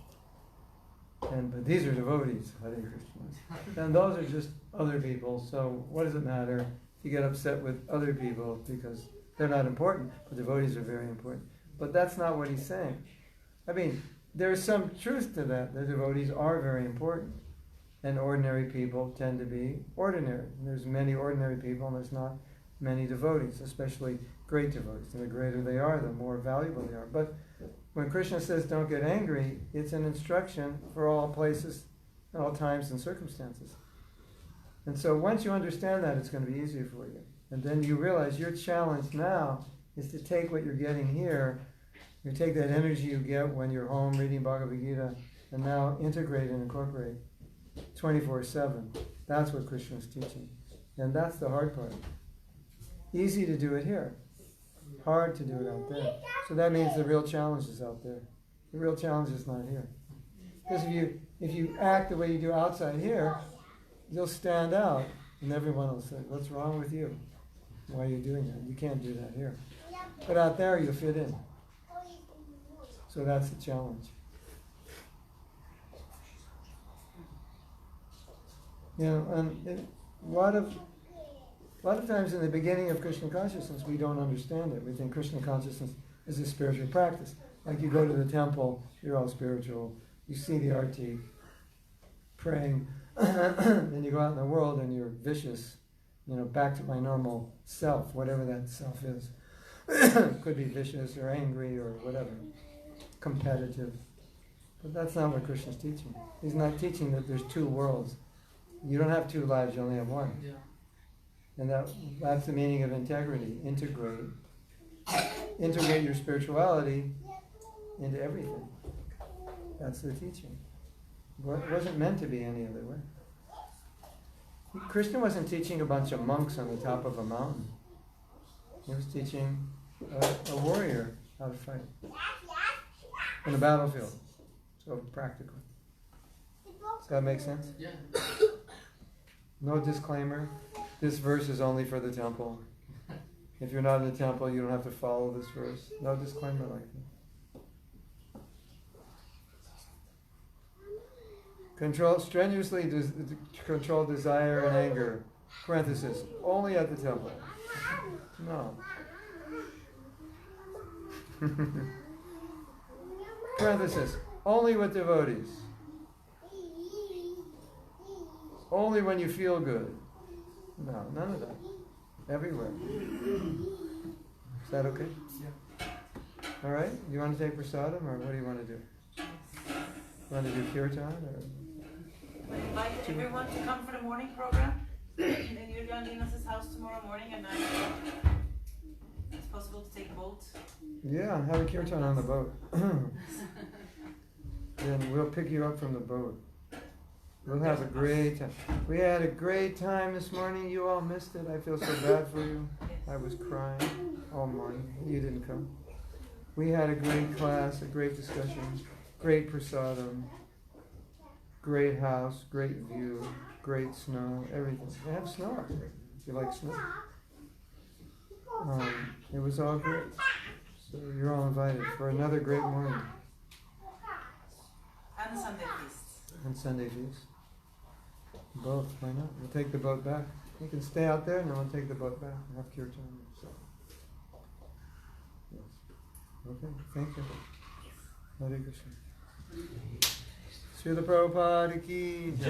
Speaker 1: But these are devotees, Hare Krishna. And those are just other people. So what does it matter if you get upset with other people because they're not important, but devotees are very important. But that's not what he's saying. I mean, there's some truth to that. The devotees are very important. And ordinary people tend to be ordinary. And there's many ordinary people and there's not many devotees, especially great devotees. And the greater they are, the more valuable they are. But when Krishna says don't get angry, it's an instruction for all places, all times and circumstances. And so once you understand that, it's going to be easier for you. And then you realize your challenge now is to take what you're getting here, you take that energy you get when you're home reading Bhagavad Gita, and now integrate and incorporate 24/7. That's what Krishna is teaching. And that's the hard part. Easy to do it here. hard to do it out there. So that means the real challenge is out there. The real challenge is not here. Because if you act the way you do outside here, you'll stand out, and everyone will say, "What's wrong with you? Why are you doing that? You can't do that here." But out there, you'll fit in. So that's the challenge. You know, and a lot of times in the beginning of Krishna consciousness, we don't understand it. We think Krishna consciousness is a spiritual practice. Like you go to the temple, you're all spiritual. You see the arti praying, then you go out in the world and you're vicious. You know, back to my normal self, whatever that self is. Could be vicious or angry or whatever, competitive. But that's not what Krishna's teaching. He's not teaching that there's two worlds. You don't have two lives, you only have one.
Speaker 7: Yeah.
Speaker 1: And that's the meaning of integrity. Integrate your spirituality into everything. That's the teaching. It wasn't meant to be any other way. Krishna wasn't teaching a bunch of monks on the top of a mountain. He was teaching a warrior how to fight in a battlefield. So practical. Does that make sense?
Speaker 7: Yeah.
Speaker 1: No disclaimer. This verse is only for the temple. If you're not in the temple, you don't have to follow this verse. No disclaimer like that. Strenuously control desire and anger. Parenthesis. Only at the temple. No. Parenthesis. Only with devotees. Only when you feel good. No, none of that. Everywhere. Is that okay?
Speaker 7: Yeah.
Speaker 1: All right? You want to take prasadam, or what do you want to do? You want to do kirtan, or?
Speaker 2: I invite everyone to come for the morning program in Jurgen Linus' house tomorrow morning at 9 o'clock. It's possible to take a boat.
Speaker 1: Yeah, have a kirtan on the boat. Then we'll pick you up from the boat. We'll have a great time. We had a great time this morning. You all missed it. I feel so bad for you. I was crying all morning. You didn't come. We had a great class, a great discussion, great prasadam, great house, great view, great snow, everything. They have snow up there. If you like snow. It was all great. So you're all invited for another great morning.
Speaker 2: And Sunday feast.
Speaker 1: And Sunday feast. Both, why not? We'll take the boat back. You can stay out there and then we'll take the boat back and have kirtan. So. Yes. Okay, thank you. Hare Krishna. Srila Prabhupada ki jai.